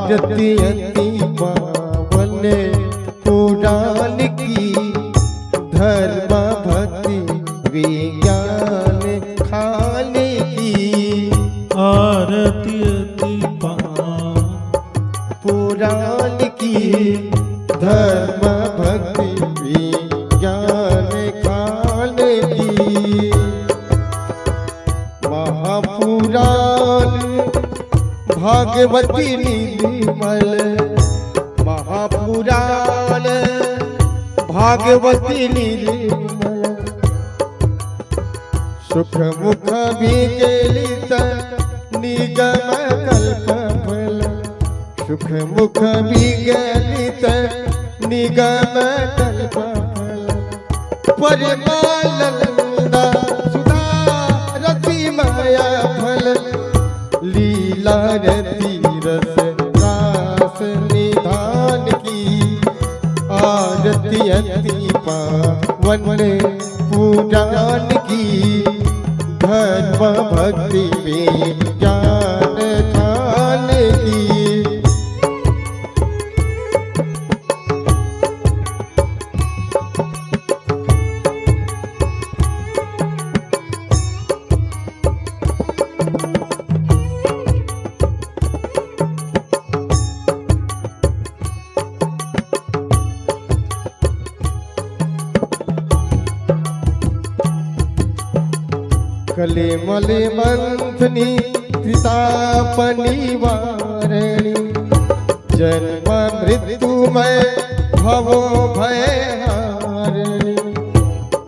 आरती अति पावन पुराण की, धर्म भक्ति विज्ञान खाने की। आरती अति पावन पुराण की, धर्म भक्ति विज्ञान खाने की। महापुराण भागवती निर्मल, महापुराण भागवती निर्मल। सुख मुख विचलित निगम कल्प फल, सुख मुख विचलित निगम कल्प फल। परमानंद सुधा रति माया फल, लीला रति रस रास निधान की। आरती अति पावन पुराण की, धर्म भक्ति विज्ञान खान की। कले मले मंथनी त्रितापनि वारिणी, जन्म मृत्युमय भवो भयहारिणी।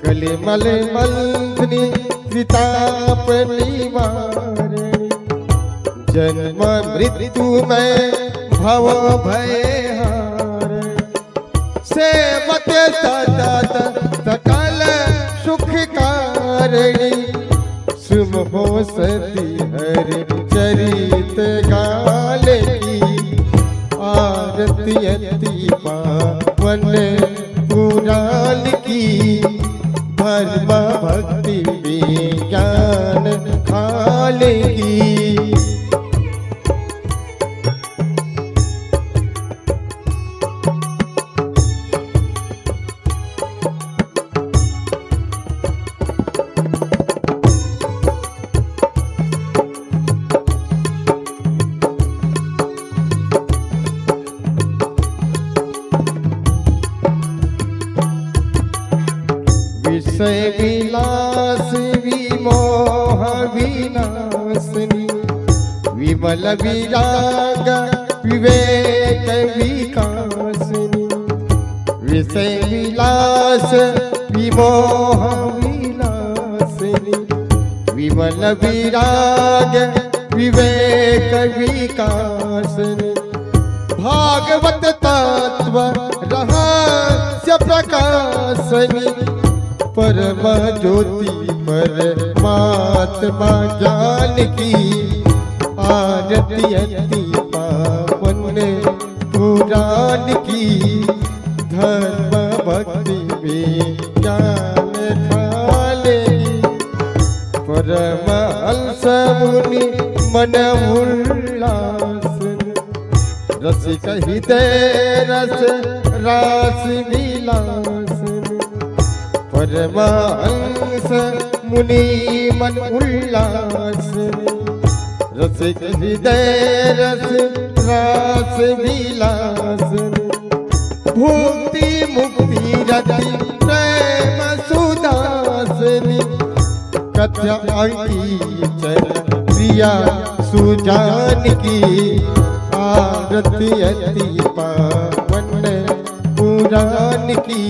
कले मले मंथनी त्रितापनि वारिणी, जन्म मृत्युमय भवो भयहारिणी। सेवते सतत सकल सुख कारिणी, सुमहो सती हरि चरित गाले की। आरती अति पावन पुराण की, धर्म भक्ति विज्ञान खाले की। विषय विलास विमोह विनाशिनी, विमल विराग विवेक विकासिनी। विषय विलास विमोह विनाशिनी, विमल विराग विवेक विकासिनी। भागवत तत्व रहस्य प्रकाशनी, परम ज्योति परमात्मा ज्ञान की। आरती अति पावन पुराण की, धर्म भक्ति विज्ञान खाने की। परम हंस मुनि मन उल्लास, रसिक हृदय रस रास विलास। परमहंस मुनि मन उल्लास, रसिक हृदय रस रास विलास। भुक्ति मुक्ति रति प्रेम सुदासनी, कथ्य अंकीचर प्रिया सुजान की। आरती अति पावन पुराण की,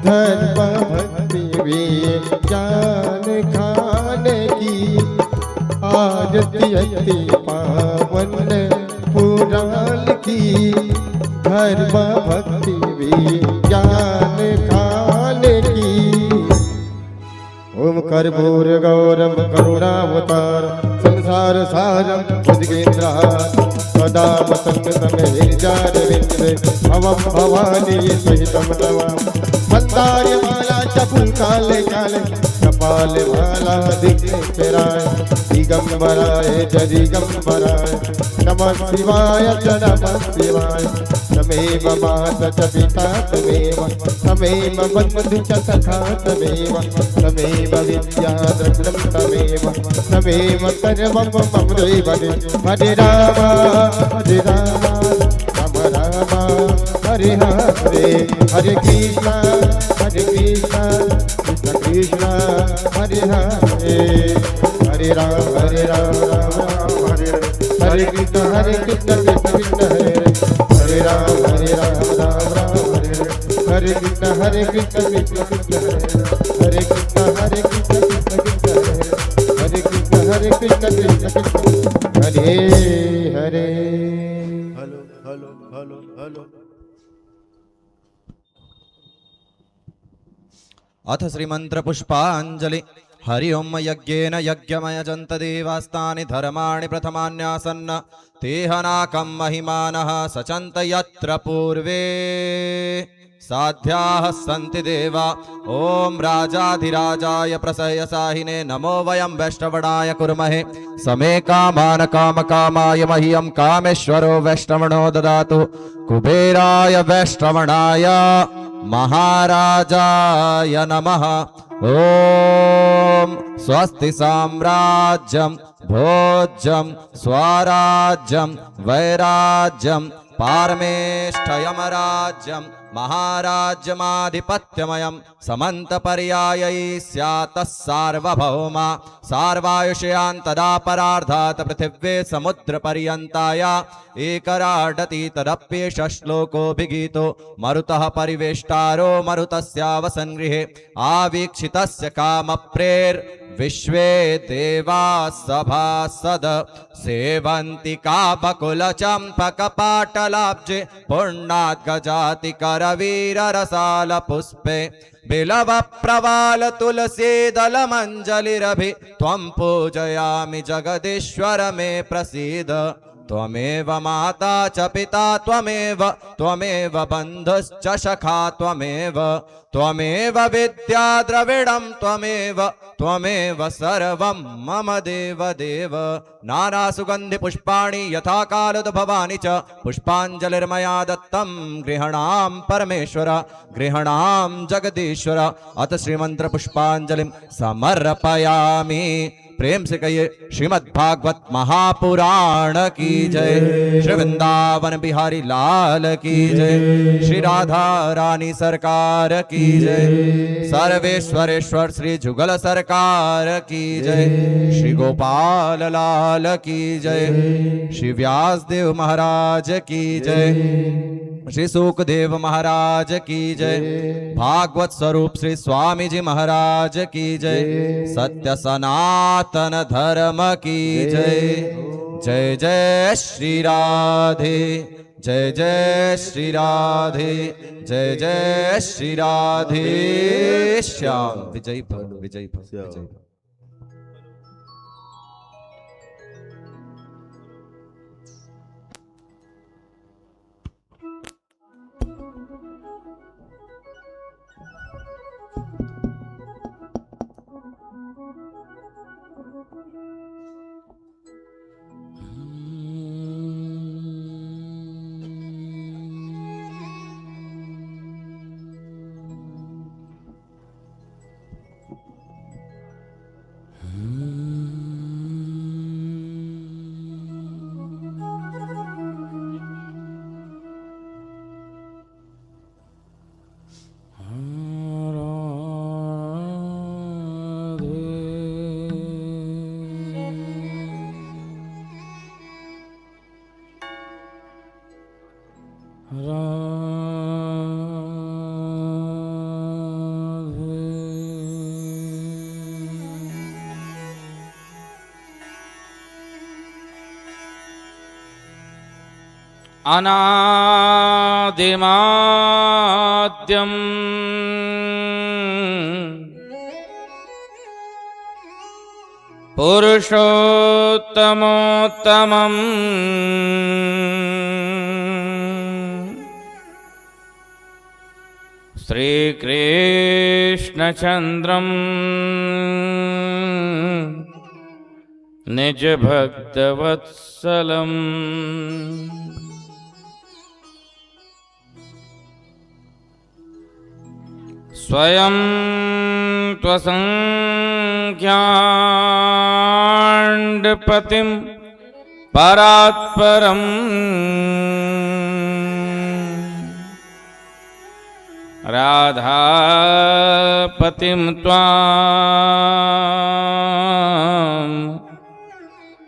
धर्म भक्ति विज्ञान खाने की। आरती अति पावन पुराण की, धर्म भक्ति विज्ञान खाने की। ओम कर्पूर गौरम करुणावतार, संसार सारम भुजगेन्द्रहार। सदा वसन्तम हृदयारविन्दे, भवं भवानी सहितं तवाम। मंदार माला चपुल काले काले, लाल माला दिगंबराय दिगंबराय जय दिगंबराय नमः शिवाय च नमः शिवाय तमेव माता च पिता तमेव बन्धु च सखा तमेव विद्या द्रविणं तमेव सर्वं मम देव हरे राम राम राम हरे हरे हरे कृष्ण कृष्ण कृष्ण हरे हरे हरे राम राम राम हरे हरे कृष्ण कृष्ण कृष्ण हरे राम राम राम हरे कृष्ण कृष्ण कृष्ण हरे कृष्ण कृष्ण कृष्ण हरे Krishna Krishna Krishna Hare Hare hello hello hello hello. अथ श्रीमंत्र पुष्पांजलि। हरि ओम यज्ञेन यज्ञमय जंत देवास्तानि धर्माणि प्रथमान्यासन्न तेहनाकं महिमानः सचन्त यत्र पूर्वे साध्याः सन्ति देवा। ओम राजाधिराजाय प्रसयसाहिने नमो वयं वैष्णवणाय कुर्महे समे कामान कामकामाय मह्यं कामेश्वरो वैष्णवणो ददातु कुबेराय वैष्णवणाय महाराजाय नमः। ओम स्वस्ति साम्राज्यं भोज्यं स्वराज्यं वैराज्यं पारमेष्ठयमराज्यं महाराज्यमाधिपत्यमयं समन्तपर्यायै स्यात् सार्वभौमा सार्वायुषयान् तदा परार्धात् पृथिव्ये समुद्रपर्यन्ताया एकराडति तदप्येष श्लोकोऽभिगीतो मरुतः परिवेष्टारो मरुतस्यावसन्गृहे आवीक्षितस्य कामप्रेर्विश्वे देवा सभासद सेवन्ति काबकुलचम्पकपाटलाब्जे पुण्णाद्गजाति करवीररसाल पुष्पे बिलव प्रवाल तुलसी दलमञ्जलिरभि त्वं पूजयामि जगदीश्वर मे प्रसीद। त्वमेव माता च पिता त्वमेव बन्धुश्च सखा त्वमेव विद्या द्रविणं त्वमेव सर्वं मम देव देव। नाना सुगन्धि पुष्पाणि यथा कालोद्भवानि च पुष्पाञ्जलिर्मया दत्तं गृहणां परमेश्वर गृहणां जगदीश्वर। अथ श्रीमंत्र पुष्पांजलिं समर्पयामि। प्रेम से कहिए श्रीमद्भागवत महापुराण की जय। श्री वृंदावन बिहारी लाल की जय। श्री राधा रानी सरकार की जय। सर्वेश्वरेश्वर श्री जुगल सरकार की जय। श्री गोपाल लाल की जय। श्री व्यासदेव महाराज की जय। श्री सुखदेव महाराज की जय। भागवत स्वरूप श्री स्वामी जी महाराज की जय। सत्य सनातन धर्म की जय। जय जय श्री राधे जय जय श्री राधे जय जय श्री राधे श्याम। विजय भव विजय भव विजय भव। अनादिमाद्यम् पुरुषोत्तमोत्तमम् श्रीकृष्णचन्द्रं निजभक्तवत्सलम् स्वयं त्वसंख्याण्डपतिं परात्परम् राधापतिं त्वां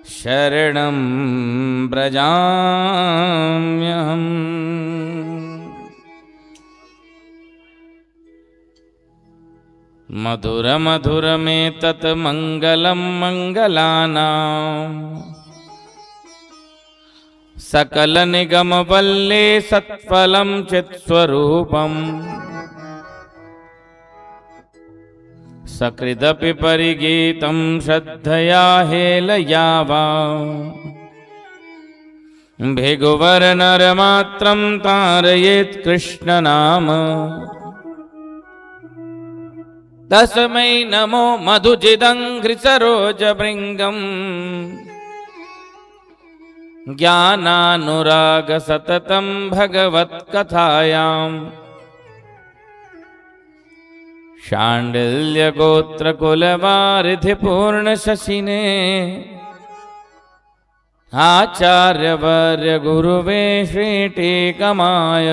शरणं व्रजाम्यहम्। मधुर मधुर में तत् मंगलम मंगलानां सकल निगम वल्ले सत्फलम चित्स्वरूपम सकृदपि परिगीतं श्रद्धया हेलयावा भिगुवर नरमात्रं तारयेत् कृष्ण नाम। तस्मै नमो मधुजिदङ्घ्रिसरोजभृङ्गम् ज्ञानानुराग सततं भगवत्कथायाम् शाण्डिल्यगोत्रकुलवारिधिपूर्णशशिने आचार्यवर्य गुरुवे श्रीटीकमाय।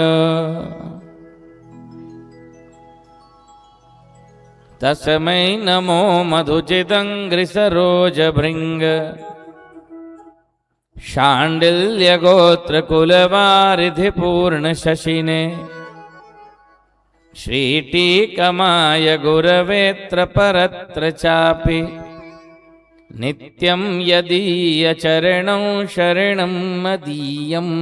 तस्मै नमो मधुजिदङ्घ्रिसरोजभृङ्ग शाण्डिल्यगोत्रकुलवारिधिपूर्णशशिने श्रीटीकमाय गुरवेऽत्र परत्र चापि नित्यं यदीयचरणं शरणं मदीयम्।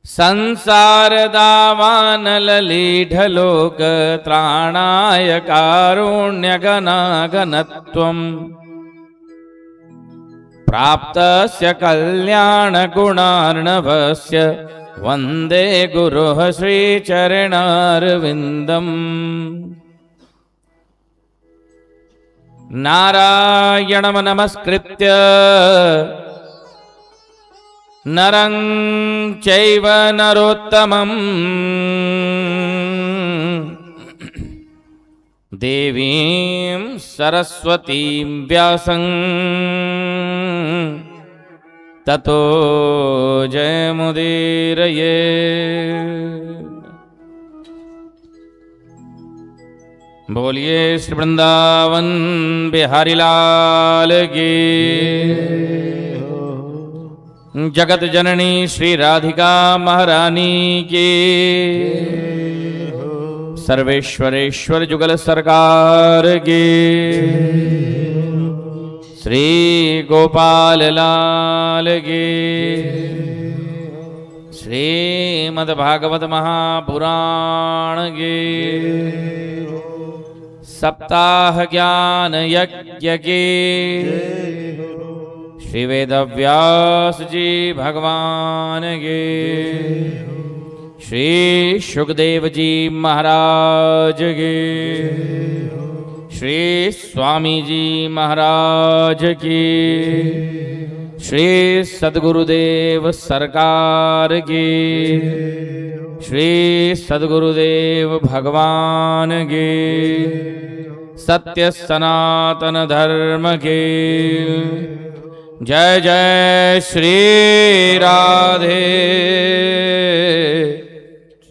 संसारदावानललीढलोकत्राणाय कारुण्यगणागणत्वम् प्राप्तस्य कल्याणगुणार्णवस्य वन्दे गुरोः श्रीचरणारविन्दम्। नारायणं नमस्कृत्य नरं चैव नरोत्तमं देवीं सरस्वतीं व्यासं ततो जयमुदीरये। बोलिए श्री वृंदावन बिहारी लाल की। जगत जननी श्री राधिका महारानी की। सर्वेश्वरेश्वर जुगल सरकार की। श्री गोपाल लाल की। श्रीमद्भागवत महापुराण की। सप्ताह ज्ञान यज्ञ की। श्री वेदव्यास जी भगवान के। श्री सुखदेव जी महाराज के। श्री स्वामी जी महाराज की। श्री सद्गुरुदेव सरकार की। श्री सद्गुरुदेव भगवान के। सत्य सनातन धर्म के। जय जय श्री राधे।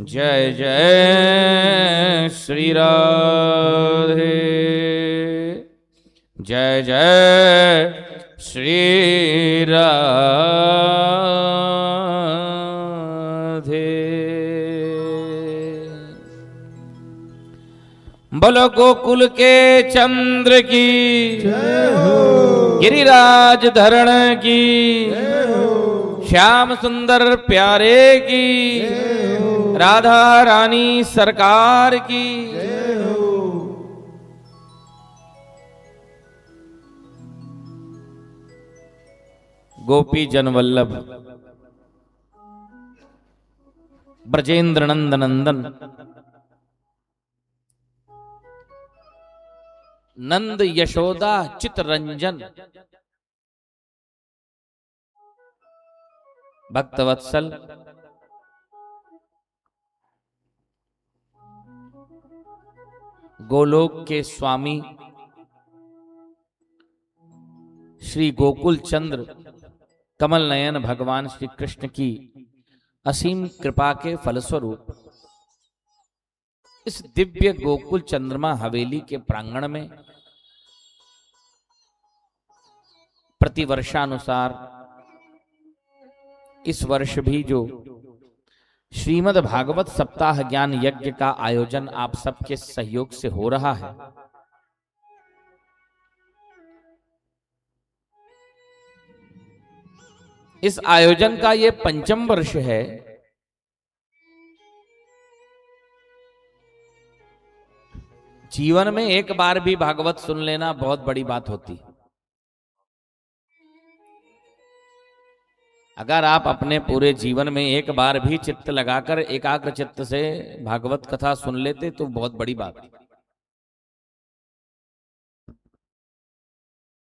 जय जय श्री राधे। जय जय श्री राधे। बोलो गोकुल के चंद्र की गिरिराज धरण की। श्याम सुंदर प्यारे की। राधा रानी सरकार की। गोपी जन वल्लभ ब्रजेंद्र नंद नंदन, नंद यशोदा चितरंजन, भक्तवत्सल, गोलोक के स्वामी श्री गोकुल चंद्र कमल नयन भगवान श्री कृष्ण की असीम कृपा के फलस्वरूप इस दिव्य गोकुल चंद्रमा हवेली के प्रांगण में प्रतिवर्षानुसार इस वर्ष भी जो श्रीमद् भागवत सप्ताह ज्ञान यज्ञ का आयोजन आप सबके सहयोग से हो रहा है, इस आयोजन का ये 5वां वर्ष है। जीवन में एक बार भी भागवत सुन लेना बहुत बड़ी बात होती। अगर आप अपने पूरे जीवन में एक बार भी चित्त लगाकर एकाग्र चित्त से भागवत कथा सुन लेते तो बहुत बड़ी बात।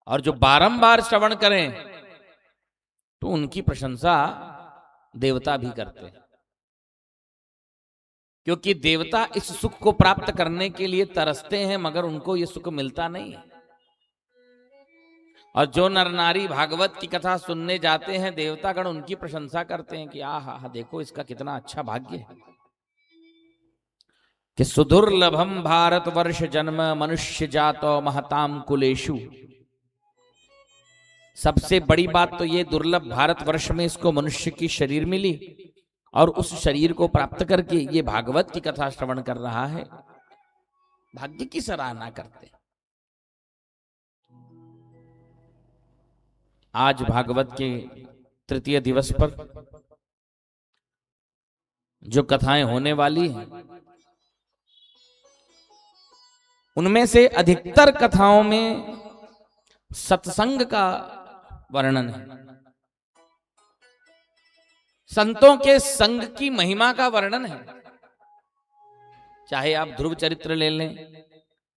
और जो बारंबार श्रवण करें तो उनकी प्रशंसा देवता भी करते हैं, क्योंकि देवता इस सुख को प्राप्त करने के लिए तरसते हैं मगर उनको ये सुख मिलता नहीं है। और जो नर नारी भागवत की कथा सुनने जाते हैं देवतागण उनकी प्रशंसा करते हैं कि आहा देखो इसका कितना अच्छा भाग्य है कि सुदुर्लभम भारत वर्ष जन्म मनुष्य जातो महताम कुलेशु। सबसे बड़ी बात तो ये दुर्लभ भारत वर्ष में इसको मनुष्य की शरीर मिली और उस शरीर को प्राप्त करके ये भागवत की कथा श्रवण कर रहा है, भाग्य की सराहना करते हैं। आज भागवत के तृतीय दिवस पर जो कथाएं होने वाली हैं उनमें से अधिकतर कथाओं में सत्संग का वर्णन है, संतों के संग की महिमा का वर्णन है। चाहे आप ध्रुव चरित्र ले लें,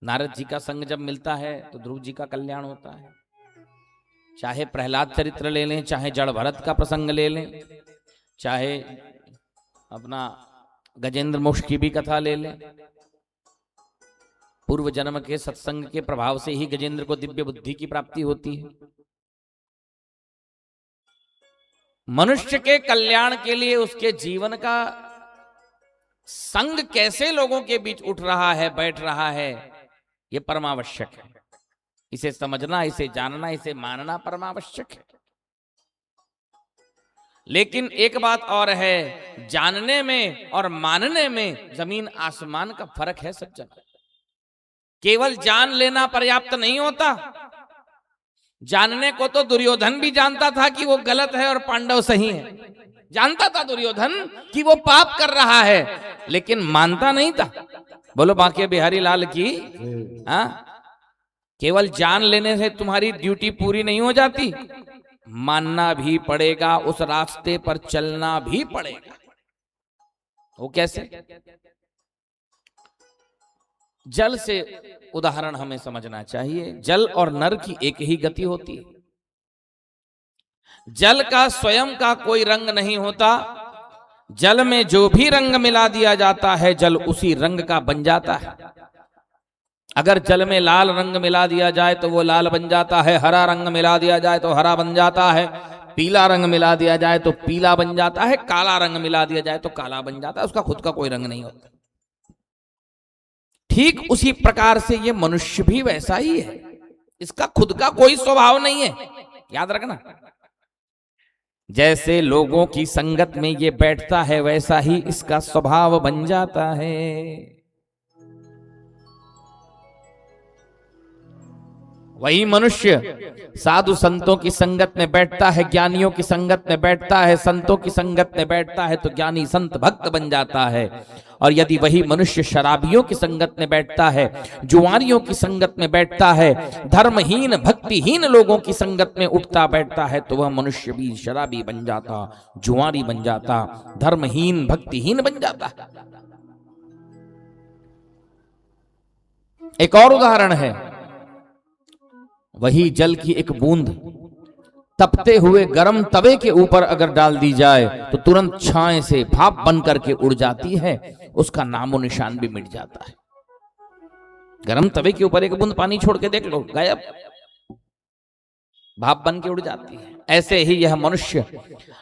नारद जी का संग जब मिलता है तो ध्रुव जी का कल्याण होता है। चाहे प्रहलाद चरित्र ले लें, चाहे जड़ भरत का प्रसंग ले लें, चाहे अपना गजेंद्र मोक्ष की भी कथा ले लें। पूर्व जन्म के सत्संग के प्रभाव से ही गजेंद्र को दिव्य बुद्धि की प्राप्ति होती है। मनुष्य के कल्याण के लिए उसके जीवन का संग कैसे लोगों के बीच उठ रहा है, बैठ रहा है, यह परमावश्यक है। इसे समझना, इसे जानना, इसे मानना परमावश्यक है। लेकिन एक बात और है, जानने में और मानने में जमीन आसमान का फर्क है सज्जन। केवल जान लेना पर्याप्त नहीं होता। जानने को तो दुर्योधन भी जानता था कि वो गलत है और पांडव सही है। जानता था दुर्योधन कि वो पाप कर रहा है, लेकिन मानता नहीं था। बोलो बांके बिहारी लाल की। हाँ, केवल जान लेने से तुम्हारी ड्यूटी पूरी नहीं हो जाती, मानना भी पड़ेगा, उस रास्ते पर चलना भी पड़ेगा। वो कैसे? जल से उदाहरण हमें समझना चाहिए। जल और नर की एक ही गति होती है। जल का स्वयं का कोई रंग नहीं होता। जल में जो भी रंग मिला दिया जाता है जल उसी रंग का बन जाता है। अगर जल में लाल रंग मिला दिया जाए तो वो लाल बन जाता है, हरा रंग मिला दिया जाए तो हरा बन जाता है, पीला रंग मिला दिया जाए तो पीला बन जाता है, काला रंग मिला दिया जाए तो काला बन जाता है। उसका खुद का कोई रंग नहीं होता। ठीक उसी प्रकार से ये मनुष्य भी वैसा ही है। इसका खुद का कोई स्वभाव नहीं है, याद रखना। जैसे लोगों की संगत में ये बैठता है वैसा ही इसका स्वभाव बन जाता है। वही मनुष्य साधु संतों की संगत में बैठता है, ज्ञानियों की संगत में बैठता है, संतों की संगत में बैठता है तो ज्ञानी संत भक्त बन जाता है। और यदि वही मनुष्य शराबियों की संगत में बैठता है, जुआरियों की संगत में बैठता है, धर्महीन भक्तिहीन लोगों की संगत में उठता बैठता है तो वह मनुष्य भी शराबी बन जाता, जुआरी बन जाता, धर्महीन भक्तिहीन बन जाता। एक और उदाहरण है, वही जल की एक बूंद तपते हुए गर्म तवे के ऊपर अगर डाल दी जाए तो तुरंत छाए से भाप बन करके उड़ जाती है, उसका नामो निशान भी मिट जाता है। गर्म तवे के ऊपर एक बूंद पानी छोड़ के देख लो, गायब, भाप बन के उड़ जाती है। ऐसे ही यह मनुष्य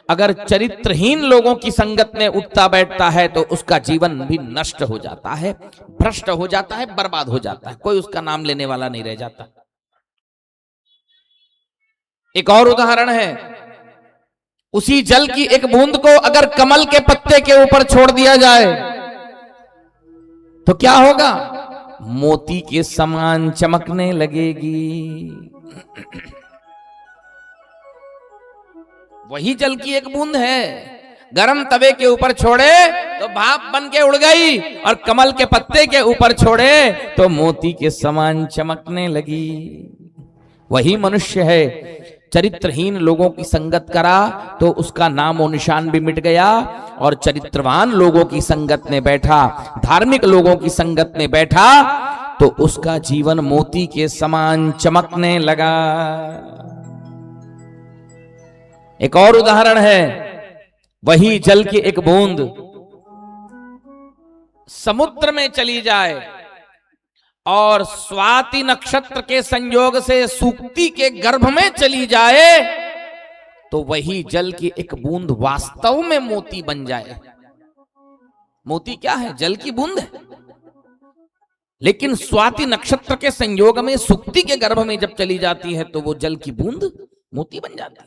अगर चरित्रहीन लोगों की संगत में उठता बैठता है तो उसका जीवन भी नष्ट हो जाता है, भ्रष्ट हो जाता है, बर्बाद हो जाता है, कोई उसका नाम लेने वाला नहीं रह जाता। एक और उदाहरण है, उसी जल की एक बूंद को अगर कमल के पत्ते के ऊपर छोड़ दिया जाए तो क्या होगा? मोती के समान चमकने लगेगी। वही जल की एक बूंद है, गरम तवे के ऊपर छोड़े तो भाप बन के उड़ गई, और कमल के पत्ते के ऊपर छोड़े तो मोती के समान चमकने लगी। वही मनुष्य है, चरित्रहीन लोगों की संगत करा तो उसका नाम और निशान भी मिट गया, और चरित्रवान लोगों की संगत में बैठा, धार्मिक लोगों की संगत में बैठा तो उसका जीवन मोती के समान चमकने लगा। एक और उदाहरण है, वही जल की एक बूंद समुद्र में चली जाए और स्वाति नक्षत्र के संयोग से सूक्ति के गर्भ में चली जाए तो वही जल की एक बूंद वास्तव में मोती बन जाए। मोती क्या है? जल की बूंद है, लेकिन स्वाति नक्षत्र के संयोग में सूक्ति के गर्भ में जब चली जाती है तो वो जल की बूंद मोती बन जाती है।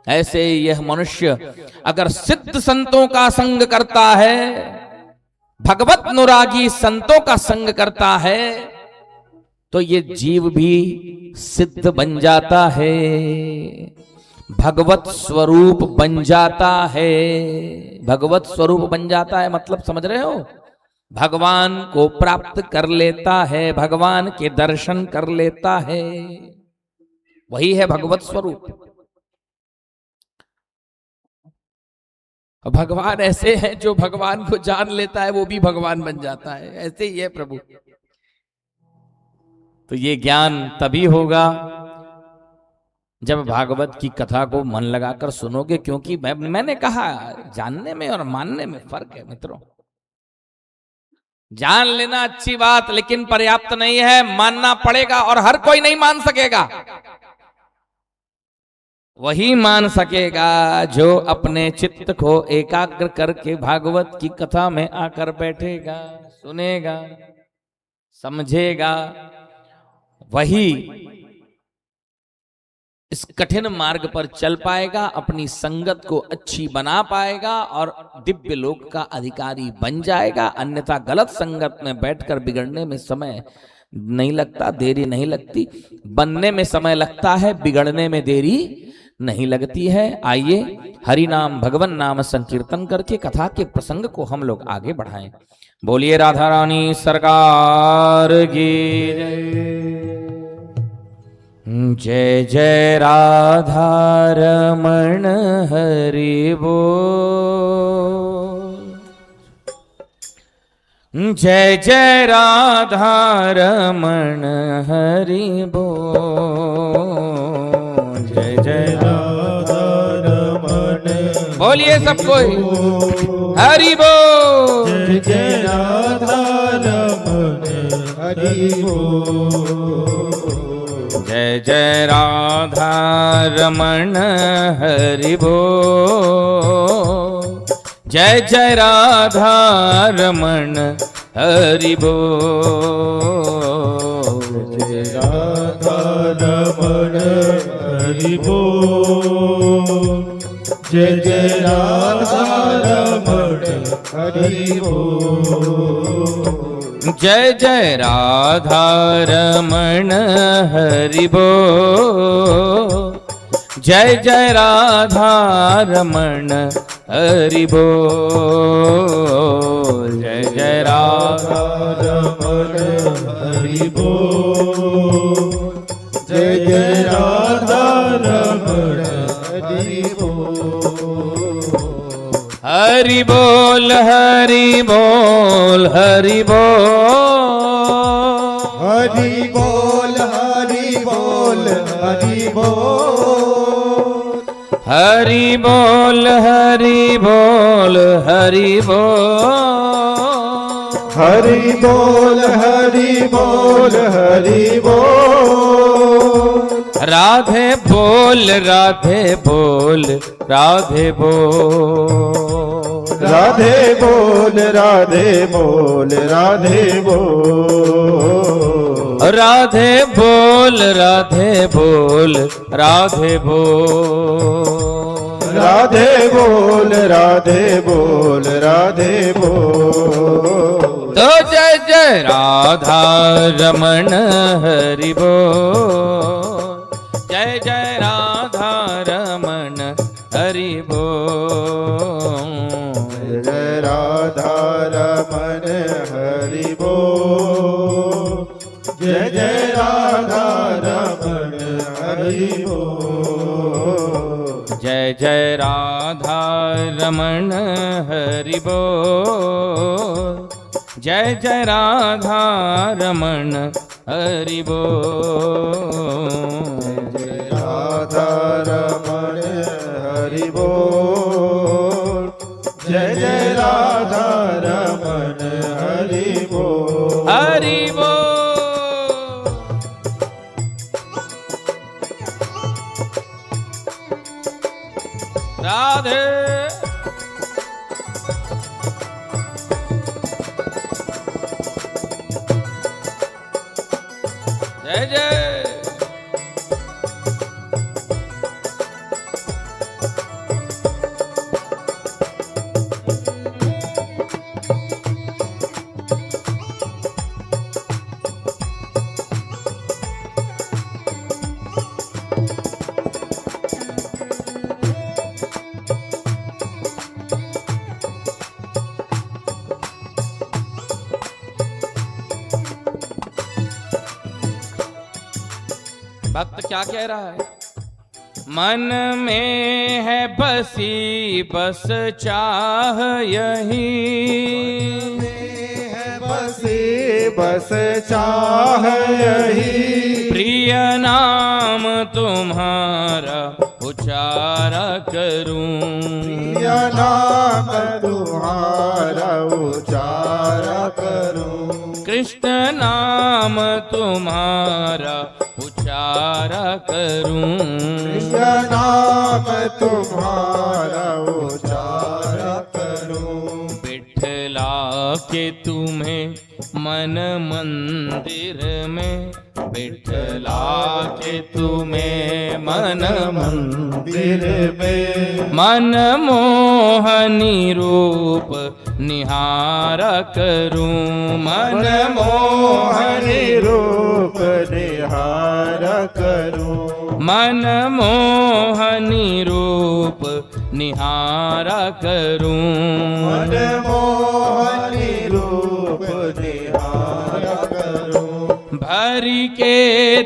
ऐसे यह मनुष्य अगर सिद्ध संतों का संग करता है, भगवत अनुरागी संतों का संग करता है तो ये जीव भी सिद्ध बन जाता है, भगवत स्वरूप बन जाता है। भगवत स्वरूप बन जाता है मतलब समझ रहे हो? भगवान को प्राप्त कर लेता है, भगवान के दर्शन कर लेता है, वही है भगवत स्वरूप। भगवान ऐसे हैं जो भगवान को जान लेता है वो भी भगवान बन जाता है, ऐसे ही है प्रभु। तो ये ज्ञान तभी होगा जब भागवत की कथा को मन लगाकर सुनोगे, क्योंकि मैंने कहा जानने में और मानने में फर्क है मित्रों। जान लेना अच्छी बात लेकिन पर्याप्त नहीं है, मानना पड़ेगा, और हर कोई नहीं मान सकेगा। वही मान सकेगा जो अपने चित्त को एकाग्र करके भागवत की कथा में आकर बैठेगा, सुनेगा, समझेगा। वही इस कठिन मार्ग पर चल पाएगा, अपनी संगत को अच्छी बना पाएगा और दिव्य लोक का अधिकारी बन जाएगा। अन्यथा गलत संगत में बैठकर बिगड़ने में समय नहीं लगता, देरी नहीं लगती। बनने में समय लगता है, बिगड़ने में देरी नहीं लगती है। आइए हरि नाम भगवान नाम संकीर्तन करके कथा के प्रसंग को हम लोग आगे बढ़ाएं। बोलिए राधा रानी सरकार की जय। जय राधा रमण हरि बोल, जय जय राधा रमण हरि बोल, जय जय राधा रमण। बोलिए सब कोई हरि बोल, जय जय राधा रमण हरि बोल, जय जय राधा रमण हरि बोल, जय जय राधा रमण हरि बोल, जय राधा रमण हरि बोल, जय जय राधा रमण हरि बोल। जय जय राधा रमण हरि बोल, जय जय राधा रमण हरि बोल, जय जय राधा रमण हरि बोल, जय जय राधा रमण हरि बोल, हरि बोल हरि बोल हरि बोल, हरि बोल हरि बोल हरि बोल, हरि बोल हरि बोल हरि बोल, हरि बोल हरि बोल हरि बोल, राधे बोल राधे बोल राधे बोल, राधे बोल राधे बोल राधे बोल, राधे बोल राधे बोल राधे बोल, राधे बोल राधे बोल राधे बोल, तो जय जय राधा रमण हरि बोल, जय जय राधा रमण हरि बोल, जय राधा रमण हरि बोल, जय जय राधा रमण हरि बोल, जय जय राधा रमण हरि बोल, जय जय राधा रमण हरि बोल, जय राधा रमण हरि बोल, जय जय राधा रमण हरि बोल, हरि बोल। राधे जय जय भक्त क्या कह रहा है? मन में है बसी बस चाह यही, है बसे बस चाह यही, प्रिय नाम तुम्हारा उचारा करूं, प्रिय नाम तुम्हारा उचारा करूं, कृष्ण नाम तुम्हारा उचारा करूं, कृष्ण नाम तुम्हारा उचारा करूं, बिठला के तुम्हें मन मंदिर में, बिठला के तुम्हें मन मंदिर में, मन मोहनी रूप निहारा करूं, मन मोहनी रूप निहार करूं, मन मोहनी रूप निहारा करूं, मन मोहनी रूप निहार करूं, भरी के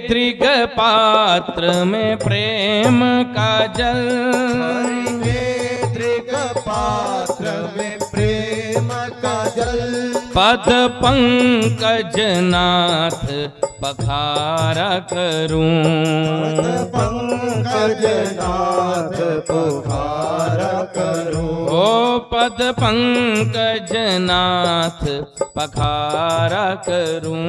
दृग पात्र में प्रेम का जल, दृग पात्र में प्रेम का जल, पद पंकज नाथ पखारा करूं, पंकज नाथ पुकारा करूं, ओ पद पंकज नाथ पखारा करूं,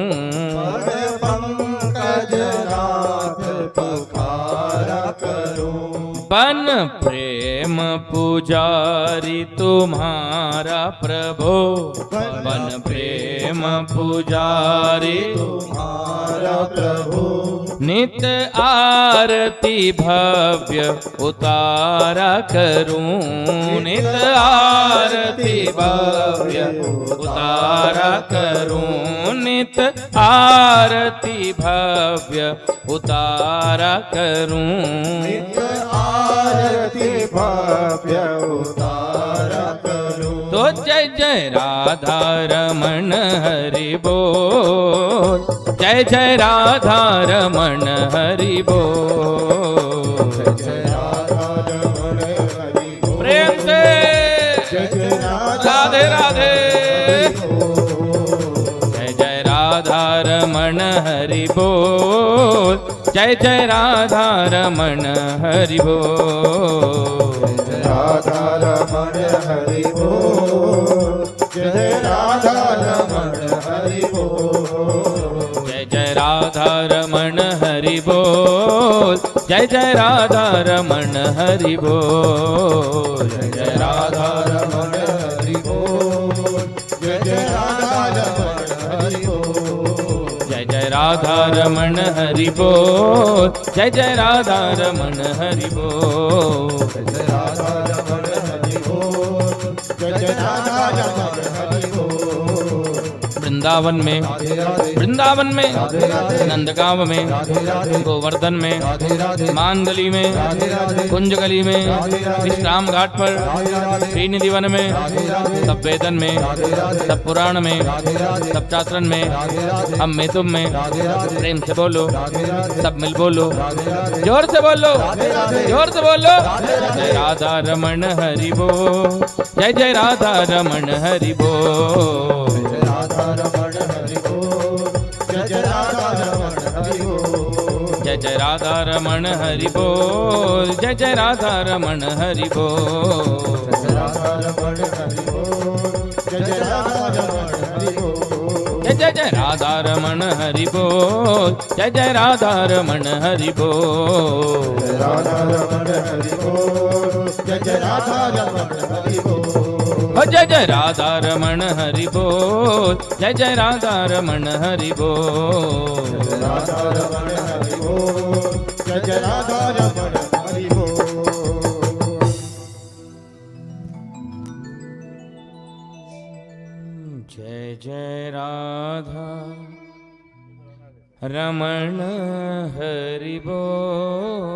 पंकज नाथ पुकारा करूं, बन प्रेम पुजारी तुम्हारा प्रभो, बन प्रेम पुजारी तुम्हारा तारा प्रभु नित आरती भव्य उतारा करूं, नित आरती भव्य उतारा करूं, नित आरती भव्य उतारा करूं, नित आरती भव्य उतारा करूं। तो जय जय राधा रमण हरि बोल, जय जय राधा रमण हरि बोल, जय जय राधा रमण हरि बोल। प्रेम से जय जय राधे राधे। जय जय राधा रमण हरि बोल, जय जय राधा रमण हरि बोल, जय राधा रमण हरि बोल, जय जय राधा रमण हरि बोल, जय जय राधा रमण हरि बोल, जय जय राधा रमण हरि बोल, जय जय राधा रमण हरि बोल, जय जय राधा रमण हरि बोल, जय जय राधा रमण हरि बोल, जय जय राधा रमण हरि बोल, जय जय राधा रमण हरि बोल, जय जय राधा रमण हरि बोल। वृंदावन में, वृंदावन में, नंदगांव में, गोवर्धन में, मानगली में, कुंजगली में, विश्राम घाट पर, श्रीनिधि वन में, सब वेदन में, सब पुराण में, सब शास्त्रन में, हम में तुम में, प्रेम से बोलो, सब मिल बोलो, जोर से बोलो, जोर से बोलो, जय राधा रमण हरि बोल, जय जय राधा रमण हरि बोल, जय राधा रमण हरि बोल, जय जय राधा रमण हरि बोल, जय जय राधा रमण हरि बोल, जय जय राधा रमण हरि बोल, जय राधा रमण हरि बोल, जय जय राधा रमण हरि बोल, जय जय जय राधा रमण हरि बोल, जय जय राधा रमण हरि बोल, जय राधा रमण हरि बोल, जय जय राधा रमण हरि बोल, जय जय राधा रमण हरि बोल, जय जय राधा रमण हरि बोल, जय राधा रमण हरि बोल, जय जय राधा रमण हरि बोल। जय जय राधा रमण हरि बोल,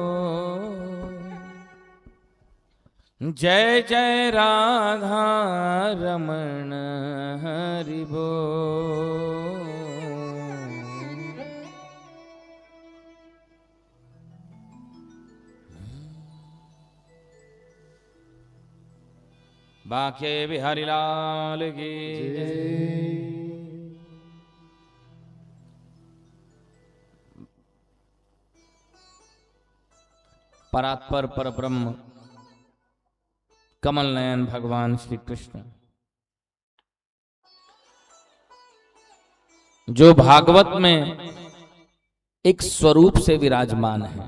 जय जय राधा रमण हरि बोल, बाके बिहारी लाल की जय। परात्पर परब्रह्म कमल नयन भगवान श्री कृष्ण जो भागवत में एक स्वरूप से विराजमान है।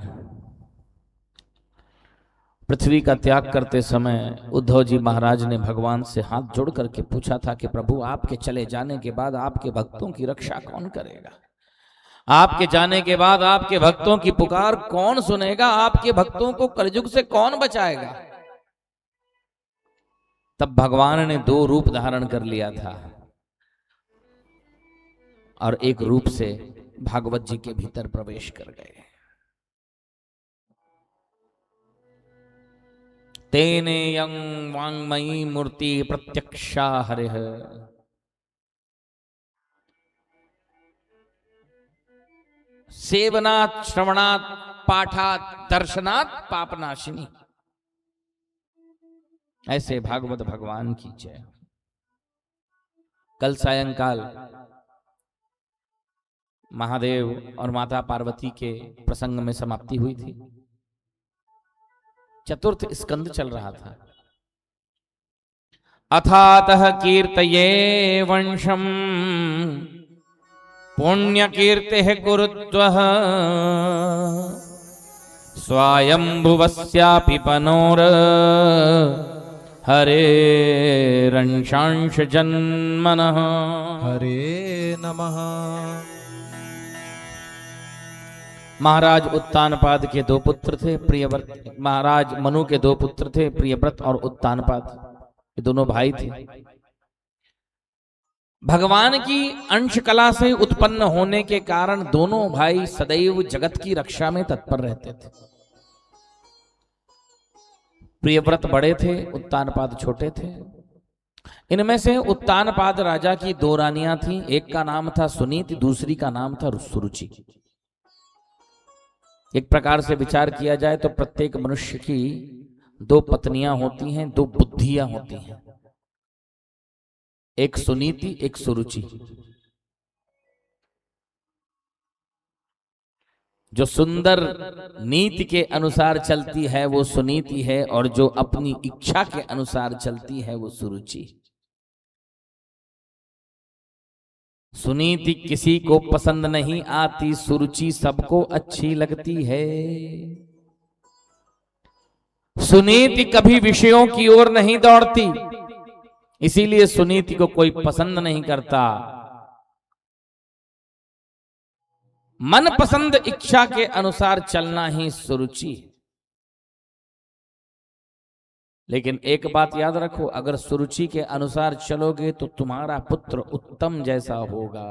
पृथ्वी का त्याग करते समय उद्धव जी महाराज ने भगवान से हाथ जोड़ करके पूछा था कि प्रभु आपके चले जाने के बाद आपके भक्तों की रक्षा कौन करेगा, आपके जाने के बाद आपके भक्तों की पुकार कौन सुनेगा, आपके भक्तों को कलयुग से कौन बचाएगा। तब भगवान ने दो रूप धारण कर लिया था और एक रूप से भागवत जी के भीतर प्रवेश कर गए। तेने यं वांगमयी मूर्ति प्रत्यक्षा हरिः सेवनात् श्रवणात् पाठात् दर्शनात् पापनाशिनी। ऐसे भागवत भगवान की जय। कल सायंकाल महादेव और माता पार्वती के प्रसंग में समाप्ति हुई थी। चतुर्थ स्कंद चल रहा था। अथातः कीर्तये वंशम पुण्य कीर्तिः कुरुत्वः स्वायंभुवस्यापि पनोर हरेरंशांश जन्मनः। हरे नमः। महाराज उत्तानपाद के दो पुत्र थे, प्रियव्रत। महाराज मनु के दो पुत्र थे, प्रियव्रत और उत्तानपाद। ये दोनों भाई थे। भगवान की अंश कला से उत्पन्न होने के कारण दोनों भाई सदैव जगत की रक्षा में तत्पर रहते थे। प्रियव्रत बड़े थे, उत्तानपाद छोटे थे। इनमें से उत्तानपाद राजा की दो रानियां थीं। एक का नाम था सुनीति, दूसरी का नाम था सुरुचि। एक प्रकार से विचार किया जाए तो प्रत्येक मनुष्य की दो पत्नियां होती हैं, दो बुद्धियां होती हैं, एक सुनीति, एक सुरुचि। जो सुंदर नीति के अनुसार चलती है वो सुनीति है, और जो अपनी इच्छा के अनुसार चलती है वो सुरुचि। सुनीति किसी को पसंद नहीं आती, सुरुचि सबको अच्छी लगती है। सुनीति कभी विषयों की ओर नहीं दौड़ती, इसीलिए सुनीति को कोई पसंद नहीं करता। मन पसंद इच्छा के अनुसार चलना ही सुरुचि। लेकिन एक बात याद रखो, अगर सुरुचि के अनुसार चलोगे तो तुम्हारा पुत्र उत्तम जैसा होगा।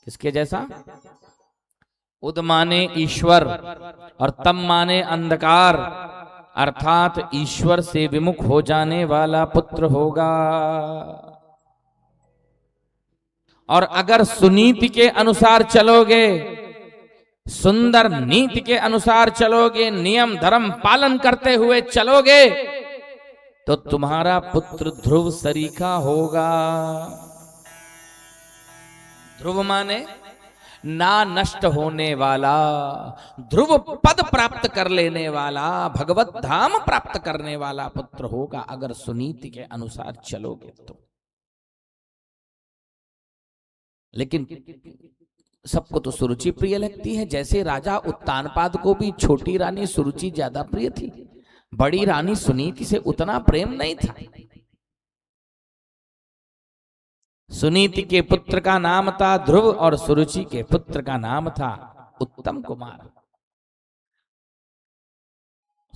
किसके जैसा? उद माने ईश्वर और तम माने अंधकार, अर्थात ईश्वर से विमुख हो जाने वाला पुत्र होगा। और अगर सुनीति के अनुसार चलोगे, सुंदर नीति के अनुसार चलोगे, नियम धर्म पालन करते हुए चलोगे, तो तुम्हारा पुत्र ध्रुव सरीखा होगा। ध्रुव माने ना नष्ट होने वाला, ध्रुव पद प्राप्त कर लेने वाला, भगवत धाम प्राप्त करने वाला पुत्र होगा अगर सुनीति के अनुसार चलोगे तो। लेकिन सबको तो सुरुचि प्रिय लगती है। जैसे राजा उत्तानपाद को भी छोटी रानी सुरुचि ज्यादा प्रिय थी, बड़ी रानी सुनीति से उतना प्रेम नहीं था। सुनीति के पुत्र का नाम था ध्रुव और सुरुचि के पुत्र का नाम था उत्तम कुमार।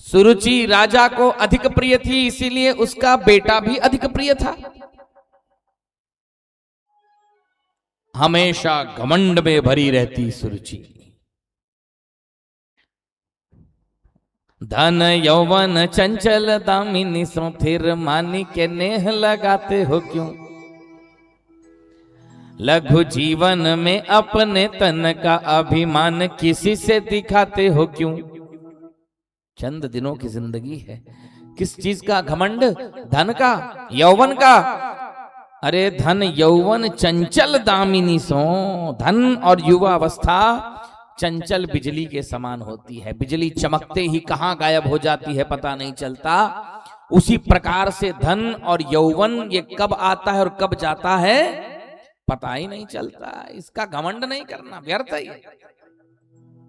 सुरुचि राजा को अधिक प्रिय थी, इसीलिए उसका बेटा भी अधिक प्रिय था। हमेशा घमंड में भरी रहती सुरुचि। धन यौवन चंचल दामिनी सो फिर मानी के नेह लगाते हो क्यों? लघु जीवन में अपने तन का अभिमान किसी से दिखाते हो क्यों? चंद दिनों की जिंदगी है, किस चीज का घमंड? धन का, यौवन का। अरे धन यौवन चंचल दामिनी सो, धन और युवावस्था चंचल बिजली के समान होती है। बिजली चमकते ही कहां गायब हो जाती है पता नहीं चलता। उसी प्रकार से धन और यौवन ये कब आता है और कब जाता है पता ही नहीं चलता। इसका घमंड नहीं करना, व्यर्थ है।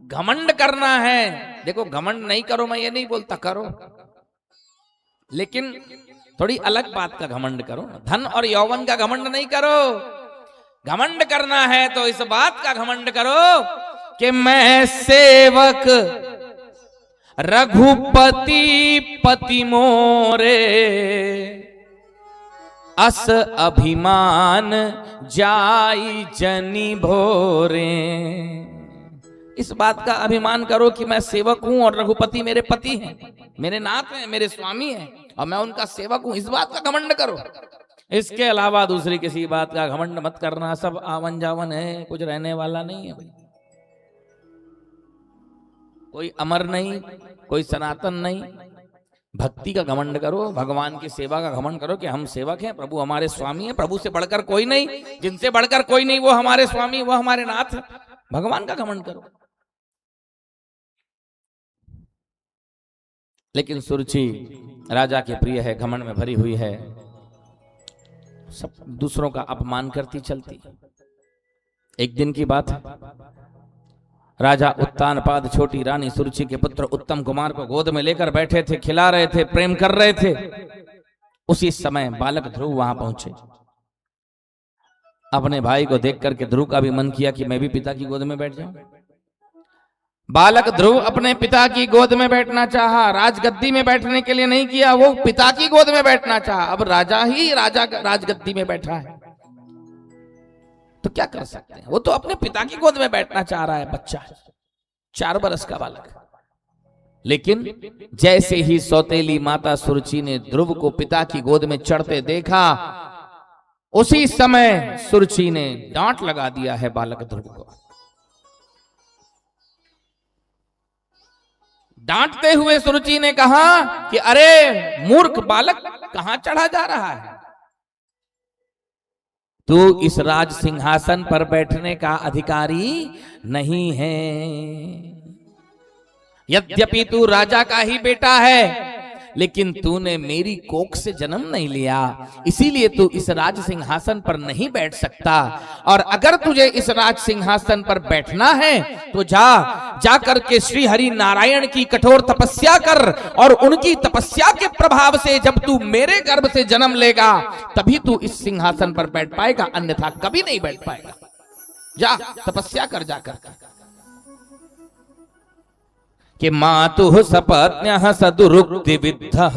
घमंड करना है, देखो घमंड नहीं करो, मैं ये नहीं बोलता करो, लेकिन थोड़ी अलग बात का घमंड करो। धन और यौवन का घमंड नहीं करो। घमंड करना है तो इस बात का घमंड करो कि मैं सेवक रघुपति पति मोरे, अस अभिमान जाई जनी भोरे। इस बात का अभिमान करो कि मैं सेवक हूं और रघुपति मेरे पति हैं, मेरे नाथ हैं, मेरे स्वामी हैं और मैं उनका सेवक हूं। इस बात का घमंड करो। इसके अलावा दूसरी किसी बात का घमंड मत करना। सब आवन जावन है, कुछ रहने वाला नहीं है भाई। कोई अमर नहीं, कोई सनातन नहीं। भक्ति का घमंड करो, भगवान की सेवा का घमंड करो कि हम सेवक हैं, प्रभु हमारे स्वामी हैं, प्रभु से बढ़कर कोई नहीं, जिनसे बढ़कर कोई नहीं, वो हमारे स्वामी, वो हमारे नाथ। भगवान का घमंड करो। लेकिन सुरुचि राजा के प्रिय है, घमंड में भरी हुई है, सब दूसरों का अपमान करती चलती। एक दिन की बात है, राजा उत्तानपाद छोटी रानी सुरुचि के पुत्र उत्तम कुमार को गोद में लेकर बैठे थे, खिला रहे थे, प्रेम कर रहे थे। उसी समय बालक ध्रुव वहां पहुंचे। अपने भाई को देख करके ध्रुव का भी मन किया कि मैं भी पिता की गोद में बैठ जाऊं। बालक ध्रुव अपने पिता की गोद में बैठना चाहा, राजगद्दी में बैठने के लिए नहीं किया, वो पिता की गोद में बैठना चाहा। अब राजा ही राजगद्दी में बैठा है तो क्या कर सकते हैं, वो तो अपने पिता की गोद में बैठना चाह रहा है, बच्चा 4 बरस का बालक। लेकिन जैसे ही सौतेली माता सुरुचि ने ध्रुव को पिता की गोद में चढ़ते देखा, उसी समय सुरुचि ने डांट लगा दिया है बालक ध्रुव को। डांटते हुए सुरुचि ने कहा कि अरे मूर्ख बालक, कहां चढ़ा जा रहा है, तू इस राज सिंहासन पर बैठने का अधिकारी नहीं है। यद्यपि तू राजा का ही बेटा है, लेकिन तूने मेरी कोख से जन्म नहीं लिया, इसीलिए तू इस राज सिंहासन पर नहीं बैठ सकता। और अगर तुझे इस राज सिंहासन पर बैठना है तो जा करके श्री हरि नारायण की कठोर तपस्या कर, और उनकी तपस्या के प्रभाव से जब तू मेरे गर्भ से जन्म लेगा तभी तू इस सिंहासन पर बैठ पाएगा, अन्यथा कभी नहीं बैठ पाएगा। जा तपस्या कर जाकर कि मातुः सपत्न्यः सदुरुक्ति विद्धः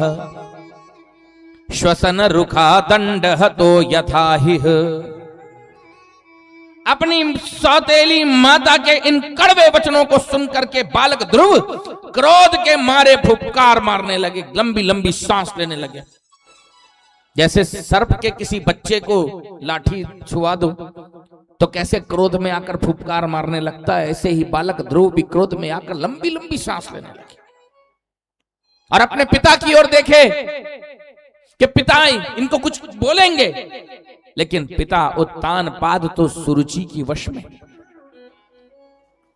श्वसन रुखा दंडः तो यथाहिः। अपनी सौतेली माता के इन कड़वे वचनों को सुनकर के बालक ध्रुव क्रोध के मारे फुफकार मारने लगे, लंबी लंबी सांस लेने लगे। जैसे सर्प के किसी बच्चे को लाठी छुआ दो तो कैसे क्रोध में आकर फुफकार मारने लगता है, ऐसे ही बालक ध्रुव भी क्रोध में आकर लंबी लंबी सांस लेने लगे और अपने पिता की ओर देखे कि पिता इनको कुछ बोलेंगे, लेकिन पिता उत्तान पाद तो सुरुचि की वश में,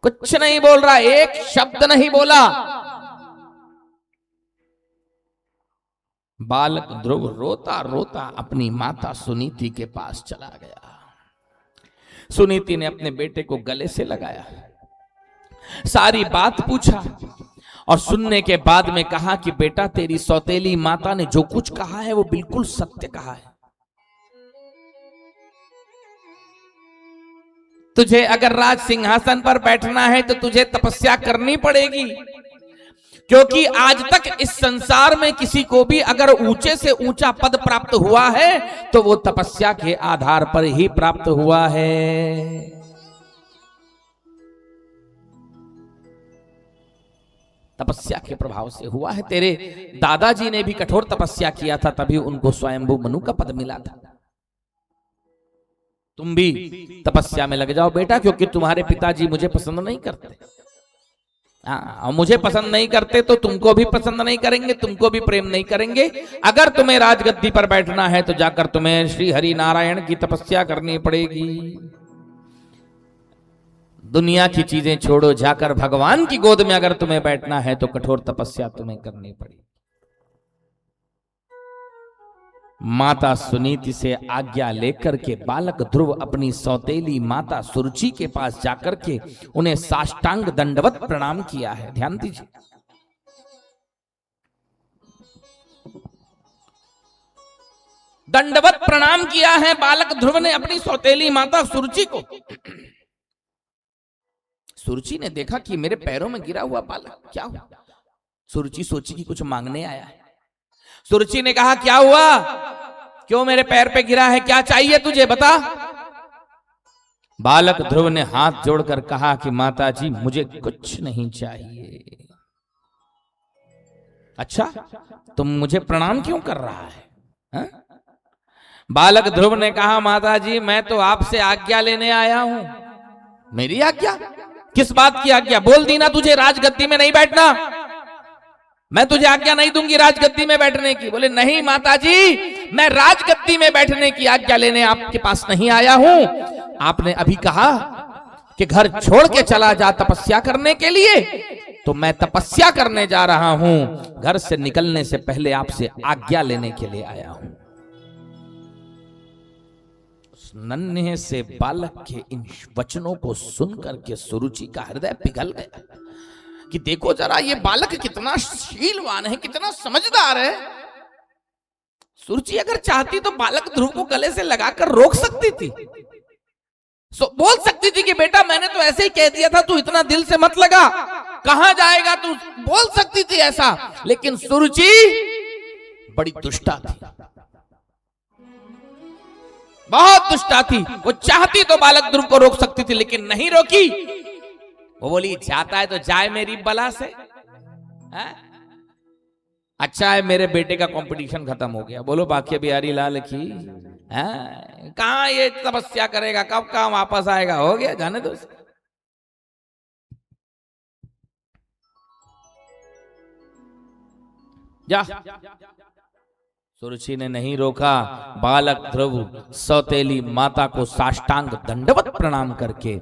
कुछ नहीं बोल रहा, एक शब्द नहीं बोला। बालक ध्रुव रोता रोता अपनी माता सुनीति के पास चला गया। सुनीति ने अपने बेटे को गले से लगाया, सारी बात पूछा और सुनने के बाद में कहा कि बेटा, तेरी सौतेली माता ने जो कुछ कहा है वो बिल्कुल सत्य कहा है। तुझे अगर राज सिंहासन पर बैठना है तो तुझे तपस्या करनी पड़ेगी, क्योंकि आज तक इस संसार में किसी को भी अगर ऊंचे से ऊंचा पद प्राप्त हुआ है तो वो तपस्या के आधार पर ही प्राप्त हुआ है। तपस्या के प्रभाव से हुआ है। तेरे दादाजी ने भी कठोर तपस्या किया था, तभी उनको स्वयंभू मनु का पद मिला था। तुम भी तपस्या में लग जाओ बेटा, क्योंकि तुम्हारे पिताजी मुझे पसंद नहीं करते। और मुझे पसंद नहीं करते तो तुमको भी पसंद नहीं करेंगे, तुमको भी प्रेम नहीं करेंगे। अगर तुम्हें राजगद्दी पर बैठना है तो जाकर तुम्हें श्री हरि नारायण की तपस्या करनी पड़ेगी। दुनिया की चीजें छोड़ो, जाकर भगवान की गोद में अगर तुम्हें बैठना है तो कठोर तपस्या तुम्हें करनी पड़ेगी। माता सुनीति से आज्ञा लेकर के बालक ध्रुव अपनी सौतेली माता सुरुचि के पास जाकर के उन्हें साष्टांग दंडवत प्रणाम किया है। ध्यान दीजिए, दंडवत प्रणाम किया है बालक ध्रुव ने अपनी सौतेली माता सुरुचि को। सुरुचि ने देखा कि मेरे पैरों में गिरा हुआ बालक, क्या हुआ? सुरुचि सोची कि कुछ मांगने आया है। सुरुचि ने कहा, क्या हुआ, क्यों मेरे पैर पे गिरा है, क्या चाहिए तुझे, बता। बालक ध्रुव ने हाथ जोड़कर कहा कि माताजी, मुझे कुछ नहीं चाहिए। अच्छा, तुम मुझे प्रणाम क्यों कर रहा है, हा? बालक ध्रुव ने कहा, माताजी मैं तो आपसे आज्ञा लेने आया हूं। मेरी आज्ञा? किस बात की आज्ञा? बोल दी ना तुझे राजगद्दी में नहीं बैठना, मैं तुझे आज्ञा नहीं दूंगी राजगद्दी में बैठने की। बोले, नहीं माताजी, मैं राजगद्दी में बैठने की आज्ञा लेने आपके पास नहीं आया हूं। आपने अभी कहा कि घर छोड़ के चला जा तपस्या करने के लिए, तो मैं तपस्या करने जा रहा हूं। घर से निकलने से पहले आपसे आज्ञा लेने के लिए आया हूं। नन्हे से बालक के इन वचनों को सुनकर के सुरुचि का हृदय पिघल गया कि देखो जरा, ये बालक कितना शीलवान है, कितना समझदार है। सुरुचि अगर चाहती तो बालक ध्रुव को गले से लगाकर रोक सकती थी, बोल सकती थी कि बेटा मैंने तो ऐसे ही कह दिया था, तू इतना दिल से मत लगा। कहां जाएगा? तू बोल सकती थी ऐसा, लेकिन सुरुचि बड़ी दुष्टा थी, बहुत दुष्टा थी। वो चाहती तो बालक ध्रुव को रोक सकती थी, लेकिन नहीं रोकी। वो बोली जाता है तो जाए मेरी बला से। अच्छा है मेरे बेटे का कंपटीशन खत्म हो गया। बोलो बाकी बिहारी लाल की। कहां ये तपस्या करेगा, कब कहां वापस आएगा, हो गया, जाने दो। जा। सुरुचि ने नहीं रोका। बालक ध्रुव सौतेली माता को साष्टांग दंडवत प्रणाम करके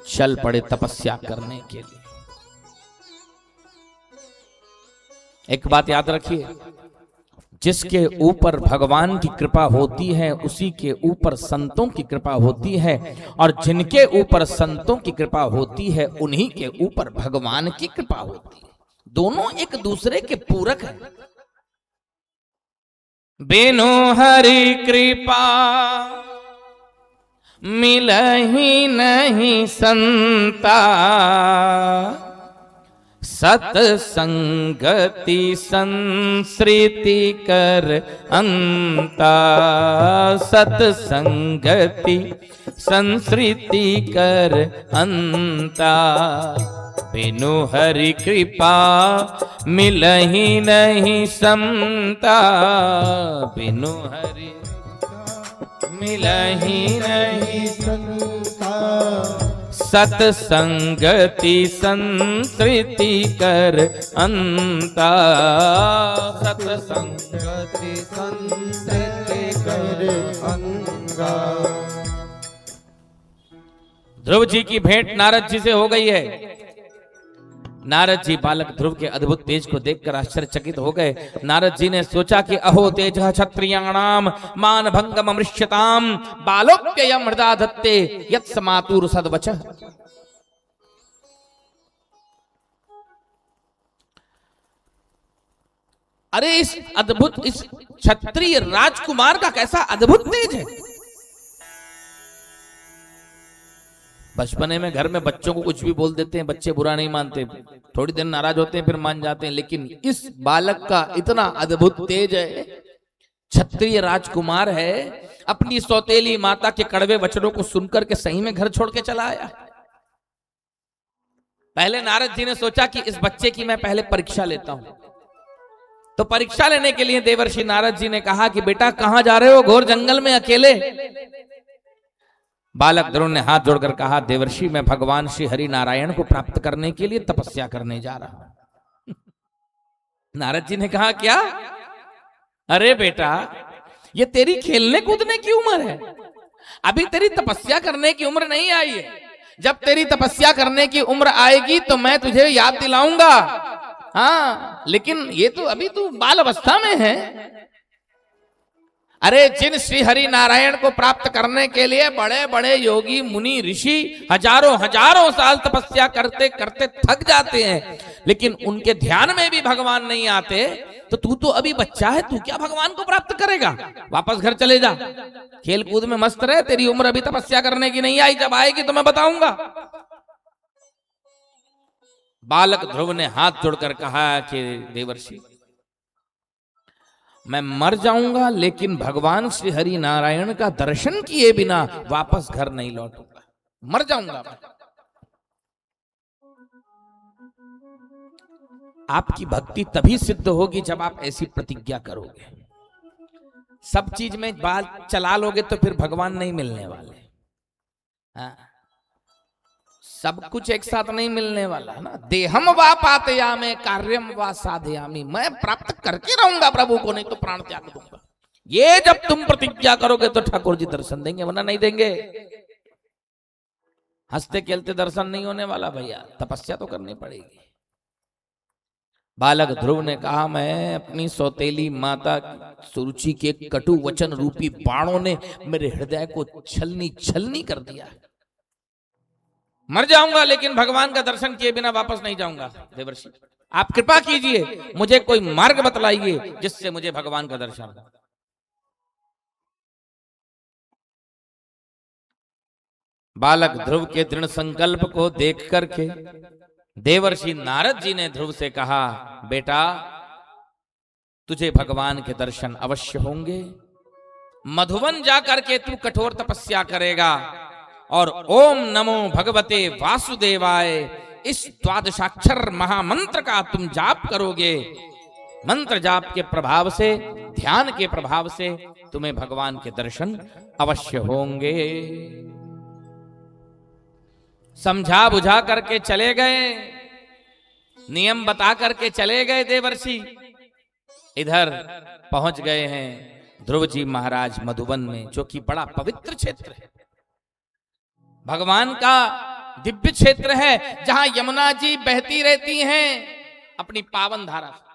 चल पड़े तपस्या करने के लिए। एक बात याद रखिए, जिसके ऊपर भगवान की कृपा होती है उसी के ऊपर संतों की कृपा होती है, और जिनके ऊपर संतों की कृपा होती है उन्हीं के ऊपर भगवान की कृपा होती है। दोनों एक दूसरे के पूरक हैं। बिनु हरि कृपा मिलहि नहीं संता, सतसंगति संसृति कर अंता, सतसंगति संसृति कर अंता। बिनु हरि कृपा मिलहि नहीं समता, बिनु हरि मिलहि नहीं संता, सतसंगति संसृति कर अंता, सतसंगति संसृति कर अंता। ध्रुव जी की भेंट नारद जी से हो गई है। नारद जी बालक ध्रुव के अद्भुत तेज को देखकर आश्चर्यचकित हो गए। नारद जी ने सोचा कि अहो तेज क्षत्रियाणाम मान भंगम मृष्यताम बालोप्ययम हृदा धत्ते यत् समातुर सद्वचः। अरे इस अद्भुत, इस क्षत्रिय राजकुमार का कैसा अद्भुत तेज है। बचपने में घर में बच्चों को कुछ भी बोल देते हैं, बच्चे बुरा नहीं मानते, थोड़ी देर नाराज होते हैं फिर मान जाते हैं, लेकिन इस बालक का इतना अद्भुत तेज है। क्षत्रिय राजकुमार है, अपनी सौतेली माता के कड़वे वचनों को सुनकर के सही में घर छोड़ के चला आया। पहले नारद जी ने सोचा कि इस बच्चे की मैं पहले परीक्षा लेता हूं, तो परीक्षा लेने के लिए देवर्षि नारद जी ने कहा कि बेटा कहां जा रहे हो घोर जंगल में अकेले। बालक ध्रुव ने हाथ जोड़कर कहा देवर्षि मैं भगवान श्री हरि नारायण को प्राप्त करने के लिए तपस्या करने जा रहा हूं। नारद जी ने कहा क्या? अरे बेटा ये तेरी खेलने कूदने की उम्र है, अभी तेरी तपस्या करने की उम्र नहीं आई है। जब तेरी तपस्या करने की उम्र आएगी तो मैं तुझे याद दिलाऊंगा। हाँ लेकिन ये तो अभी तू बाल अवस्था में है। अरे जिन श्री हरि नारायण को प्राप्त करने के लिए बड़े बड़े योगी मुनि ऋषि हजारों हजारों साल तपस्या करते करते थक जाते हैं, लेकिन उनके ध्यान में भी भगवान नहीं आते, तो तू तो अभी बच्चा है, तू क्या भगवान को प्राप्त करेगा? वापस घर चले जा, खेल कूद में मस्त रहे, तेरी उम्र अभी तपस्या करने की नहीं आई, जब आएगी तो मैं बताऊंगा। बालक ध्रुव ने हाथ जोड़कर कहा कि देवर्षि मैं मर जाऊंगा लेकिन भगवान श्री हरि नारायण का दर्शन किए बिना वापस घर नहीं लौटूंगा, मर जाऊंगा। आपकी भक्ति तभी सिद्ध होगी जब आप ऐसी प्रतिज्ञा करोगे। सब चीज में बात चला लोगे तो फिर भगवान नहीं मिलने वाले। हाँ? सब कुछ एक साथ नहीं मिलने वाला है ना। देहम वा पातयामे कार्यम वा साधयामी, मैं प्राप्त करके रहूंगा प्रभु को, नहीं तो प्राण त्याग दूंगा। ये जब तुम प्रतिज्ञा करोगे तो ठाकुर जी दर्शन देंगे, वरना नहीं देंगे। हंसते खेलते दर्शन नहीं होने वाला भैया, तपस्या तो करनी पड़ेगी। बालक ध्रुव ने कहा मैं अपनी सौतेली माता सुरुचि के कटु वचन रूपी बाणों ने मेरे हृदय को छलनी छलनी कर दिया। मर जाऊंगा लेकिन भगवान का दर्शन किए बिना वापस नहीं जाऊंगा। देवर्षि आप कृपा कीजिए, मुझे कोई मार्ग बतलाइए जिससे मुझे भगवान का दर्शन हो। बालक ध्रुव के दृढ़ संकल्प को देख करके देवर्षि नारद जी ने ध्रुव से कहा, बेटा तुझे भगवान के दर्शन अवश्य होंगे। मधुवन जाकर के तू कठोर तपस्या करेगा और ओम नमो भगवते वासुदेवाय इस द्वादशाक्षर महामंत्र का तुम जाप करोगे। मंत्र जाप के प्रभाव से, ध्यान के प्रभाव से तुम्हें भगवान के दर्शन अवश्य होंगे। समझा बुझा करके चले गए, नियम बता करके चले गए देवर्षि। इधर पहुंच गए हैं ध्रुव जी महाराज मधुवन में, जो कि बड़ा पवित्र क्षेत्र है, भगवान का दिव्य क्षेत्र है, जहां यमुना जी बहती रहती हैं अपनी पावन धारा से।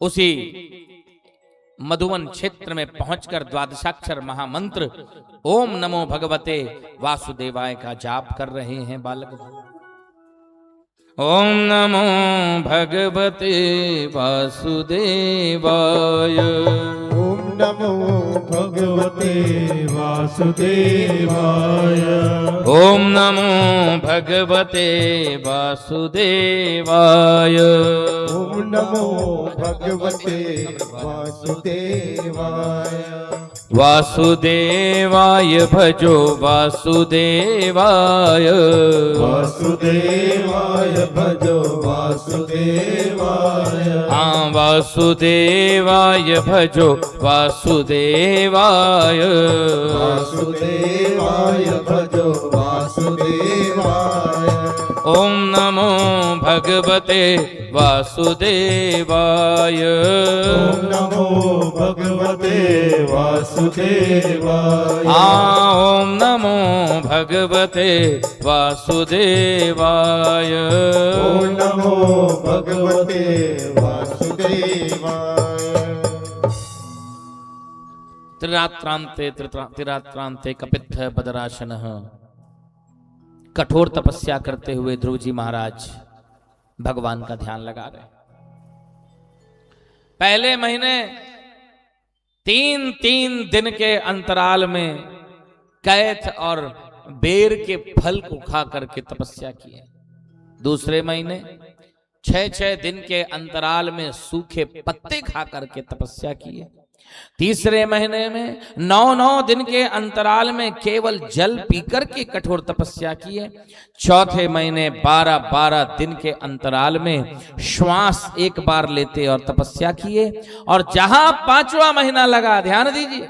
उसी मधुवन क्षेत्र में पहुंचकर द्वादशाक्षर महामंत्र ओम नमो भगवते वासुदेवाय का जाप कर रहे हैं बालक। ओम नमो भगवते वासुदेवाय। ओम नमो भगवते वासुदेवाय। ओम नमो भगवते वासुदेवाय। ओम नमो भगवते वासुदेवाय। वासुदेवाय भजो वासुदेवाय। वासुदेवाय भजो वासुदेवाय। हाँ वासुदेवाय भजो वासुदेवाय। वासुदेवाय भजो वासुदेवाय। ओम नमो भगवते वासुदेवाय। ओम नमो भगवते वासुदेवाय। ओम नमो भगवते वासुदेवाय। ओम नमो भगवते वासुदेवाय। त्रिरात्रांते कपित्थ बदराशनः। कठोर तपस्या करते हुए ध्रुव जी महाराज भगवान का ध्यान लगा रहे। पहले महीने 3-3 दिन के अंतराल में कैथ और बेर के फल को खा करके तपस्या की। दूसरे महीने 6-6 दिन के अंतराल में सूखे पत्ते खा करके तपस्या की। तीसरे महीने में 9-9 दिन के अंतराल में केवल जल पीकर के कठोर तपस्या की है। चौथे महीने 12-12 दिन के अंतराल में श्वास एक बार लेते और तपस्या किए। और जहां 5वां महीना लगा, ध्यान दीजिए,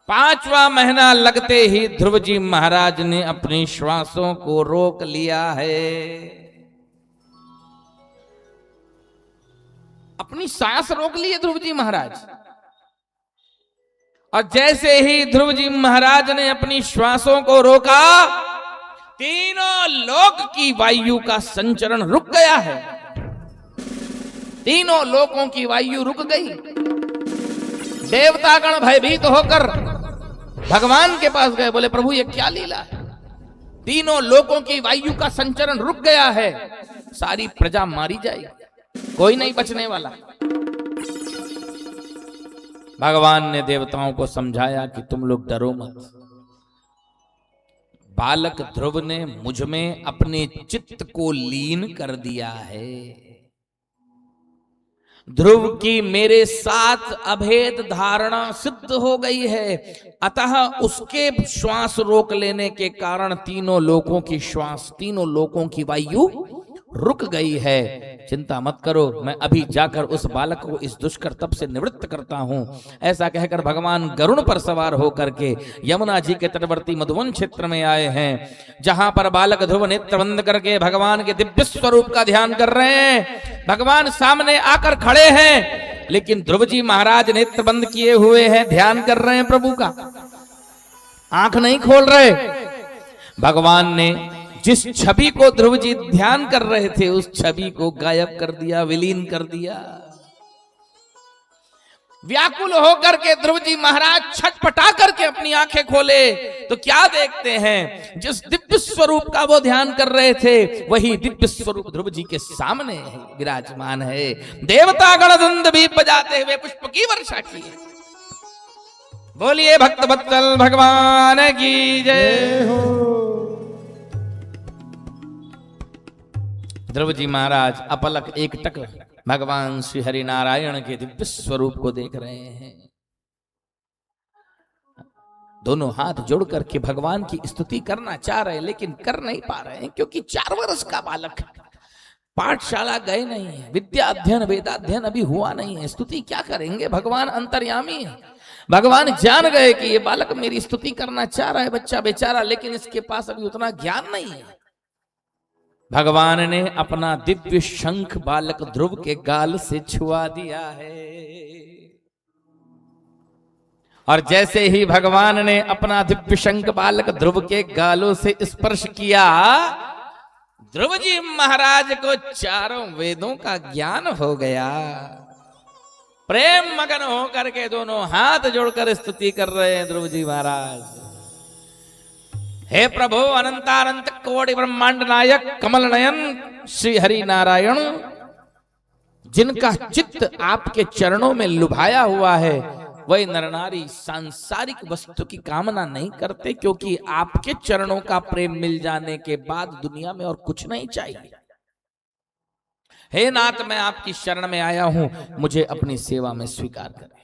5वां महीना लगते ही ध्रुव जी महाराज ने अपनी श्वासों को रोक लिया है। अपनी सांस रोक ली है ध्रुव जी महाराज। और जैसे ही ध्रुव जी महाराज ने अपनी श्वासों को रोका, तीनों लोक की वायु का संचरण रुक गया है। तीनों लोकों की वायु रुक गई। देवतागण भयभीत होकर भगवान के पास गए, बोले प्रभु ये क्या लीला है? तीनों लोकों की वायु का संचरण रुक गया है, सारी प्रजा मारी जाएगी, कोई नहीं बचने वाला। भगवान ने देवताओं को समझाया कि तुम लोग डरो मत। बालक ध्रुव ने मुझ में अपने चित्त को लीन कर दिया है। ध्रुव की मेरे साथ अभेद धारणा सिद्ध हो गई है, अतः उसके श्वास रोक लेने के कारण तीनों लोकों की श्वास, तीनों लोकों की वायु रुक गई है। चिंता मत करो, मैं अभी जाकर उस बालक को इस दुष्कर तप से निवृत्त करता हूं। ऐसा कहकर भगवान गरुड़ पर सवार होकर के यमुना जी के तटवर्ती मधुवन क्षेत्र में आए हैं, जहां पर बालक ध्रुव नेत्र बंद करके भगवान के दिव्य स्वरूप का ध्यान कर रहे हैं। भगवान सामने आकर खड़े हैं, लेकिन ध्रुव जी महाराज नेत्र बंद किए हुए हैं, ध्यान कर रहे हैं प्रभु का, आंख नहीं खोल रहे। भगवान ने जिस छवि को ध्रुव जी ध्यान कर रहे थे, उस छवि को गायब कर दिया, विलीन कर दिया। व्याकुल होकर के ध्रुव जी महाराज छटपटा करके अपनी आंखें खोले तो क्या देखते हैं? जिस दिव्य स्वरूप का वो ध्यान कर रहे थे, वही दिव्य स्वरूप ध्रुव जी के सामने विराजमान है। देवता गणदंड भी बजाते हुए पुष्प की वर्षा की। बोलिए भक्त वत्सल भगवान की जय हो। ध्रुव जी महाराज अपलक एकटक भगवान श्री हरि नारायण के दिव्य स्वरूप को देख रहे हैं। दोनों हाथ जोड़ करके भगवान की स्तुति करना चाह रहे हैं, लेकिन कर नहीं पा रहे हैं, क्योंकि 4 वर्ष का बालक है, पाठशाला गए नहीं है, विद्या अध्ययन वेदाध्ययन अभी हुआ नहीं है, स्तुति क्या करेंगे। भगवान अंतर्यामी है, भगवान जान गए कि ये बालक मेरी स्तुति करना चाह रहा है, बच्चा बेचारा, लेकिन इसके पास अभी उतना ज्ञान नहीं है। भगवान ने अपना दिव्य शंख बालक ध्रुव के गाल से छुआ दिया है, और जैसे ही भगवान ने अपना दिव्य शंख बालक ध्रुव के गालों से स्पर्श किया, ध्रुव जी महाराज को 4 वेदों का ज्ञान हो गया। प्रेम मगन होकर के दोनों हाथ जोड़कर स्तुति कर रहे हैं ध्रुव जी महाराज। हे प्रभु अनंतानंत कोटि ब्रह्मांड नायक कमल नयन श्री हरि नारायण, जिनका चित्त आपके चरणों में लुभाया हुआ है, वही नर नारी सांसारिक वस्तु की कामना नहीं करते, क्योंकि आपके चरणों का प्रेम मिल जाने के बाद दुनिया में और कुछ नहीं चाहिए। हे नाथ, मैं आपकी शरण में आया हूं, मुझे अपनी सेवा में स्वीकार करें।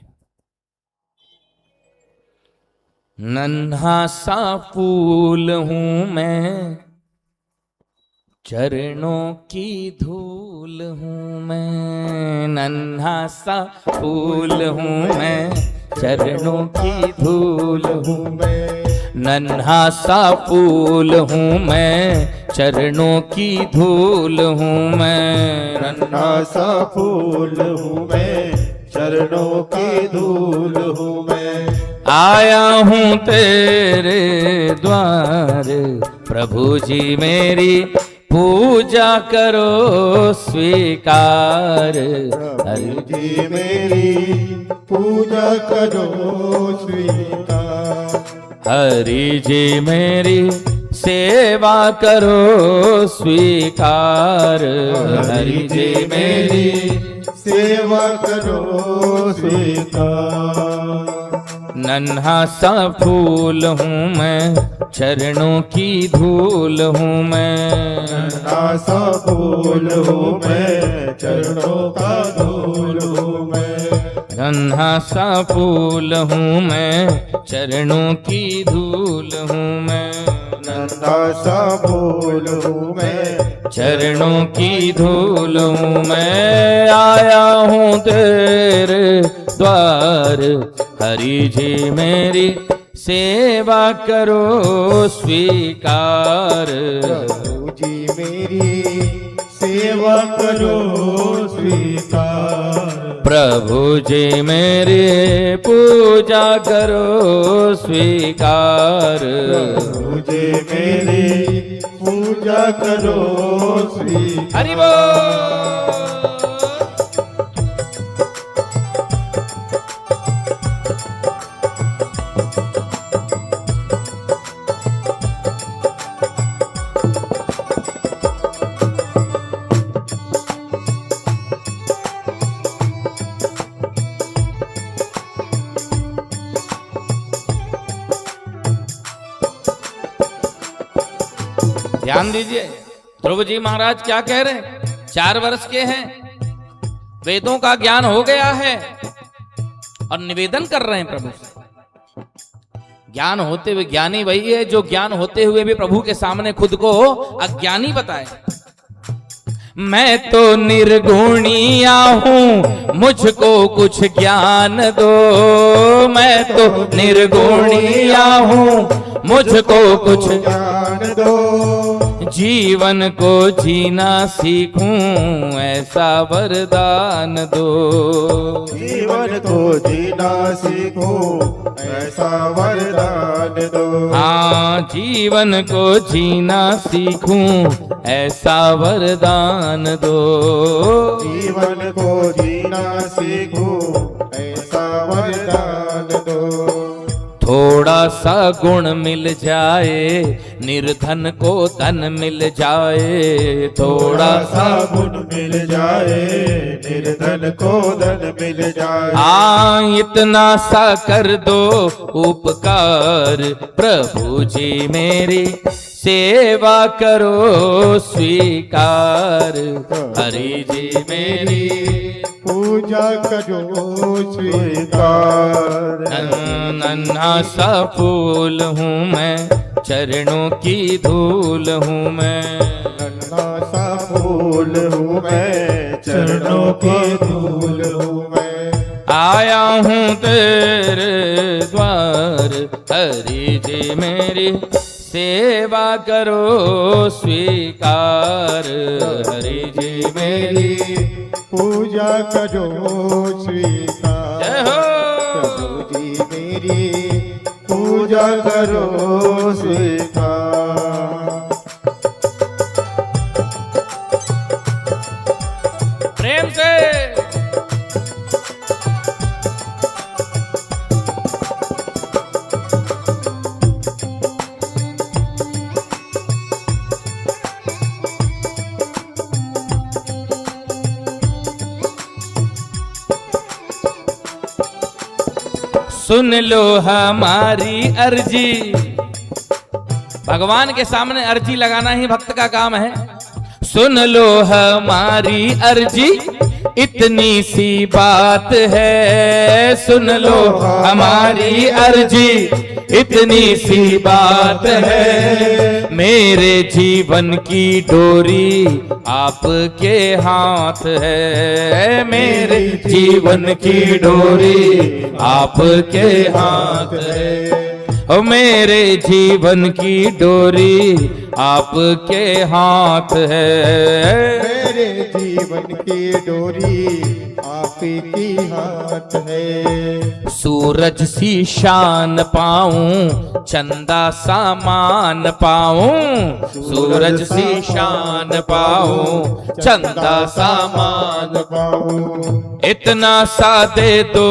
नन्हा सा फूल हूं मैं, चरणों की धूल हूं मैं, नन्हा सा फूल हूं मैं, चरणों की धूल हूं मैं, नन्हा सा फूल हूं मैं, चरणों की धूल हूं मैं, नन्हा सा फूल हूँ मैं, चरणों की धूल हूँ मैं, आया हूं तेरे द्वार, प्रभु जी मेरी पूजा करो स्वीकार, प्रभु जी मेरी पूजा करो स्वीकार, हरि जी मेरी सेवा करो स्वीकार, हरि जी मेरी सेवा करो स्वीकार, नन्हा सा फूल हूँ मैं, चरणों की धूल हूँ मैं, नन्हा सा फूल हूँ मैं, चरणों का धूल हूँ मैं, नन्हा सा फूल हूँ मैं, चरणों की धूल हूँ मैं, नन्हा सा फूल हूँ मैं, चरणों की धूल हूँ मैं, आया हूँ तेरे द्वार, हरि जी मेरी सेवा करो स्वीकार, प्रभु जी मेरी सेवा करो स्वीकार, प्रभु जी मेरी पूजा करो स्वीकार, प्रभु जी मेरी पूजा करो स्वीकार, हरि बोल। ध्यान दीजिए, ध्रुव जी महाराज क्या कह रहे हैं। 4 वर्ष के हैं, वेदों का ज्ञान हो गया है और निवेदन कर रहे हैं प्रभु से। ज्ञान होते हुए ज्ञानी वही है जो ज्ञान होते हुए भी प्रभु के सामने खुद को अज्ञानी बताए। मैं तो निर्गुणिया हूँ, मुझको कुछ ज्ञान दो, मैं तो निर्गुणिया हूँ, मुझको कुछ ज्ञान दो, जीवन को जीना सीखूं ऐसा वरदान दो, जीवन को जीना सीखूं ऐसा वरदान दो, हाँ जीवन को जीना सीखूं ऐसा वरदान दो, जीवन को जीना सीखूं ऐसा वरदान दो, थोड़ा सा गुण मिल जाए, निर्धन को धन मिल जाए, थोड़ा सा गुण मिल जाए, निर्धन को धन मिल जाए, हाँ इतना सा कर दो उपकार, प्रभु जी मेरी सेवा करो स्वीकार। हरि जी मेरी पूजा करो स्वीकार। नन्हा सा फूल हूँ मैं, चरणों की धूल हूँ मैं। नन्हा सा फूल हूँ मैं, चरणों की धूल हूँ मैं। आया हूँ तेरे द्वार। हरि जी मेरी सेवा करो स्वीकार। हरि जी मेरी पूजा करो स्वीकार। जय हो। प्रभु जी मेरी पूजा करो स्वीकार। प्रेम से सुन लो हमारी अर्जी। भगवान के सामने अर्जी लगाना ही भक्त का काम है। सुन लो हमारी अर्जी, इतनी सी बात है। सुन लो हमारी अर्जी, इतनी सी बात है। मेरे जीवन की डोरी आपके हाथ है। मेरे जीवन की डोरी आपके हाथ है। ओ मेरे जीवन की डोरी आपके हाथ है। मेरे जीवन की डोरी आपकी हाथ है। सूरज सी शान पाऊं, चंदा सामान पाऊं। सूरज सी शान पाऊं, चंदा सामान पाऊं। इतना सा दे दो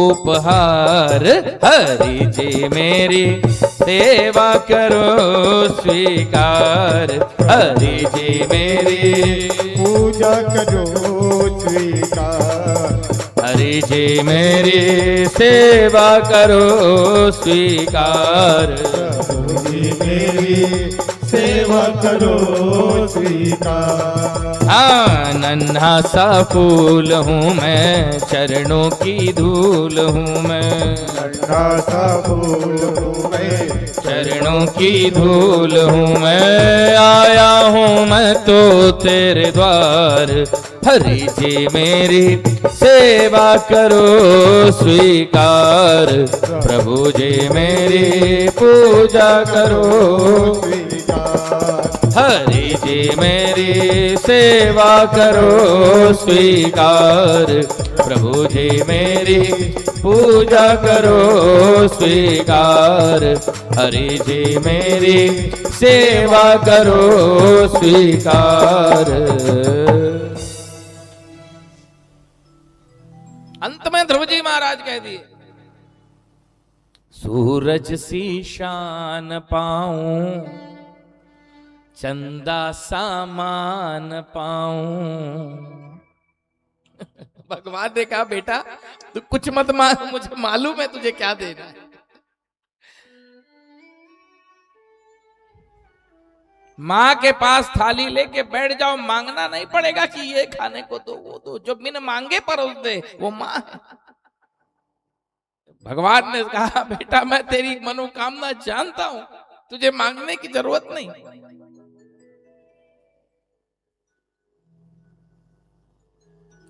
उपहार। हरि जी मेरी सेवा करो स्वीकार। हरि जी मेरी पूजा करो स्वीकार। हरि जी मेरी सेवा करो स्वीकार। प्रभु जी मेरी सेवा करो स्वीकार। हाँ, नन्हा सा फूल हूँ मैं, चरणों की धूल हूँ मैं। नन्हा सा फूल हूँ मैं, चरणों की धूल हूँ मैं। आया हूँ मैं तो तेरे द्वार। हरि जी मेरी सेवा करो स्वीकार। प्रभु जी मेरी पूजा करो स्वीकार। हरि जी मेरी सेवा करो स्वीकार। प्रभु जी मेरी पूजा करो स्वीकार। हरि जी मेरी सेवा करो स्वीकार। अंत में ध्रुव जी महाराज कह दिए, सूरज सी शान पाऊं, चंदा सामान पाऊं। भगवान ने कहा बेटा तू कुछ मत मांग, मुझे मालूम है तुझे क्या देना है। माँ के पास थाली लेके बैठ जाओ, मांगना नहीं पड़ेगा कि ये खाने को दो वो दो, जो बिन मांगे परोस दे वो माँ है। भगवान ने कहा बेटा मैं तेरी मनोकामना जानता हूं, तुझे मांगने की जरूरत नहीं।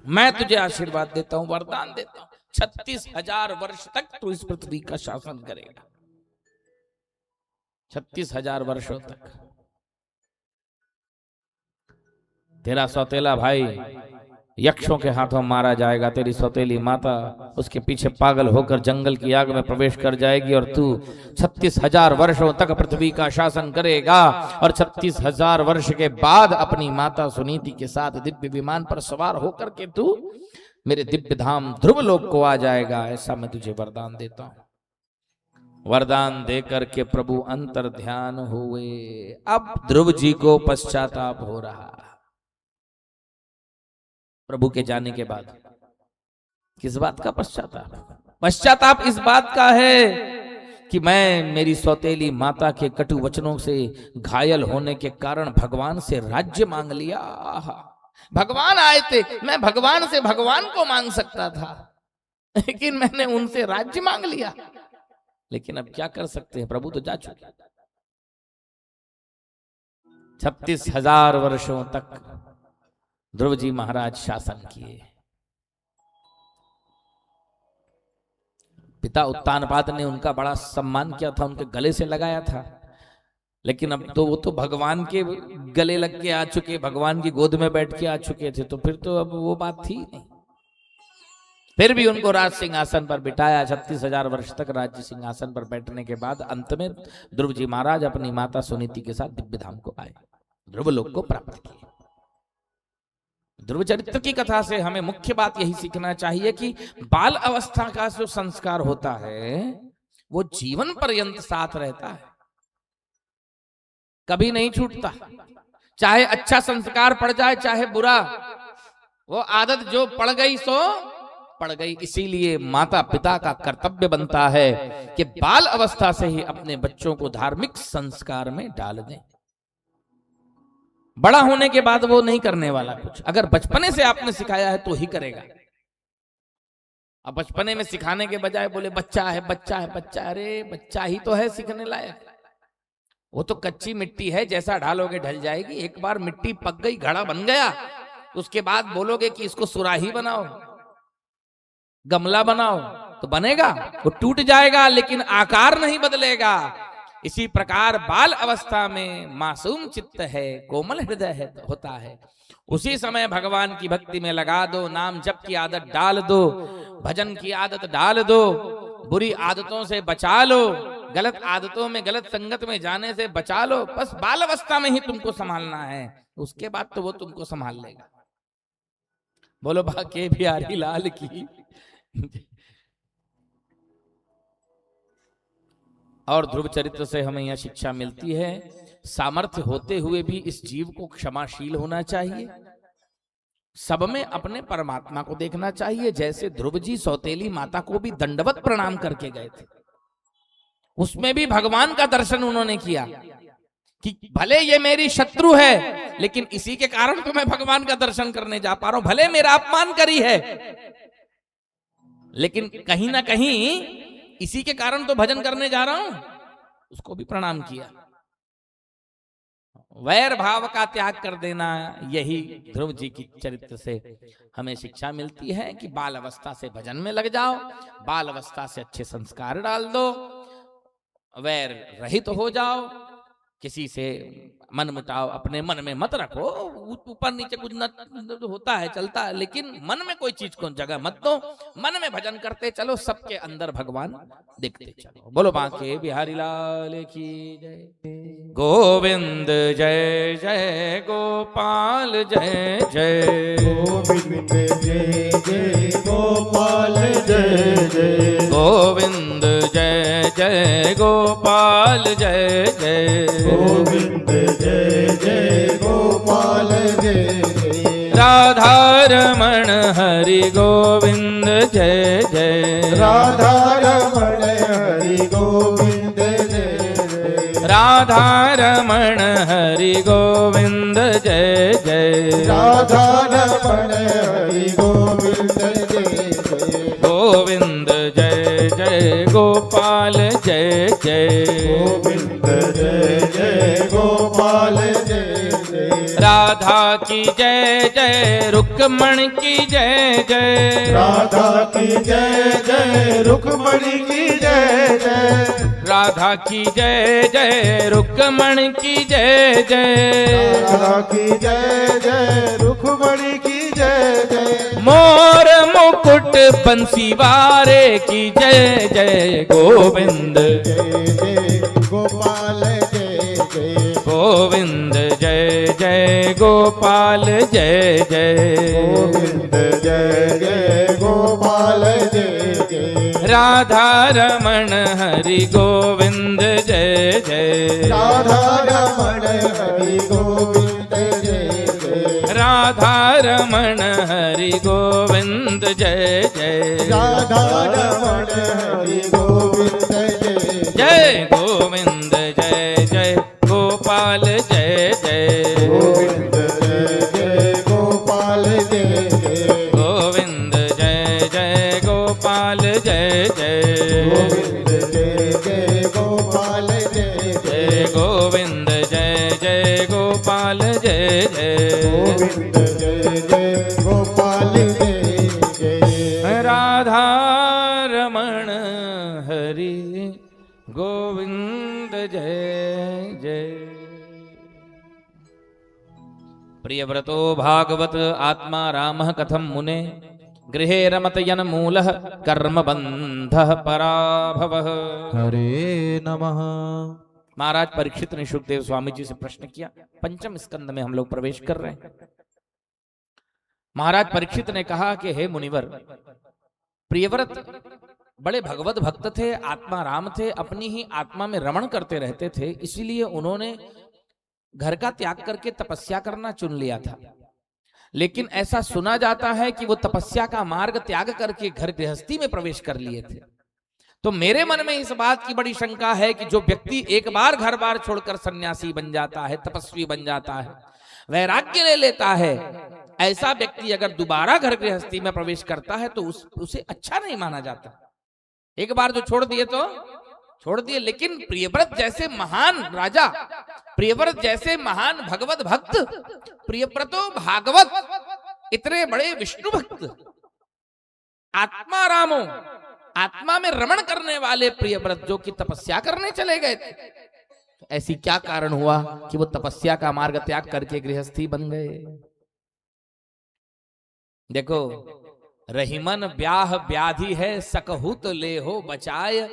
मैं तुझे आशीर्वाद देता हूं, वरदान देता हूं, 36,000 वर्ष तक तू इस पृथ्वी का शासन करेगा। 36,000 वर्षों तक तेरा सौतेला भाई यक्षों के हाथों मारा जाएगा, तेरी सौतेली माता उसके पीछे पागल होकर जंगल की आग में प्रवेश कर जाएगी और तू 36,000 वर्षों तक पृथ्वी का शासन करेगा। और 36,000 वर्ष के बाद अपनी माता सुनीति के साथ दिव्य विमान पर सवार होकर के तू मेरे दिव्य धाम ध्रुव लोक को आ जाएगा। ऐसा मैं तुझे वरदान देता हूं। वरदान देकर के प्रभु अंतर ध्यान हुए। अब ध्रुव जी को पश्चाताप हो रहा। प्रभु के जाने के बाद किस बात का पश्चाताप? पश्चाताप इस बात का है कि मैं मेरी सौतेली माता के कटु वचनों से घायल होने के कारण भगवान से राज्य मांग लिया। भगवान आए थे, मैं भगवान से भगवान को मांग सकता था, लेकिन मैंने उनसे राज्य मांग लिया। लेकिन अब क्या कर सकते हैं, प्रभु तो जा चुके। 36,000 वर्षों तक ध्रुव जी महाराज शासन किए। पिता उत्तानपाद ने उनका बड़ा सम्मान किया था, उनके गले से लगाया था, लेकिन अब तो वो तो भगवान के गले लग के आ चुके, भगवान की गोद में बैठ के आ चुके थे, तो फिर तो अब वो बात थी नहीं। फिर भी उनको राज सिंहासन पर बिठाया। 36,000 वर्ष तक राज्य सिंहासन पर बैठने के बाद अंत में ध्रुव जी महाराज अपनी माता सुनीति के साथ दिव्य धाम को आए, ध्रुव लोक को प्राप्त किए। ध्रुव चरित्र की कथा से हमें मुख्य बात यही सीखना चाहिए कि बाल अवस्था का जो संस्कार होता है वो जीवन पर्यंत साथ रहता है, कभी नहीं छूटता। चाहे अच्छा संस्कार पड़ जाए चाहे बुरा, वो आदत जो पड़ गई सो पड़ गई। इसीलिए माता पिता का कर्तव्य बनता है कि बाल अवस्था से ही अपने बच्चों को धार्मिक संस्कार में डाल दें। बड़ा होने के बाद वो नहीं करने वाला कुछ, अगर बचपने से आपने सिखाया है तो ही करेगा। अब बचपने में सिखाने के बजाय बोले बच्चा है बच्चा है बच्चा, अरे बच्चा ही तो है सीखने लायक, वो तो कच्ची मिट्टी है, जैसा ढालोगे ढल जाएगी। एक बार मिट्टी पक गई, घड़ा बन गया, उसके बाद बोलोगे कि इसको सुराही बनाओ, गमला बनाओ, तो बनेगा, वो टूट जाएगा लेकिन आकार नहीं बदलेगा। इसी प्रकार बाल अवस्था में मासूम चित्त है, कोमल हृदय है, होता है, उसी समय भगवान की भक्ति में लगा दो, नाम जप की आदत डाल दो, भजन की आदत डाल दो, बुरी आदतों से बचा लो, गलत आदतों में गलत संगत में जाने से बचा लो। बस बाल अवस्था में ही तुमको संभालना है, उसके बाद तो वो तुमको संभाल लेगा। बोलो बाके बिहारी लाल की। और ध्रुव चरित्र से हमें यह शिक्षा मिलती है, सामर्थ्य होते हुए भी इस जीव को क्षमाशील होना चाहिए, सब में अपने परमात्मा को देखना चाहिए। जैसे ध्रुव जी सौतेली माता को भी दंडवत प्रणाम करके गए थे, उसमें भी भगवान का दर्शन उन्होंने किया कि भले ये मेरी शत्रु है लेकिन इसी के कारण तो मैं भगवान का दर्शन करने जा पा रहा हूं, भले मेरा अपमान करी है लेकिन कहीं ना कहीं इसी के कारण तो भजन करने जा रहा हूं, उसको भी प्रणाम किया। वैर भाव का त्याग कर देना, यही ध्रुव जी की चरित्र से हमें शिक्षा मिलती है कि बाल अवस्था से भजन में लग जाओ, बाल अवस्था से अच्छे संस्कार डाल दो, वैर रहित हो जाओ, किसी से मन मुटाव अपने मन में मत रखो। ऊपर नीचे कुछ न होता है चलता है, लेकिन मन में कोई चीज को जगह मत दो, मन में भजन करते चलो, सबके अंदर भगवान देखते चलो। बोलो बांके बिहारी लाल की जय। गोविंद जय जय गोपाल जय जय, गोविंद जय जय गोपाल जय जय, गोविंद जय जय गोपाल जय जय, गोविंद जय जय गोपाल जय जय, राधा रमण हरि गोविंद जय जय, राधा रमण हरि गोविंद जय जय, राधा रमण हरि गोविंद जय जय, राधा रमण हरि गोविंद जय जय, गोविंद जय जय गोपाल जय जय, गोविंद जय जय गोपाल जय जय, राधा की जय जय रुक्मण की जय जय, राधा की जय जय रुक्मणी की जय जय, राधा की जय जय रुक्मण की जय जय, राधा की जय जय रुक्मणी की जय जय, मोर मुकुट बंसी वारे की जय जय, गोविंद जय जय गोपाल जय जय, गोविंद जय जय गोपाल जय जय, गोविंद जय जय गोपाल जय जय, राधा रमण हरि गोविंद जय जय, राधा रमण हरि गोविंद जय जय, राधा रमण हरि गोविंद जय जय, राधा रमण हरि गोविंद जय गोपाल जय जय गोविंद जय जय गोपाल जय जय गोविंद जय जय गोपाल जय जय गोविंद जय जय गोपाल जय जय जय गोविंद जय जय गोपाल जय जय गोविंद जय जय गोपाल जय जय राधा रमण हरि गोविंद जय जय प्रियव्रतो भागवत आत्मा रामः कथम मुने गृहे रमत यन मूलः कर्म बंधः पराभवः। हरे नमः। महाराज परीक्षित ने शुकदेव स्वामी जी से प्रश्न किया। पंचम स्कंद में हम लोग प्रवेश कर रहे हैं। महाराज परीक्षित ने कहा कि हे मुनिवर, प्रियव्रत बड़े भगवत भक्त थे, आत्मा राम थे, अपनी ही आत्मा में रमण करते रहते थे, इसीलिए उन्होंने घर का त्याग करके तपस्या करना चुन लिया था। लेकिन ऐसा सुना जाता है कि वो तपस्या का मार्ग त्याग करके घर गृहस्थी में प्रवेश कर लिए थे। तो मेरे मन में इस बात की बड़ी शंका है कि जो व्यक्ति एक बार घर बार छोड़कर सन्यासी बन जाता है, तपस्वी बन जाता है, वैराग्य ले लेता है, ऐसा व्यक्ति अगर दोबारा घर गृहस्थी में प्रवेश करता है तो उसे अच्छा नहीं माना जाता। एक बार जो छोड़ दिए तो छोड़ दिए, लेकिन प्रियव्रत जैसे महान राजा, प्रियव्रत जैसे महान भगवत भक्त, प्रियव्रतो भागवत, इतने बड़े विष्णु भक्त, आत्मा रामो, आत्मा में रमण करने वाले प्रियव्रत जो कि तपस्या करने चले गए थे, तो ऐसी क्या कारण हुआ कि वो तपस्या का मार्ग त्याग करके गृहस्थी बन गए? देखो, रहीमन ब्याह व्याधि है सकहुत ले हो बचाए,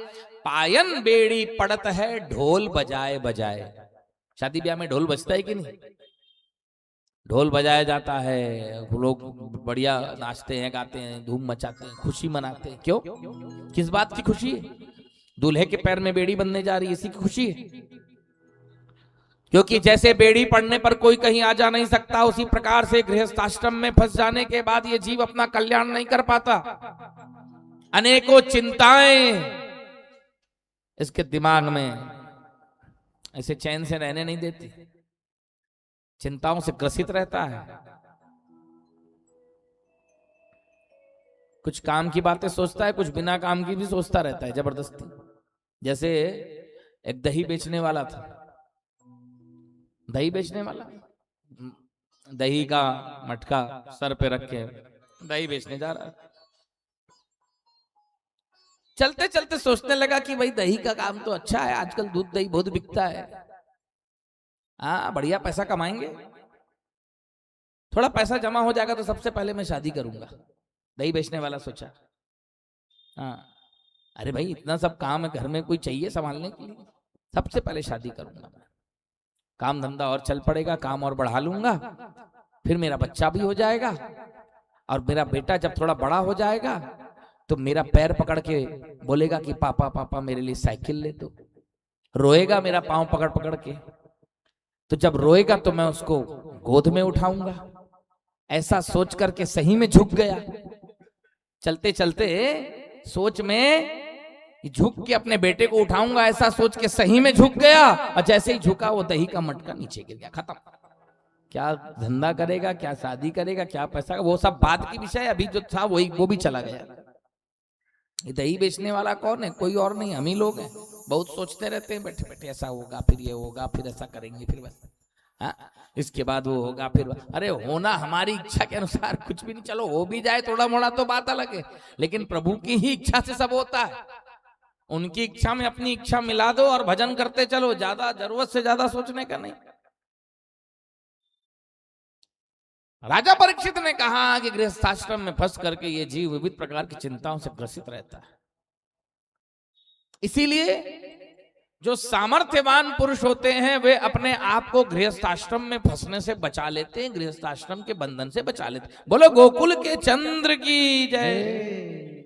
पायन बेड़ी पड़त है ढोल बजाए बजाए। शादी ब्याह में ढोल बजता है कि नहीं? ढोल बजाया जाता है, लोग बढ़िया नाचते हैं, गाते हैं, धूम मचाते हैं, खुशी मनाते हैं। क्यों? किस बात की खुशी है? दूल्हे के पैर में बेड़ी बंधने जा रही है, इसी की खुशी है। क्योंकि जैसे बेड़ी पड़ने पर कोई कहीं आ जा नहीं सकता, उसी प्रकार से गृहस्थ आश्रम में फंस जाने के बाद ये जीव अपना कल्याण नहीं कर पाता। अनेकों चिंताएं इसके दिमाग में ऐसे चैन से रहने नहीं देती, चिंताओं से ग्रसित रहता है। कुछ काम की बातें सोचता है, कुछ बिना काम की भी सोचता रहता है जबरदस्ती। जैसे एक दही बेचने वाला था, दही बेचने वाला, दही का मटका सर पे रख के दही बेचने जा रहा है। चलते चलते सोचने लगा कि भाई दही का काम तो अच्छा है, आजकल दूध दही बहुत बिकता है, हाँ बढ़िया पैसा कमाएंगे, थोड़ा पैसा जमा हो जाएगा तो सबसे पहले मैं शादी करूंगा। दही बेचने वाला सोचा, हाँ अरे भाई इतना सब काम है, घर में कोई चाहिए संभालने के लिए, सबसे पहले शादी करूंगा मैं, काम धंधा और चल पड़ेगा, काम और बढ़ा लूंगा, फिर मेरा बच्चा भी हो जाएगा, और मेरा बेटा जब थोड़ा बड़ा हो जाएगा तो मेरा पैर पकड़ के बोलेगा कि पापा पापा मेरे लिए साइकिल ले दो, रोएगा मेरा पांव पकड़ पकड़ के, तो जब रोएगा तो मैं उसको गोद में उठाऊंगा। ऐसा सोच करके सही में झुक गया। चलते चलते सोच में झुक के अपने बेटे को उठाऊंगा, ऐसा सोच के सही में झुक गया, और जैसे ही झुका वो दही का मटका नीचे गिर गया, खत्म। क्या धंधा करेगा, क्या शादी करेगा, क्या पैसा, वो सब बात की विषय। अभी जो था वो भी चला गया। ये दही बेचने वाला कौन है? कोई और नहीं, हम ही लोग हैं। बहुत सोचते रहते हैं बैठे बैठे, ऐसा होगा, फिर ये होगा, फिर ऐसा करेंगे, फिर बस हाँ इसके बाद वो होगा, फिर अरे होना हमारी इच्छा के अनुसार कुछ भी नहीं। चलो हो भी जाए थोड़ा मोड़ा तो बात अलग है, लेकिन प्रभु की ही इच्छा से सब होता है। उनकी इच्छा में अपनी इच्छा मिला दो और भजन करते चलो, ज्यादा जरूरत से ज्यादा सोचने का नहीं। राजा परीक्षित ने कहा कि गृहस्थाश्रम में फंस करके ये जीव विविध प्रकार की चिंताओं से ग्रसित रहता है। इसीलिए जो सामर्थ्यवान पुरुष होते हैं वे अपने आप को गृहस्थाश्रम में फंसने से बचा लेते हैं, गृहस्थाश्रम के बंधन से बचा लेते हैं। बोलो गोकुल के चंद्र की जय।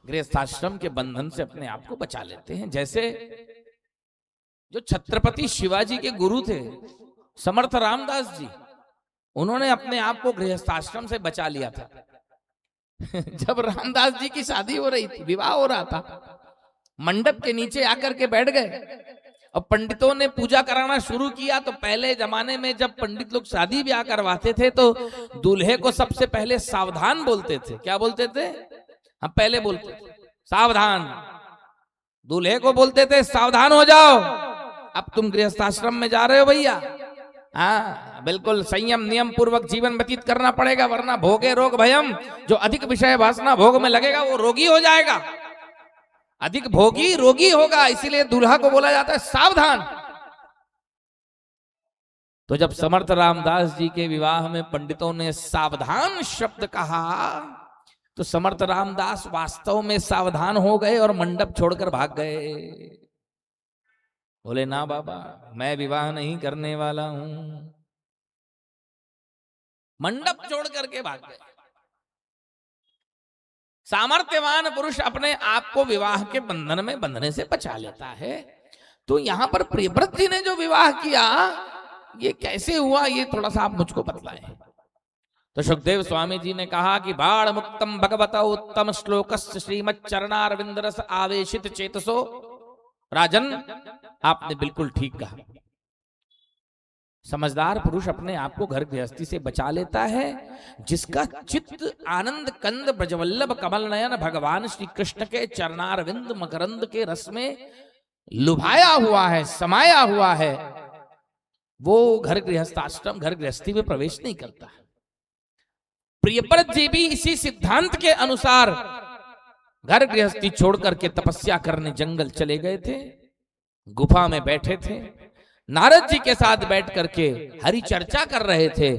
गृहस्थाश्रम के बंधन से अपने आप को बचा लेते हैं। जैसे जो छत्रपति शिवाजी के गुरु थे समर्थ रामदास जी, उन्होंने अपने आप को गृहस्थाश्रम से बचा लिया था। जब रामदास जी की शादी हो रही थी, विवाह हो रहा था, मंडप के नीचे आकर के बैठ गए और पंडितों ने पूजा कराना शुरू किया तो पहले जमाने में जब पंडित लोग शादी ब्याह करवाते थे तो दूल्हे को सबसे पहले सावधान बोलते थे। क्या बोलते थे? हम पहले बोलते थे सावधान, दूल्हे को बोलते थे सावधान हो जाओ, अब तुम गृहस्थाश्रम में जा रहे हो भैया, हाँ बिल्कुल संयम नियम पूर्वक जीवन व्यतीत करना पड़ेगा, वरना भोगे रोग भयम, जो अधिक विषय वासना भोग में लगेगा वो रोगी हो जाएगा, अधिक भोगी रोगी होगा, इसीलिए दूल्हा को बोला जाता है सावधान। तो जब समर्थ रामदास जी के विवाह में पंडितों ने सावधान शब्द कहा तो समर्थ रामदास वास्तव में सावधान हो गए और मंडप छोड़कर भाग गए। बोले ना बाबा, मैं विवाह नहीं करने वाला हूं। मंडप छोड़ करके भाग गए। सामर्थ्यवान पुरुष अपने आप को विवाह के बंधन में बंधने से बचा लेता है। तो यहां पर प्रियव्रत जी ने जो विवाह किया ये कैसे हुआ, ये थोड़ा सा आप मुझको बतलाएं। तो सुखदेव स्वामी जी ने कहा कि बाण मुक्तम भगवता उत्तम श्लोकस्य श्रीमत् चरणारविंद रस आवेशित चेतसो। राजन, आपने बिल्कुल ठीक कहा। समझदार पुरुष अपने आप को घर गृहस्थी से बचा लेता है जिसका चित्त आनंद कंद ब्रजवल्लभ कमल नयन भगवान श्री कृष्ण के चरणारविंद मकरंद के रस में लुभाया हुआ है, समाया हुआ है, वो घर गृहस्थाश्रम घर गृहस्थी में प्रवेश नहीं करता। प्रियव्रत जी भी इसी सिद्धांत के अनुसार घर गृहस्थी छोड़ करके तपस्या करने जंगल चले गए थे, गुफा में बैठे थे, नारद जी के साथ बैठ करके हरि चर्चा कर रहे थे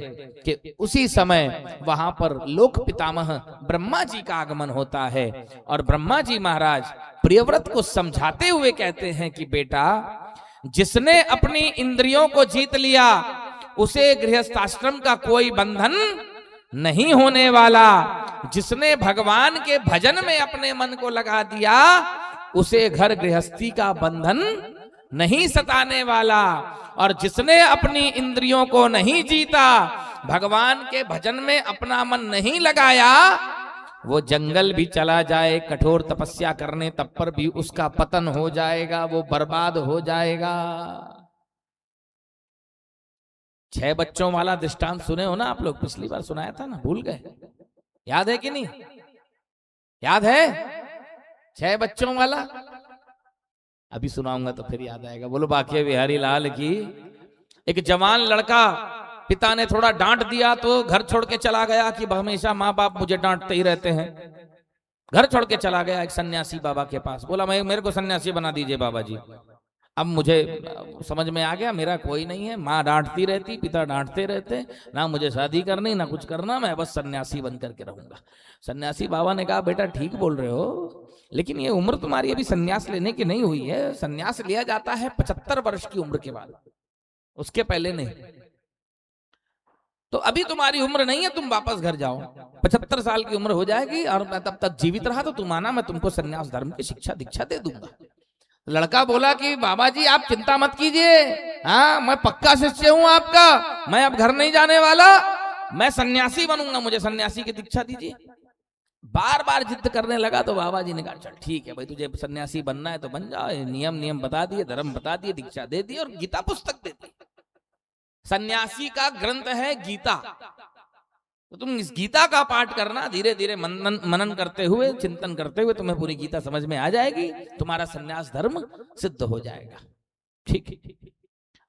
कि उसी समय वहां पर लोक पितामह ब्रह्मा जी का आगमन होता है और ब्रह्मा जी महाराज प्रियव्रत को समझाते हुए कहते हैं कि बेटा, जिसने अपनी इंद्रियों को जीत लिया उसे गृहस्थाश्रम का कोई बंधन नहीं होने वाला, जिसने भगवान के भजन में अपने मन को लगा दिया उसे घर गृहस्थी का बंधन नहीं सताने वाला, और जिसने अपनी इंद्रियों को नहीं जीता, भगवान के भजन में अपना मन नहीं लगाया, वो जंगल भी चला जाए कठोर तपस्या करने तब पर भी उसका पतन हो जाएगा, वो बर्बाद हो जाएगा। 6 बच्चों वाला दृष्टांत सुने हो ना आप लोग, पिछली बार सुनाया था ना, भूल गए? याद है कि नहीं? याद है 6 बच्चों वाला? अभी सुनाऊंगा तो फिर याद आएगा। बोलो बाकी बिहारी लाल की। एक जवान लड़का, पिता ने थोड़ा डांट दिया तो घर छोड़ के चला गया कि हमेशा माँ बाप मुझे डांटते ही रहते हैं। घर छोड़ के चला गया एक सन्यासी बाबा के पास, बोला मैं मेरे को सन्यासी बना दीजिए बाबा जी, अब मुझे समझ में आ गया मेरा कोई नहीं है, माँ डांटती रहती, पिता डांटते रहते, ना मुझे शादी करनी ना कुछ करना, मैं बस सन्यासी बन करके रहूंगा। सन्यासी बाबा ने कहा बेटा ठीक बोल रहे हो, लेकिन ये उम्र तुम्हारी अभी सन्यास लेने की नहीं हुई है, सन्यास लिया जाता है 75 वर्ष की उम्र के बाद, उसके पहले नहीं। तो अभी तुम्हारी उम्र नहीं है, तुम वापस घर जाओ, 75 साल की उम्र हो जाएगी और मैं तब तक जीवित रहा तो तुम आना, मैं तुमको सन्यास धर्म की शिक्षा दीक्षा दे दूंगा। लड़का बोला कि बाबा जी आप चिंता मत कीजिए, हाँ मैं पक्का शिष्य हूं आपका, मैं अब घर नहीं जाने वाला, मैं सन्यासी बनूंगा, मुझे सन्यासी की दीक्षा दीजिए। बार बार जिद करने लगा तो बाबा जी ने कहा चल ठीक है भाई, तुझे सन्यासी बनना है तो बन जाओ, नियम बता दिए, धर्म बता दिए, दीक्षा दे दी और गीता पुस्तक दे दी। सन्यासी का ग्रंथ है गीता, तो तुम इस गीता का पाठ करना, धीरे धीरे मनन करते हुए, चिंतन करते हुए तुम्हें पूरी गीता समझ में आ जाएगी, तुम्हारा सन्यास धर्म सिद्ध हो जाएगा। ठीक है।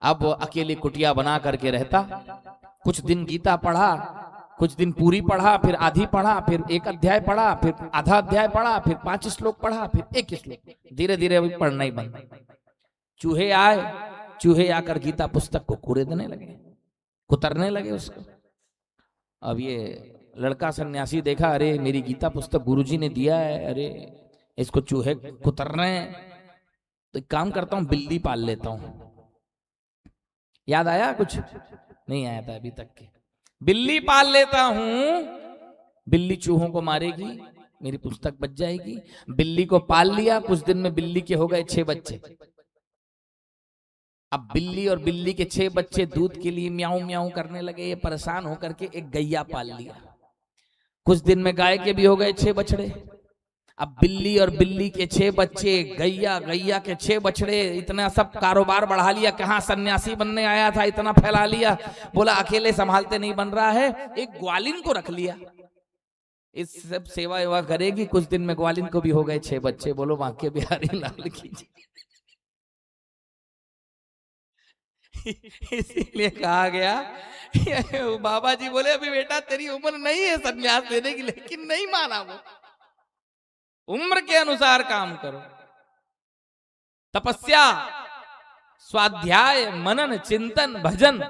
अब वो अकेली कुटिया बना करके रहता, कुछ दिन गीता पढ़ा, कुछ दिन पूरी पढ़ा, फिर आधी पढ़ा, फिर 1 अध्याय पढ़ा, फिर आधा अध्याय पढ़ा, फिर 5 श्लोक पढ़ा, फिर 1 श्लोक, धीरे धीरे अभी पढ़ना ही बंद। चूहे आए, चूहे आकर गीता पुस्तक को कुरेदने लगे, कुतरने लगे उसको। अब ये लड़का सन्यासी देखा, अरे मेरी गीता पुस्तक गुरुजी ने दिया है, अरे इसको चूहे कुतर रहे हैं, तो एक काम करता हूं बिल्ली पाल लेता हूं। याद आया? कुछ नहीं आया था अभी तक के। बिल्ली पाल लेता हूं, बिल्ली चूहों को मारेगी, मेरी पुस्तक बच जाएगी। बिल्ली को पाल लिया, कुछ दिन में बिल्ली के हो गए 6 बच्चे। अब बिल्ली और बिल्ली के 6 बच्चे दूध के लिए म्याऊं म्याऊं करने लगे, ये परेशान होकर के एक गैया पाल लिया। कुछ दिन में गाय के भी हो गए 6 बछड़े। अब बिल्ली और बिल्ली के 6 बच्चे, गैया गैया के 6 बछड़े, इतना सब कारोबार बढ़ा लिया। कहाँ सन्यासी बनने आया था, इतना फैला लिया। बोला अकेले संभालते नहीं बन रहा है, एक ग्वालिन को रख लिया, इस सब सेवा वेवा करेगी। कुछ दिन में ग्वालिन को भी हो गए 6 बच्चे। बोलो बांके बिहारी लाल की। इसीलिए कहा गया, बाबा जी बोले अभी बेटा तेरी उम्र नहीं है सन्यास लेने की, लेकिन नहीं माना वो। उम्र के अनुसार काम करो। तपस्या, स्वाध्याय, मनन, चिंतन, भजन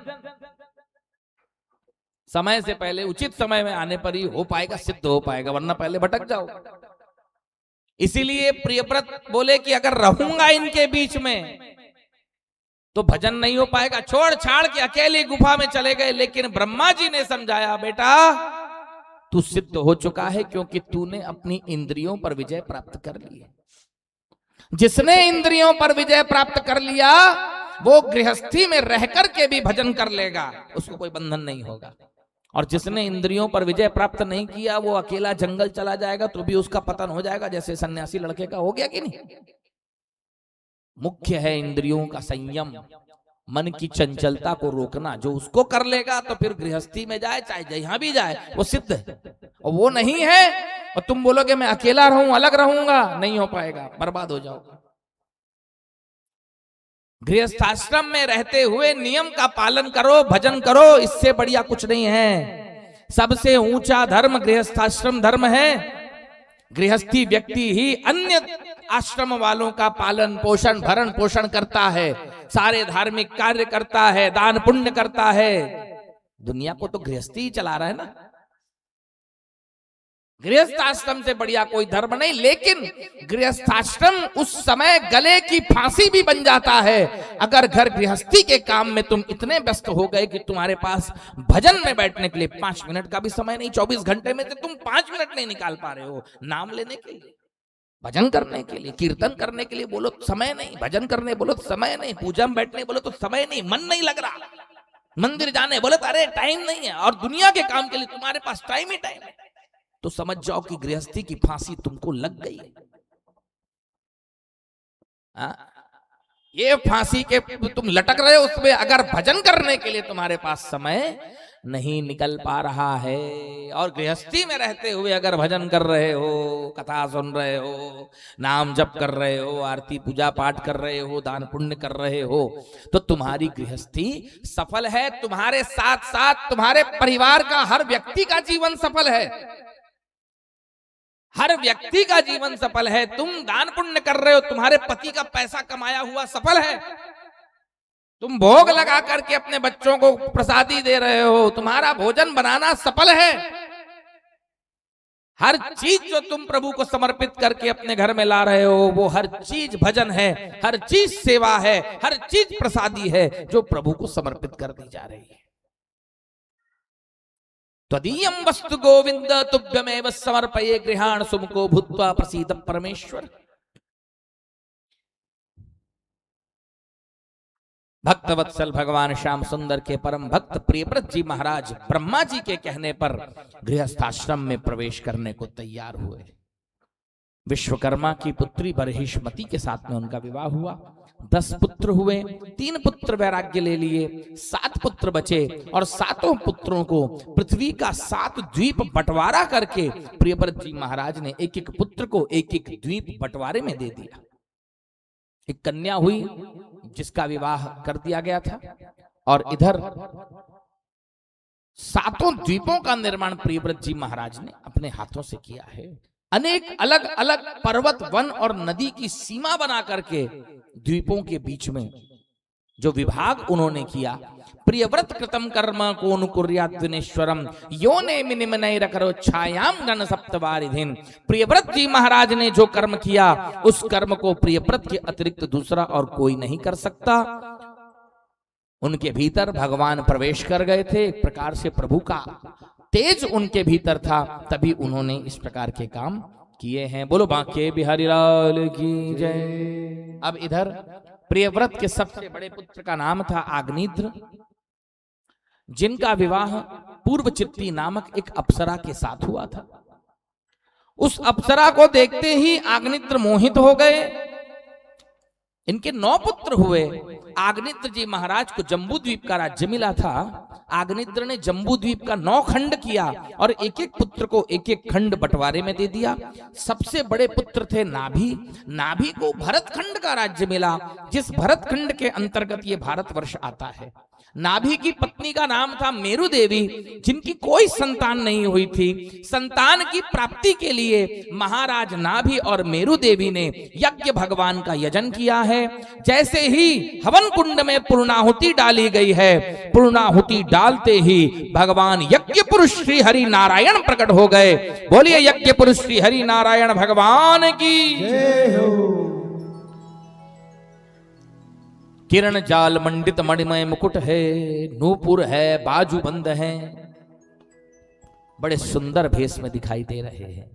समय से पहले, उचित समय में आने पर ही हो पाएगा, सिद्ध हो पाएगा, वरना पहले भटक जाओ। इसीलिए प्रियव्रत बोले कि अगर रहूंगा इनके बीच में तो भजन नहीं हो पाएगा। छोड़ छाड़ के अकेले गुफा में चले गए, लेकिन ब्रह्मा जी ने समझाया बेटा तू सिद्ध हो चुका है, क्योंकि तूने अपनी इंद्रियों पर विजय प्राप्त कर ली है। जिसने इंद्रियों पर विजय प्राप्त कर लिया वो गृहस्थी में रहकर के भी भजन कर लेगा, उसको कोई बंधन नहीं होगा। और जिसने इंद्रियों पर विजय प्राप्त नहीं किया वो अकेला जंगल चला जाएगा तो भी उसका पतन हो जाएगा, जैसे सन्यासी लड़के का हो गया कि नहीं। मुख्य है इंद्रियों का संयम, मन की चंचलता को रोकना। जो उसको कर लेगा तो फिर गृहस्थी में जाए चाहे जहां भी जाए वो सिद्ध है। और वो नहीं है और तुम बोलोगे मैं अकेला रहूं, अलग रहूंगा, नहीं हो पाएगा, बर्बाद हो जाओगे। गृहस्थाश्रम में रहते हुए नियम का पालन करो, भजन करो, इससे बढ़िया कुछ नहीं है। सबसे ऊंचा धर्म गृहस्थाश्रम धर्म है। गृहस्थी व्यक्ति ही अन्य आश्रम वालों का पालन पोषण, भरण पोषण करता है, सारे धार्मिक कार्य करता है, दान पुण्य करता है। दुनिया को तो गृहस्थी ही चला रहा है ना। गृहस्थाश्रम से बढ़िया कोई धर्म नहीं। लेकिन गृहस्थाश्रम उस समय गले की फांसी भी बन जाता है अगर घर गृहस्थी के काम में तुम इतने व्यस्त हो गए कि तुम्हारे पास भजन में बैठने के लिए 5 मिनट का भी समय नहीं। 24 घंटे में से तुम 5 मिनट नहीं निकाल पा रहे हो नाम लेने के लिए, भजन करने के लिए, कीर्तन करने के लिए बोलो तो समय नहीं, भजन करने बोलो तो समय नहीं, पूजा में बैठने बोलो तो समय नहीं, मन नहीं लग रहा, मंदिर जाने बोले तो अरे टाइम नहीं है, और दुनिया के काम के लिए तुम्हारे पास टाइम ही टाइम है। तो समझ जाओ कि गृहस्थी की फांसी तुमको लग गई है। ये फांसी के तुम लटक रहे हो उसमें, अगर भजन करने के लिए तुम्हारे पास समय नहीं निकल पा रहा है। और गृहस्थी में रहते हुए अगर भजन कर रहे हो, कथा सुन रहे हो, नाम जप कर रहे हो, आरती पूजा पाठ कर रहे हो, दान पुण्य कर रहे हो, तो तुम्हारी गृहस्थी सफल है। तुम्हारे साथ साथ तुम्हारे परिवार का हर व्यक्ति का जीवन सफल है, हर व्यक्ति का जीवन सफल है। तुम दान पुण्य कर रहे हो, तुम्हारे पति का पैसा कमाया हुआ सफल है। तुम भोग लगा करके अपने बच्चों को प्रसादी दे रहे हो, तुम्हारा भोजन बनाना सफल है। हर चीज जो तुम प्रभु को समर्पित करके अपने घर में ला रहे हो वो हर चीज भजन है, हर चीज सेवा है, हर चीज प्रसादी है जो प्रभु को समर्पित कर दी जा रही है। त्वदीयं वस्तु गोविंद तुभ्यमेव समर्पये गृहाण सुमुखो भूत्वा प्रसीद परमेश्वर। भक्तवत्सल भगवान श्याम सुंदर के परम भक्त प्रियव्रत जी महाराज ब्रह्मा जी के कहने पर गृहस्थाश्रम में प्रवेश करने को तैयार हुए। विश्वकर्मा की पुत्री बरहिष्मति के साथ में उनका विवाह हुआ। 10 पुत्र हुए, 3 पुत्र वैराग्य ले लिए, 7 पुत्र बचे और 7 पुत्रों को पृथ्वी का 7 द्वीप बंटवारा करके प्रियव्रत जी महाराज ने एक एक पुत्र को एक एक द्वीप बंटवारे में दे दिया। एक कन्या हुई जिसका विवाह कर दिया गया था, और इधर 7 द्वीपों का निर्माण प्रियव्रत जी महाराज ने अपने हाथों से किया है। अनेक अलग अलग पर्वत, वन और नदी की सीमा बना करके द्वीपों के बीच में जो विभाग उन्होंने किया। प्रियव्रत कृतम कर्म को अनुकुर्यात् दिनेश्वरम योने मिनिमनय रकरो छायाम गण सप्तवारिधिन। प्रियव्रत जी महाराज ने जो कर्म किया उस कर्म को प्रियव्रत के अतिरिक्त दूसरा और कोई नहीं कर सकता। उनके भीतर भगवान प्रवेश कर गए थे, एक प्रकार से प्रभु का तेज उनके भीतर था, तभी उन्होंने इस प्रकार के काम किए हैं। बोलो बांके बिहारी लाल की जय। अब इधर प्रियव्रत के सबसे बड़े पुत्र का नाम था आग्निद्र, जिनका विवाह पूर्व चित्ती नामक एक अप्सरा के साथ हुआ था। उस अप्सरा को देखते ही आग्नित्र मोहित हो गए। इनके 9 पुत्र हुए। आग्नित्र जी महाराज को जम्बू द्वीप का राज्य मिला था। आग्नित्र ने जम्बू द्वीप का 9 खंड किया और एक एक पुत्र को एक एक खंड बंटवारे में दे दिया। सबसे बड़े पुत्र थे नाभि। नाभि को भरत खंड का राज्य मिला, जिस भरत खंड के अंतर्गत ये भारतवर्ष आता है। नाभि की पत्नी का नाम था मेरु देवी, जिनकी कोई संतान नहीं हुई थी। संतान की प्राप्ति के लिए महाराज नाभि और मेरु देवी ने यज्ञ भगवान का यजन किया है। जैसे ही हवन कुंड में पूर्णाहुति डाली गई है, पूर्णाहुति डालते ही भगवान यज्ञ पुरुष श्री हरि नारायण प्रकट हो गए। बोलिए यज्ञ पुरुष श्री हरि नारायण भगवान की जय हो। किरण जाल मंडित मणिमय मुकुट है, नूपुर है, बाजूबंद है, बड़े सुंदर भेष में दिखाई दे रहे हैं।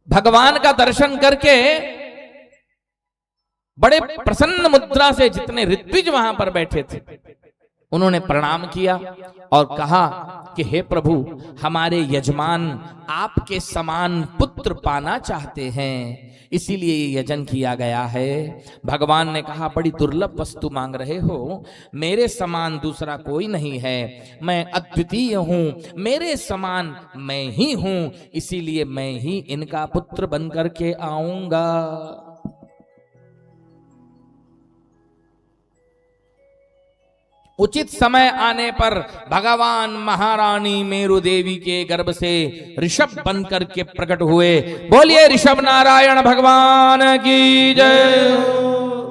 भगवान का दर्शन करके बड़े प्रसन्न मुद्रा से जितने ऋत्विज वहां पर बैठे थे उन्होंने प्रणाम किया और कहा कि हे प्रभु, हमारे यजमान आपके समान पुत्र पाना चाहते हैं, इसीलिए ये यजन किया गया है। भगवान ने कहा, बड़ी दुर्लभ वस्तु मांग रहे हो, मेरे समान दूसरा कोई नहीं है, मैं अद्वितीय हूं, मेरे समान मैं ही हूं, इसीलिए मैं ही इनका पुत्र बनकर के आऊंगा। उचित समय आने पर भगवान महारानी मेरु देवी के गर्भ से ऋषभ बनकर के प्रकट हुए। बोलिए ऋषभ नारायण भगवान की जय।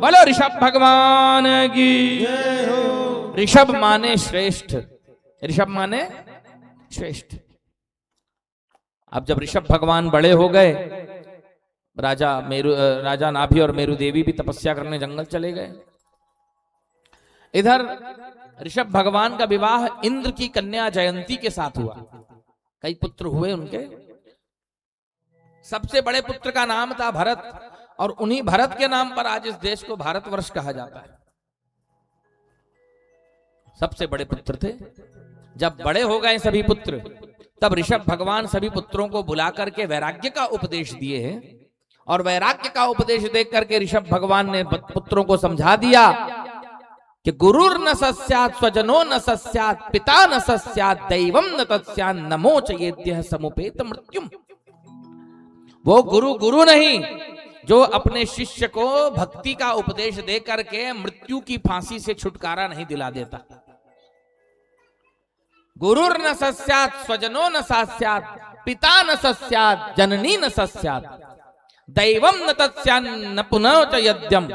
बोलो ऋषभ भगवान की जय हो। ऋषभ माने श्रेष्ठ, ऋषभ माने श्रेष्ठ। अब जब ऋषभ भगवान बड़े हो गए, राजा नाभि और मेरु देवी भी तपस्या करने जंगल चले गए। इधर ऋषभ भगवान का विवाह इंद्र की कन्या जयंती के साथ हुआ। कई पुत्र हुए उनके। सबसे बड़े पुत्र का नाम था भरत, और उन्हीं भरत के नाम पर आज इस देश को भारतवर्ष कहा जाता है। सबसे बड़े पुत्र थे। जब बड़े हो गए सभी पुत्र, तब ऋषभ भगवान सभी पुत्रों को बुला करके वैराग्य का उपदेश दिए हैं। और वैराग्य का उपदेश देख करके ऋषभ भगवान ने पुत्रों को समझा दिया कि गुरुर न सस्यात् स्वजनो न सस्यात् पिता न सस्यात् दैवम न तस्यात् नमो चयेद्यः समुपेत मृत्युम। वो गुरु नहीं जो अपने शिष्य को भक्ति का उपदेश दे करके मृत्यु की फांसी से छुटकारा नहीं दिला देता। गुरुर न सस्यात् स्वजनो न सस्यात् पिता न सस्यात् जननी न सस्यात् दैवम न तस्यात् न पुनः चयेद्यम्।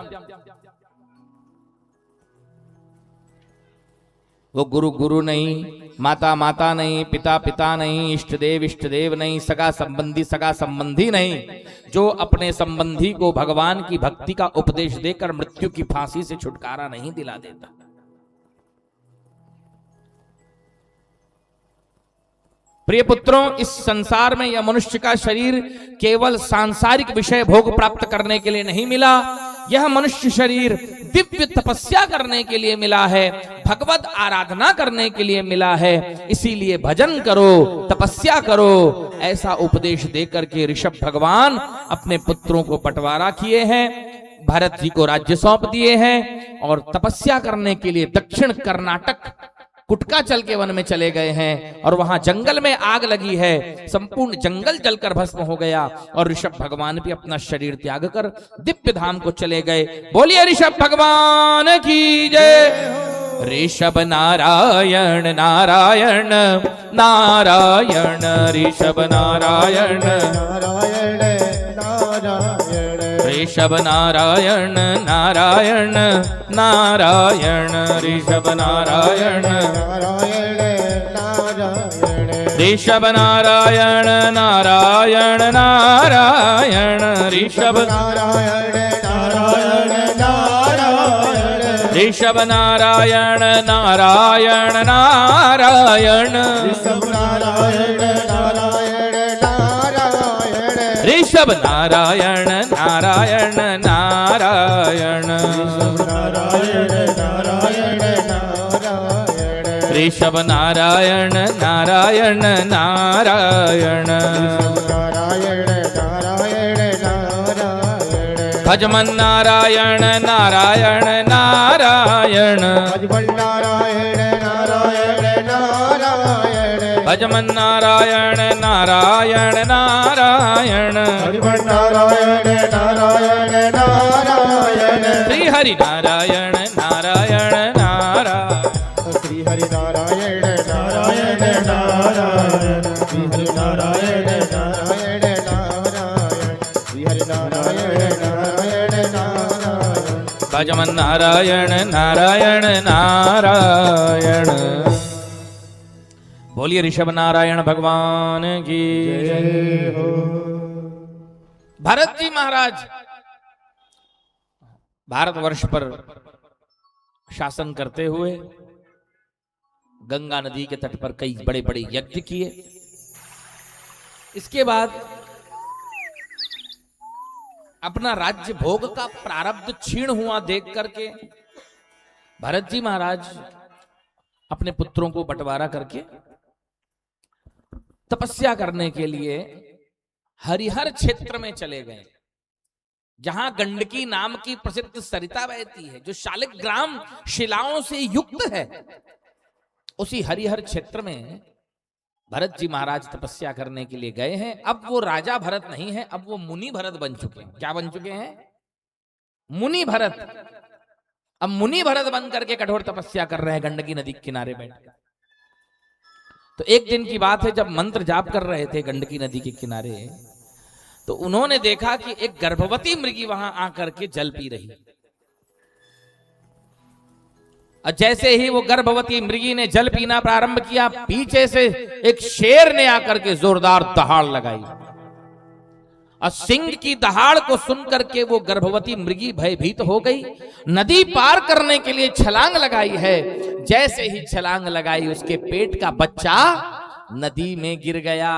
वो गुरु नहीं, माता नहीं, पिता नहीं, इष्ट देव नहीं, सगा संबंधी नहीं, जो अपने संबंधी को भगवान की भक्ति का उपदेश देकर मृत्यु की फांसी से छुटकारा नहीं दिला देता। प्रिय पुत्रों, इस संसार में यह मनुष्य का शरीर केवल सांसारिक विषय भोग प्राप्त करने के लिए नहीं मिला। यह मनुष्य शरीर दिव्य तपस्या करने के लिए मिला है, भगवत आराधना करने के लिए मिला है। इसीलिए भजन करो, तपस्या करो, ऐसा उपदेश देकर के ऋषभ भगवान अपने पुत्रों को बंटवारा किए हैं। भरत जी को राज्य सौंप दिए हैं और तपस्या करने के लिए दक्षिण कर्नाटक कुटका चल के वन में चले गए हैं। और वहां जंगल में आग लगी है, संपूर्ण जंगल जलकर भस्म हो गया और ऋषभ भगवान भी अपना शरीर त्याग कर दिव्य धाम को चले गए। बोलिए ऋषभ भगवान की जय। ऋषभ नारायण नारायण नारायण, ऋषभ नारायण नारायण नारायण, ऋषभ नारायण नारायण नारायण, ऋषभ नारायण नारायण नारायण, ऋषभ नारायण नारायण नारायण, ऋषभ नारायण नारायण नारायण, ऋषभ नारायण नारायण नारायण, ऋषभ नारायण नारायण नारायण, ऋषभ नारायण नारायण नारायण, नारायण नारायण नारायण, ऋषभ नारायण नारायण नारायण नारायण नारायण नारायण भजमन नारायण नारायण नारायण भजमन नारायण नारायण नारायण भजमन नारायण नारायण नारायण भजमन नारायण नारायण नारायण श्री हरि नारायण नारायण नारायण श्री हरि नारायण नारायण नारायण श्री हरि नारायण नारायण नारायण श्री हरि नारायण नारायण नारायण भजमन नारायण नारायण नारायण। बोलिए ऋषभ नारायण भगवान की जय हो। भरत जी महाराज भारतवर्ष पर शासन करते हुए गंगा नदी के तट पर कई बड़े बड़े यज्ञ किए। इसके बाद अपना राज्य भोग का प्रारब्ध क्षीण हुआ देख करके भरत जी महाराज अपने पुत्रों को बंटवारा करके तपस्या करने के लिए हरिहर क्षेत्र में चले गए, जहां गंडकी नाम की प्रसिद्ध सरिता बहती है, जो शालिग्राम शिलाओं से युक्त है। उसी हरिहर क्षेत्र में भरत जी महाराज तपस्या करने के लिए गए हैं। अब वो राजा भरत नहीं है, अब वो मुनि भरत बन चुके हैं। क्या बन चुके हैं? मुनि भरत। अब मुनि भरत बन करके कठोर तपस्या कर रहे हैं गंडकी नदी के किनारे बैठ। तो एक दिन की बात है, जब मंत्र जाप कर रहे थे गंडकी नदी के किनारे, तो उन्होंने देखा कि एक गर्भवती मृगी वहां आकर के जल पी रही। और जैसे ही वो गर्भवती मृगी ने जल पीना प्रारंभ किया, पीछे से एक शेर ने आकर के जोरदार दहाड़ लगाई। और सिंह की दहाड़ को सुनकर के वो गर्भवती मृगी भयभीत हो गई, नदी पार करने के लिए छलांग लगाई है। जैसे ही छलांग लगाई, उसके पेट का बच्चा नदी में गिर गया।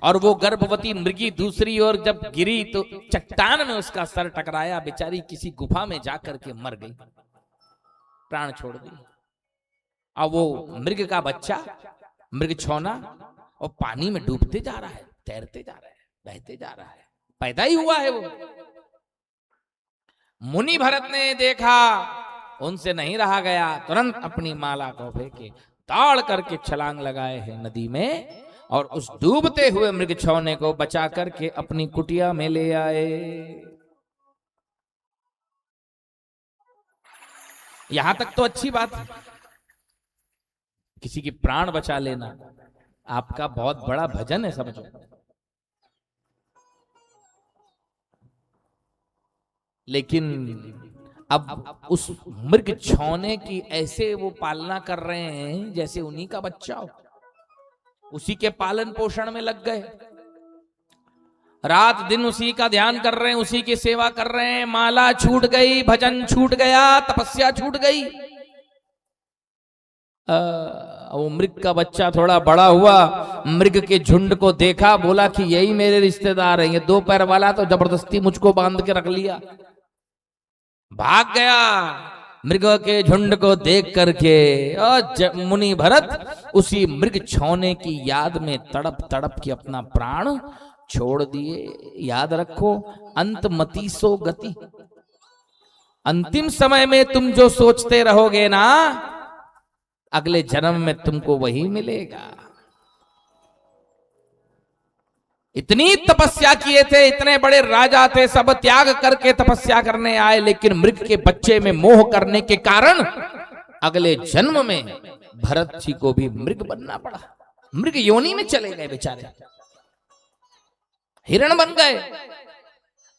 और वो गर्भवती मृगी दूसरी ओर जब गिरी तो चट्टान में उसका सर टकराया। बेचारी किसी गुफा में जाकर के मर गई, प्राण छोड़ दी। और वो मृग का बच्चा, मृग छौना, और पानी में डूबते जा रहा है, तैरते जा रहा है, बहते जा रहा है, पैदा ही हुआ है वो। मुनि भरत ने देखा, उनसे नहीं रहा गया, तुरंत अपनी माला को फेंके, ताड़ करके छलांग लगाए हैं नदी में, और उस डूबते हुए मृग छौने को बचा करके अपनी कुटिया में ले आए। यहां तक तो अच्छी बात है, किसी की प्राण बचा लेना आपका बहुत बड़ा भजन है, समझो। लेकिन अब उस मृग छौने की ऐसे वो पालना कर रहे हैं जैसे उन्हीं का बच्चा हो, उसी के पालन पोषण में लग गए, रात दिन उसी का ध्यान कर रहे हैं, उसी की सेवा कर रहे हैं। माला छूट गई, भजन छूट गया, तपस्या छूट गई। वो मृग का बच्चा थोड़ा बड़ा हुआ, मृग के झुंड को देखा, बोला कि यही मेरे रिश्तेदार हैं। ये दो पैर वाला तो जबरदस्ती मुझको बांध के रख लिया, भाग गया। मृग के झुंड को देख करके और मुनि भरत उसी मृग छौने की याद में तड़प तड़प के अपना प्राण छोड़ दिए। याद रखो, अंतमति सो गति। अंतिम समय में तुम जो सोचते रहोगे ना, अगले जन्म में तुमको वही मिलेगा। इतनी तपस्या किए थे, इतने बड़े राजा थे, सब त्याग करके तपस्या करने आए, लेकिन मृग के बच्चे में मोह करने के कारण अगले जन्म में भरत जी को भी मृग बनना पड़ा। मृग योनि में चले गए बेचारे, हिरण बन गए।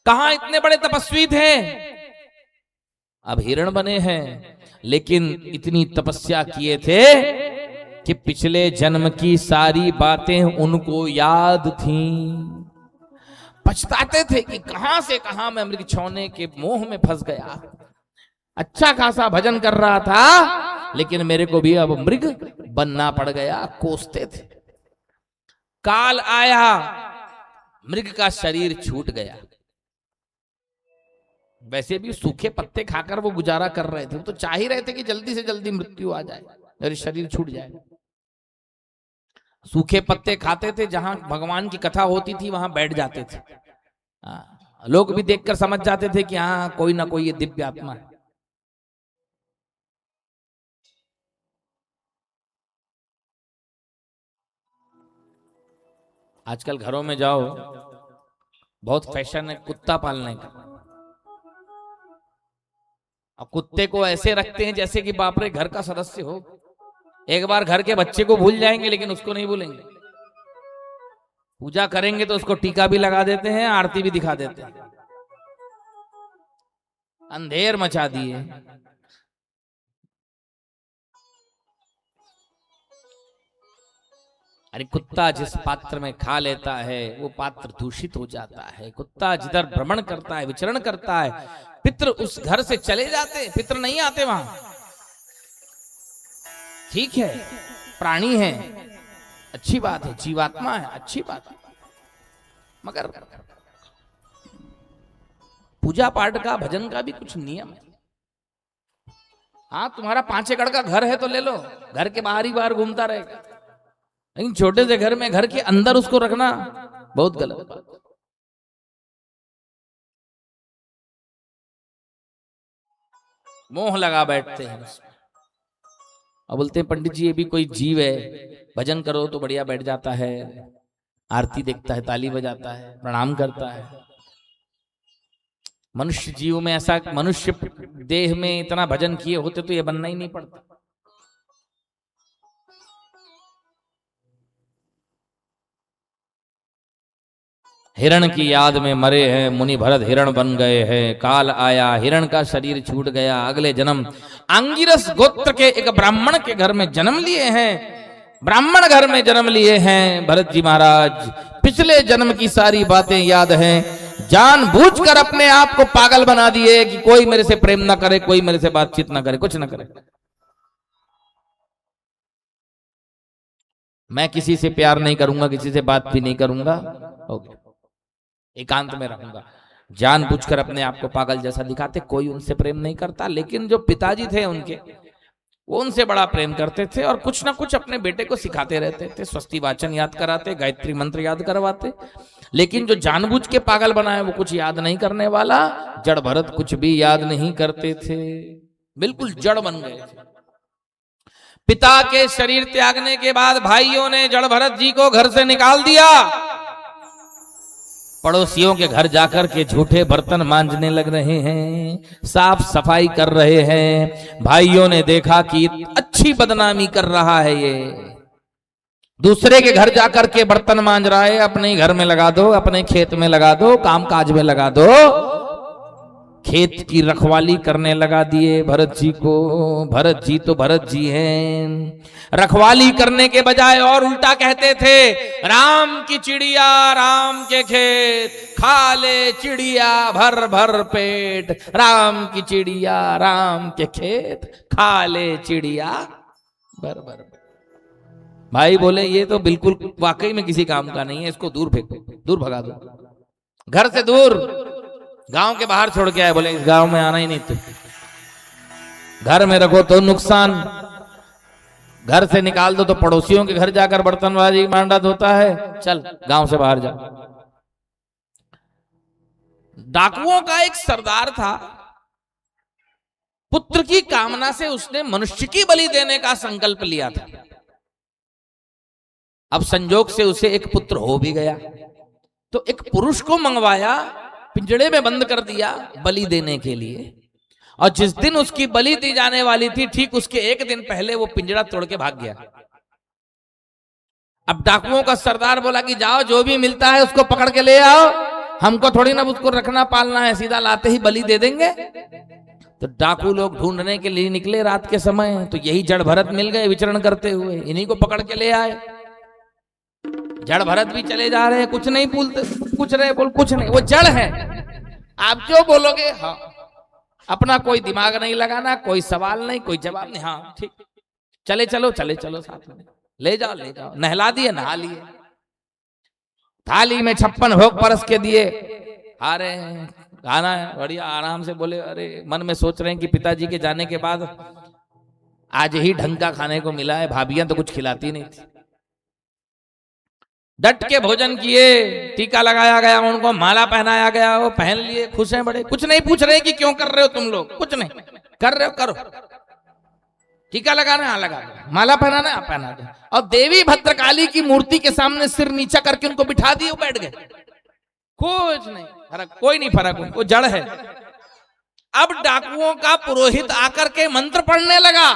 कहां इतने बड़े तपस्वी थे, अब हिरण बने हैं। लेकिन इतनी तपस्या किए थे कि पिछले जन्म की सारी बातें उनको याद थीं। पछताते थे कि कहां से कहां मैं मृग छौने के मोह में फंस गया। अच्छा खासा भजन कर रहा था, लेकिन मेरे को भी अब मृग बनना पड़ गया। कोसते थे, काल आया, मृग का शरीर छूट गया। वैसे भी सूखे पत्ते खाकर वो गुजारा कर रहे थे, वो तो चाह ही रहे थे कि जल्दी से जल्दी मृत्यु आ जाए, मेरे शरीर छूट जाए। सूखे पत्ते खाते थे, जहां भगवान की कथा होती थी वहां बैठ जाते थे। लोग भी देखकर समझ जाते थे कि हाँ कोई ना कोई ये दिव्य आत्मा है। आजकल घरों में जाओ, बहुत फैशन है कुत्ता पालने का, और कुत्ते को ऐसे रखते हैं जैसे कि बाप रे घर का सदस्य हो। एक बार घर के बच्चे को भूल जाएंगे लेकिन उसको नहीं भूलेंगे। पूजा करेंगे तो उसको टीका भी लगा देते हैं, आरती भी दिखा देते हैं। अंधेर मचा दिए। अरे कुत्ता जिस पात्र में खा लेता है वो पात्र दूषित हो जाता है। कुत्ता जिधर भ्रमण करता है, विचरण करता है, पितृ उस घर से चले जाते, पितृ नहीं आते वहां। ठीक है, प्राणी है, अच्छी बात है, जीवात्मा है, अच्छी बात है, मगर पूजा पाठ का, भजन का भी कुछ नियम है। हाँ, तुम्हारा 5 एकड़ का घर है तो ले लो, घर के बाहर ही बाहर घूमता रहेगा, लेकिन छोटे से घर में घर के अंदर उसको रखना बहुत गलत बात है। मोह लगा बैठते हैं उसमें और बोलते हैं पंडित जी ये भी कोई जीव है, भजन करो तो बढ़िया बैठ जाता है, आरती देखता है, ताली बजाता है, प्रणाम करता है। मनुष्य जीव में ऐसा, मनुष्य देह में इतना भजन किए होते तो ये बनना ही नहीं पड़ता। हिरण की याद में मरे हैं मुनि भरत, हिरण बन गए हैं। काल आया, हिरण का शरीर छूट गया। अगले जन्म अंगिरस गोत्र के एक ब्राह्मण के घर में जन्म लिए हैं। ब्राह्मण घर में जन्म लिए हैं भरत जी महाराज। पिछले जन्म की सारी बातें याद हैं। जानबूझकर अपने आप को पागल बना दिए कि कोई मेरे से प्रेम ना करे, कोई मेरे से बातचीत ना करे, कुछ ना करे। मैं किसी से प्यार नहीं करूंगा, किसी से बात भी नहीं करूंगा, ओके, एकांत में रहूंगा। जानबूझकर अपने आप को पागल जैसा दिखाते, कोई उनसे प्रेम नहीं करता। लेकिन जो पिताजी थे उनके, वो उनसे बड़ा प्रेम करते थे और कुछ ना कुछ अपने बेटे को सिखाते रहते थे। स्वस्ति वाचन याद कराते, गायत्री मंत्र याद करवाते। लेकिन जो जानबूझ के पागल बनाए वो कुछ याद नहीं करने वाला। जड़ भरत कुछ भी याद नहीं करते थे, बिल्कुल जड़ बन गए थे। पिता के शरीर त्यागने के बाद भाइयों ने जड़ भरत जी को घर से निकाल दिया। पड़ोसियों के घर जाकर के झूठे बर्तन मांजने लग रहे हैं, साफ सफाई कर रहे हैं। भाइयों ने देखा कि अच्छी बदनामी कर रहा है ये, दूसरे के घर जाकर के बर्तन मांज रहा है। अपने घर में लगा दो, अपने खेत में लगा दो, काम काज में लगा दो। खेत की रखवाली करने लगा दिए भरत जी को। भरत जी तो भरत जी हैं, रखवाली करने के बजाय और उल्टा कहते थे, राम की चिड़िया राम के खेत, खा ले चिड़िया भर भर पेट। राम की चिड़िया राम के खेत, खा ले चिड़िया भर भर पेट। भाई बोले ये तो बिल्कुल वाकई में किसी काम का नहीं है, इसको दूर फेंको, दूर भगा दो, घर से दूर, गांव के बाहर छोड़ के आए। बोले इस गांव में आना ही नहीं, तो घर में रखो तो नुकसान, घर से निकाल दो तो पड़ोसियों के घर जाकर बर्तनबाजी मांडा धोता है, चल गांव से बाहर जा। डाकुओं का एक सरदार था, पुत्र की कामना से उसने मनुष्य की बलि देने का संकल्प लिया था। अब संजोग से उसे एक पुत्र हो भी गया, तो एक पुरुष को मंगवाया, पिंजड़े में बंद कर दिया बलि देने के लिए। और जिस दिन उसकी बलि दी जाने वाली थी, ठीक उसके एक दिन पहले वो पिंजड़ा तोड़ के भाग गया। अब डाकुओं का सरदार बोला कि जाओ जो भी मिलता है उसको पकड़ के ले आओ, हमको थोड़ी ना उसको रखना पालना है, सीधा लाते ही बलि दे देंगे। तो डाकू लोग ढूंढने के लिए निकले रात के समय, तो यही जड़ भरत मिल गए विचरण करते हुए, इन्हीं को पकड़ के ले आए। जड़ भरत भी चले जा रहे हैं, कुछ नहीं बोलते, कुछ रहे बोल कुछ नहीं, वो जड़ है। आप जो बोलोगे हाँ, अपना कोई दिमाग नहीं लगाना, कोई सवाल नहीं, कोई जवाब नहीं, हाँ ठीक, चले चलो चले चलो, साथ में ले जाओ ले जाओ। नहला दिए, नहा लिए, थाली में 56 भोग परस के दिए, आ रहे हैं, खाना है बढ़िया, आराम से बोले। अरे मन में सोच रहे हैं कि पिताजी के जाने के बाद आज ही ढंग का खाने को मिला है, भाभियां तो कुछ खिलाती नहीं थी। डट के भोजन किए, टीका लगाया गया, उनको माला पहनाया गया, वो पहन लिए, खुश हैं बड़े। कुछ नहीं पूछ रहे कि क्यों कर रहे हो तुम लोग, कुछ नहीं कर रहे हो करो। टीका लगाना है, हाँ लगा दो, माला पहनाना है, पहना दो। और देवी भद्रकाली की मूर्ति के सामने सिर नीचा करके उनको बिठा दिए, वो बैठ गए। कुछ नहीं फर्क, कोई नहीं फर्क, उनको जड़ है। अब डाकुओं का पुरोहित आकर के मंत्र पढ़ने लगा,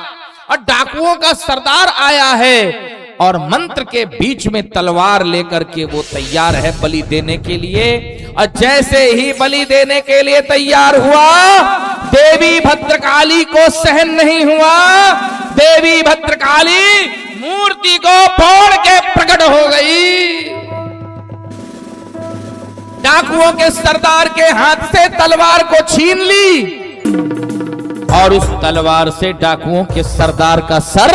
और डाकुओं का सरदार आया है और मंत्र के बीच में तलवार लेकर के वो तैयार है बलि देने के लिए। और जैसे ही बलि देने के लिए तैयार हुआ, देवी भद्रकाली को सहन नहीं हुआ। देवी भद्रकाली मूर्ति को फोड़ के प्रकट हो गई। डाकुओं के सरदार के हाथ से तलवार को छीन ली, और उस तलवार से डाकुओं के सरदार का सर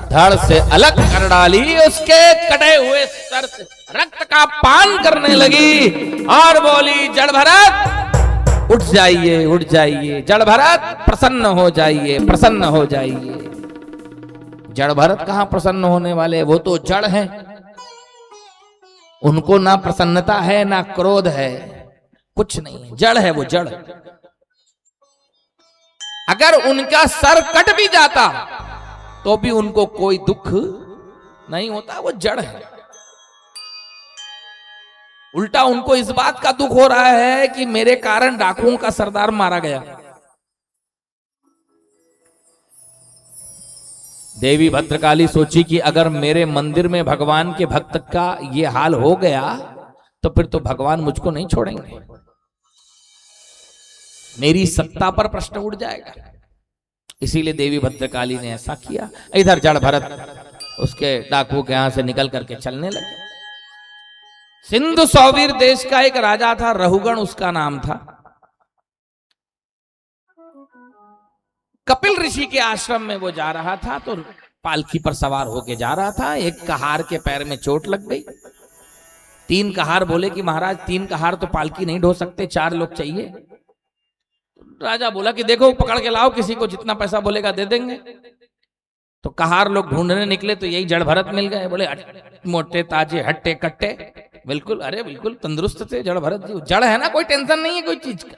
धड़ से अलग कर डाली। उसके कटे हुए सर से रक्त का पान करने लगी और बोली, जड़ भरत उठ जाइए, उठ जाइए, जड़ भरत प्रसन्न हो जाइए, प्रसन्न हो जाइए। जड़ भरत कहां प्रसन्न होने वाले, वो तो जड़ हैं। उनको ना प्रसन्नता है ना क्रोध है, कुछ नहीं, जड़ है वो, जड़। अगर उनका सर कट भी जाता तो भी उनको कोई दुख नहीं होता, वो जड़ है। उल्टा उनको इस बात का दुख हो रहा है कि मेरे कारण डाकुओं का सरदार मारा गया। देवी भद्रकाली सोची कि अगर मेरे मंदिर में भगवान के भक्त का ये हाल हो गया तो फिर तो भगवान मुझको नहीं छोड़ेंगे, मेरी सत्ता पर प्रश्न उठ जाएगा। इसीलिए देवी भद्रकाली ने ऐसा किया। इधर जड़ भरत उसके डाकुओं के यहां से निकल करके चलने लगे। सिंधु सौवीर देश का एक राजा था, रहुगण उसका नाम था। कपिल ऋषि के आश्रम में वो जा रहा था तो पालकी पर सवार होके जा रहा था। एक कहार के पैर में चोट लग गई। 3 कहार बोले कि महाराज 3 कहार तो पालकी नहीं ढो सकते, 4 लोग चाहिए। राजा बोला कि देखो पकड़ के लाओ, किसी को जितना पैसा बोलेगा दे देंगे। तो कहार लोग ढूंढने निकले तो यही जड़ भरत मिल गए। बोले मोटे ताजे हट्टे कट्टे, बिल्कुल, अरे बिल्कुल तंदुरुस्त थे जड़ भरत जी। जड़ है ना, कोई टेंशन नहीं है कोई चीज का,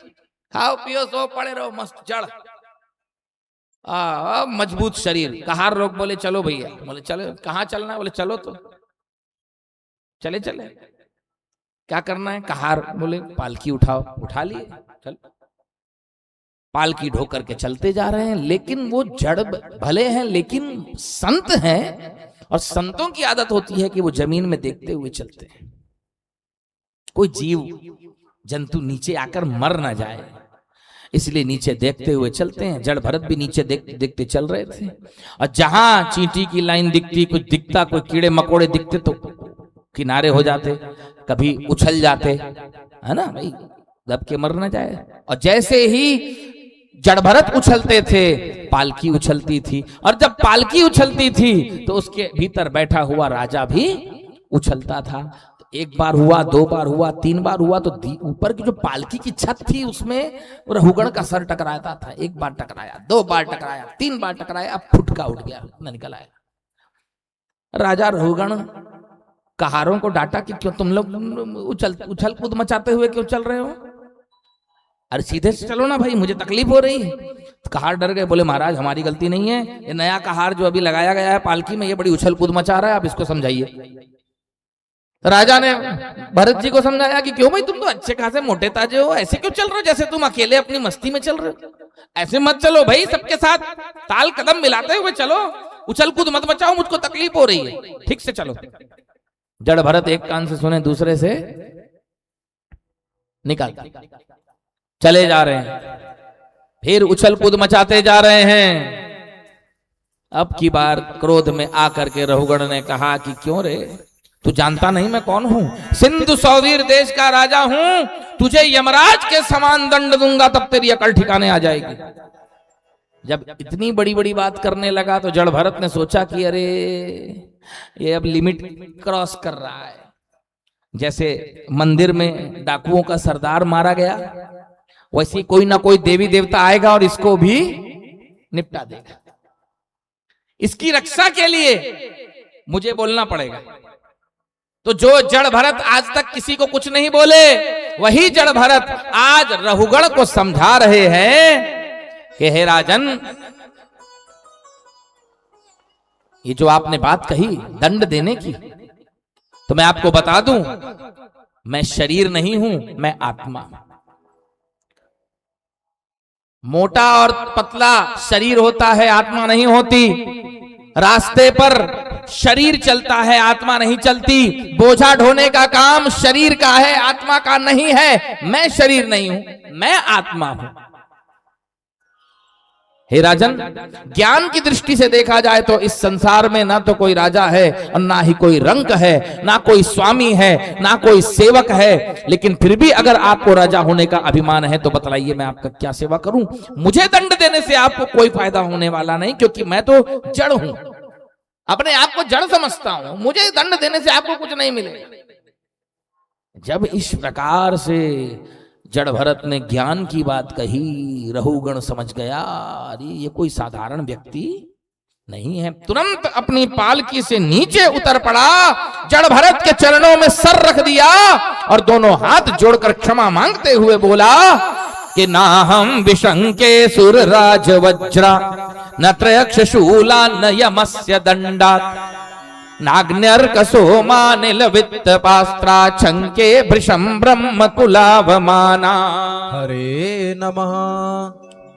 खाओ पियो सो पड़े रहो मस्त, जड़ मजबूत शरीर। कहार लोग बोले चलो भैया, बोले चलो, कहाँ चलना है, बोले चलो तो चले चले, क्या करना है। कहार बोले पालकी उठाओ, उठा लिए, चल। पालकी ढो करके चलते जा रहे हैं, लेकिन वो जड़ भले हैं लेकिन संत हैं, और संतों की आदत होती है कि वो जमीन में देखते हुए चलते हैं, कोई जीव जंतु नीचे आकर मर ना जाए, इसलिए नीचे देखते हुए चलते हैं। जड़ भरत भी नीचे देखते चल रहे थे, और जहां चींटी की लाइन दिखती, कुछ दिखता, कोई कीड़े मकोड़े दिखते तो किनारे हो जाते, कभी उछल जाते, है ना भाई, दब के मर ना जाए। और जैसे ही जड़ भरत उछलते थे पालकी उछलती थी, और जब पालकी उछलती थी तो उसके भीतर बैठा हुआ राजा भी उछलता था। एक बार हुआ, 2 बार हुआ, 3 बार हुआ तो ऊपर की जो पालकी की छत थी उसमें रहुगण का सर टकराता था। 1 बार टकराया, 2 बार टकराया, 3 बार टकराया, अब फुटका उठ गया, न निकल आया। राजा रहुगण कहारों को डांटा कि क्यों तुम लोग उछल कूद मचाते हुए क्यों चल रहे हो, अरे सीधे से चलो ना भाई, मुझे तकलीफ हो रही है। तो कहार डर गए, बोले महाराज हमारी गलती नहीं है, ये नया कहार जो अभी लगाया गया है पालकी में, ये बड़ी उछल कूद मचा रहा है, आप इसको समझाइए। राजा ने भरत जी को समझाया कि क्यों भाई, तुम तो अच्छे खासे मोटे ताजे हो, ऐसे क्यों चल रहे हो जैसे तुम अकेले अपनी मस्ती में चल रहे हो, ऐसे मत चलो भाई, सबके साथ ताल कदम मिलाते हुए चलो, उछल कूद मत मचाओ, मुझको तकलीफ हो रही है, ठीक से चलो। जड़ भरत एक कान से सुने, दूसरे से निकाल चले जा रहे हैं, फिर उछल कूद मचाते जा रहे हैं। अब की बार क्रोध में आकर के रहुगण ने कहा कि क्यों रे, तू जानता नहीं मैं कौन हूं, सिंधु सौवीर देश का राजा हूं, तुझे यमराज के समान दंड दूंगा तब तेरी अकल ठिकाने आ जाएगी। जब इतनी बड़ी बड़ी बात करने लगा तो जड़ भरत ने सोचा कि अरे ये अब लिमिट क्रॉस कर रहा है। जैसे मंदिर में डाकुओं का सरदार मारा गया, वैसे कोई ना कोई देवी देवता आएगा और इसको भी निपटा देगा। इसकी रक्षा के लिए मुझे बोलना पड़ेगा। तो जो जड़ भरत आज तक किसी को कुछ नहीं बोले, वही जड़ भरत आज रहुगण को समझा रहे हैं कि हे राजन, ये जो आपने बात कही दंड देने की, तो मैं आपको बता दूं, मैं शरीर नहीं हूं, मैं आत्मा हूं। मोटा और पतला शरीर होता है, आत्मा नहीं होती। रास्ते पर शरीर चलता है, आत्मा नहीं चलती। बोझा ढोने का काम शरीर का है, आत्मा का नहीं है। मैं शरीर नहीं हूं, मैं आत्मा हूं। हे राजन, ज्ञान की दृष्टि से देखा जाए तो इस संसार में ना तो कोई राजा है और ना ही कोई रंक है, ना कोई स्वामी है, ना कोई सेवक है। लेकिन फिर भी अगर आपको राजा होने का अभिमान है तो बतलाइए, मैं आपका क्या सेवा करूं? मुझे दंड देने से आपको कोई फायदा होने वाला नहीं, क्योंकि मैं तो जड़ हूं, अपने आप को जड़ समझता हूं। मुझे दंड देने से आपको कुछ नहीं मिलेगा। जब इस प्रकार से जड़ भरत ने ज्ञान की बात कही, रहुगण समझ गया, अरे ये कोई साधारण व्यक्ति नहीं है। तुरंत अपनी पालकी से नीचे उतर पड़ा, जड़ भरत के चरणों में सर रख दिया और दोनों हाथ जोड़कर क्षमा मांगते हुए बोला कि ना हम विशंके सुर राज वज्रा, न त्रयक्ष शूला न यमस्य दंडा, नाग्न्यर्क सोमानिल वित्त पास्त्रा, छंके भृशं ब्रह्म कुलावमाना। हरे नमः।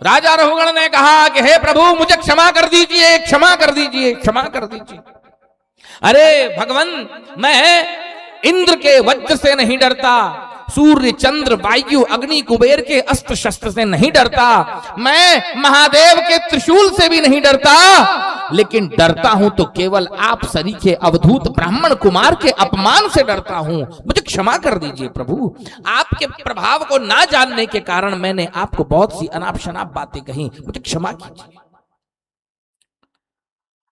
राजा रहुगण ने कहा कि हे प्रभु, मुझे क्षमा कर दीजिए, क्षमा कर दीजिए, क्षमा कर दीजिए। अरे भगवान, मैं इंद्र के वज्र से नहीं डरता, सूर्य चंद्र वायु अग्नि कुबेर के अस्त्र शस्त्र से नहीं डरता, मैं महादेव के त्रिशूल से भी नहीं डरता, लेकिन डरता हूं तो केवल आप सरीखे अवधूत ब्राह्मण कुमार के अपमान से डरता हूं। मुझे क्षमा कर दीजिए प्रभु। आपके प्रभाव को ना जानने के कारण मैंने आपको बहुत सी अनाप शनाप बातें कही, मुझे क्षमा कीजिए।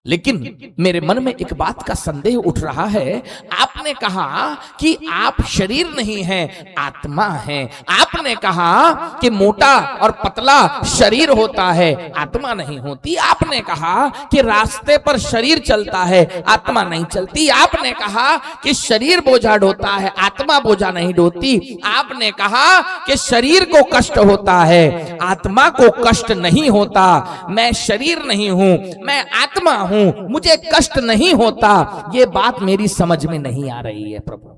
लेकिन मेरे मन में एक बात का संदेह उठ रहा है। आपने कहा कि आप शरीर नहीं हैं, आत्मा हैं। आपने कहा कि मोटा और पतला शरीर होता है, आत्मा नहीं होती। आपने कहा कि रास्ते पर शरीर चलता है, आत्मा नहीं चलती। आपने कहा कि शरीर बोझा ढोता है, आत्मा बोझा नहीं ढोती। आपने कहा कि शरीर को कष्ट होता है, आत्मा को कष्ट नहीं होता। मैं शरीर नहीं हूं, मैं आत्मा हूं, मुझे कष्ट नहीं होता। ये बात मेरी समझ में नहीं आ रही है प्रभु।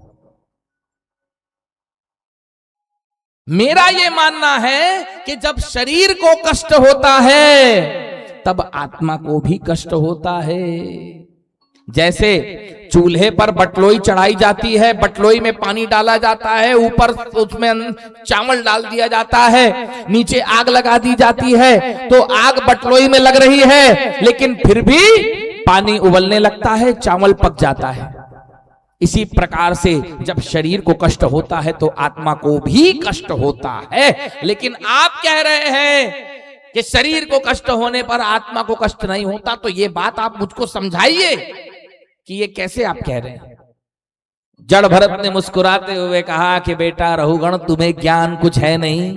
मेरा ये मानना है कि जब शरीर को कष्ट होता है तब आत्मा को भी कष्ट होता है। जैसे चूल्हे पर बटलोई चढ़ाई जाती है, बटलोई में पानी डाला जाता है, ऊपर उसमें चावल डाल दिया जाता है, नीचे आग लगा दी जाती है, तो आग बटलोई में लग रही है, लेकिन फिर भी पानी उबलने लगता है, चावल पक जाता है। इसी प्रकार से जब शरीर को कष्ट होता है तो आत्मा को भी कष्ट होता है। लेकिन आप कह रहे हैं कि शरीर को कष्ट होने पर आत्मा को कष्ट नहीं होता, तो ये बात आप मुझको समझाइए कि ये कैसे आप कह रहे हैं। जड़ भरत ने मुस्कुराते हुए कहा कि बेटा रहुगण, तुम्हें ज्ञान कुछ है नहीं।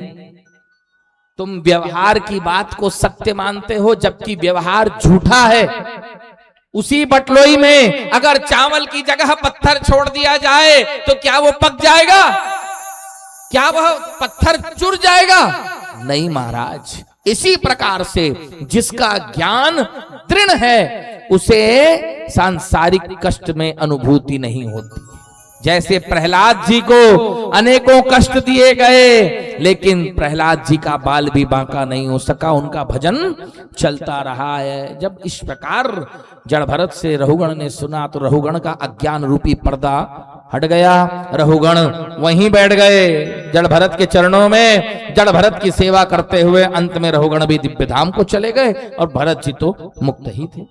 तुम व्यवहार की बात को सत्य मानते हो, जबकि व्यवहार झूठा है। उसी बटलोई में अगर चावल की जगह पत्थर छोड़ दिया जाए तो क्या वो पक जाएगा? क्या वह पत्थर चुर जाएगा? नहीं महाराज। इसी प्रकार से जिसका ज्ञान दृढ़ है उसे सांसारिक कष्ट में अनुभूति नहीं होती। जैसे प्रहलाद जी को अनेकों कष्ट दिए गए, लेकिन प्रहलाद जी का बाल भी बांका नहीं हो सका, उनका भजन चलता रहा है। जब इस प्रकार जड़ भरत से रहुगण ने सुना तो रहुगण का अज्ञान रूपी पर्दा हट गया। रहुगण वहीं बैठ गए जड़ भरत के चरणों में, जड़ भरत की सेवा करते हुए। अंत में रहुगण भी दिव्य धाम को चले गए और भरत जी तो मुक्त ही थे।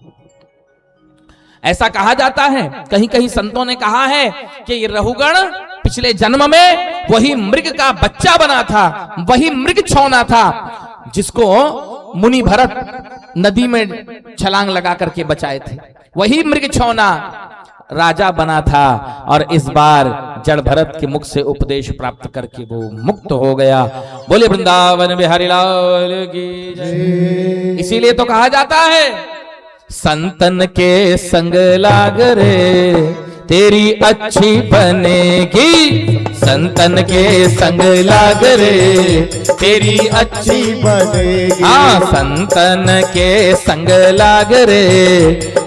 ऐसा कहा जाता है, कहीं कहीं संतों ने कहा है कि ये रहुगण पिछले जन्म में वही मृग का बच्चा बना था, वही मृग छौना था जिसको मुनि भरत नदी में छलांग लगा करके बचाए थे। वही मृग छौना राजा बना था और इस बार जड़ भरत के मुख से उपदेश प्राप्त करके वो मुक्त हो गया। बोले वृंदावन बिहारी लाल की जय। इसीलिए तो कहा जाता है संतन के संग लाग रे तेरी अच्छी बनेगी, संतन के संग लाग रे तेरी अच्छी बनेगी। हाँ संतन के संग लाग रे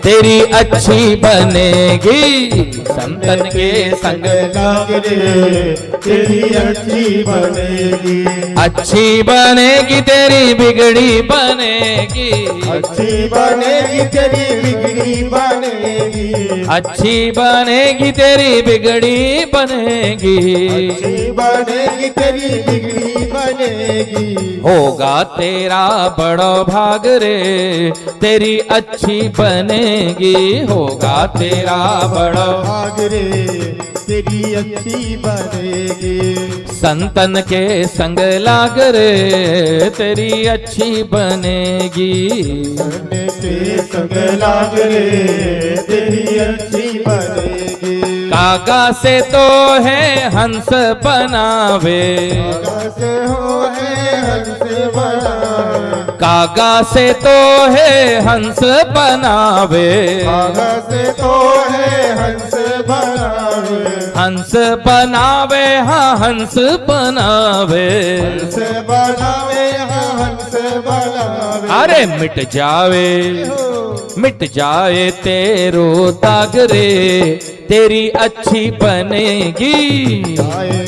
तेरी अच्छी बनेगी, संतन के संग लाग रे तेरी अच्छी बनेगी। अच्छी बनेगी तेरी बिगड़ी बनेगी, अच्छी बनेगी तेरी बिगड़ी बनेगी। अच्छी बनेगी तेरी बिगड़ी बनेगी, अच्छी बनेगी तेरी बिगड़ी बनेगी। होगा तेरा बड़ा भाग रे तेरी अच्छी बनेगी, होगा तेरा बड़ा भाग रे तेरी अच्छी बनेगी। संतन के संग लाग रे तेरी अच्छी बनेगी। करने के संग लाग रे तेरी अच्छी बनेगी। कागा से तो है हंस बनावे, कागा से हो है हंस बनावे। कागा से तो है हंस बनावे, कागा से तो है हंस बनावे। हंस बनावे हाँ हंस बनावे, हंस बनावे हाँ हंस बनावे। अरे मिट जावे मिट जाए तेरो दाग रे तेरी अच्छी बनेगी। आए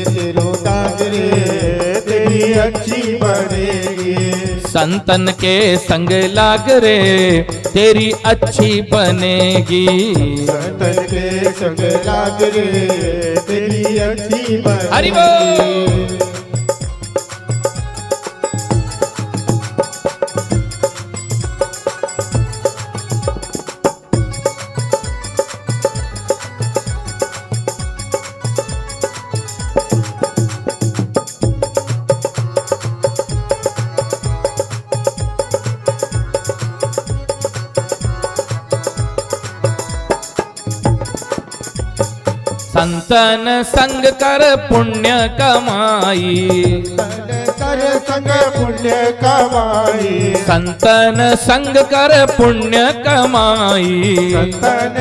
तेरो दाग रे तेरी अच्छी बनेगी। संतन के संग लाग रे तेरी अच्छी बनेगी। संतन के संग लाग रे तेरी अच्छी बनेगी। हरि बोल। संतन संग कर पुण्य कमाई, कर संग पुण्य कमाई। संतन संग कर पुण्य कमाई, संतन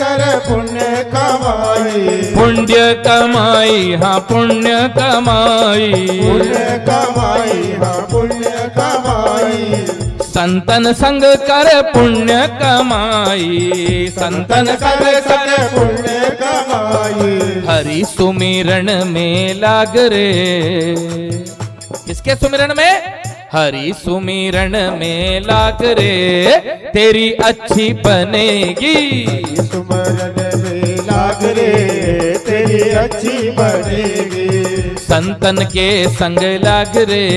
कर पुण्य कमाई। पुण्य कमाई हाँ पुण्य कमाई, पुण्य कमाई हाँ पुण्य कमाई। संतन संग कर पुण्य कमाई, संतन संग कर पुण्य कमाई। हरि सुमिरन में लाग रे, किसके सुमिरन में? हरि सुमिरन में लाग रे तेरी अच्छी बनेगी। सुमरन में लाग रे तेरी अच्छी बनेगी। संतन के संग लाग रे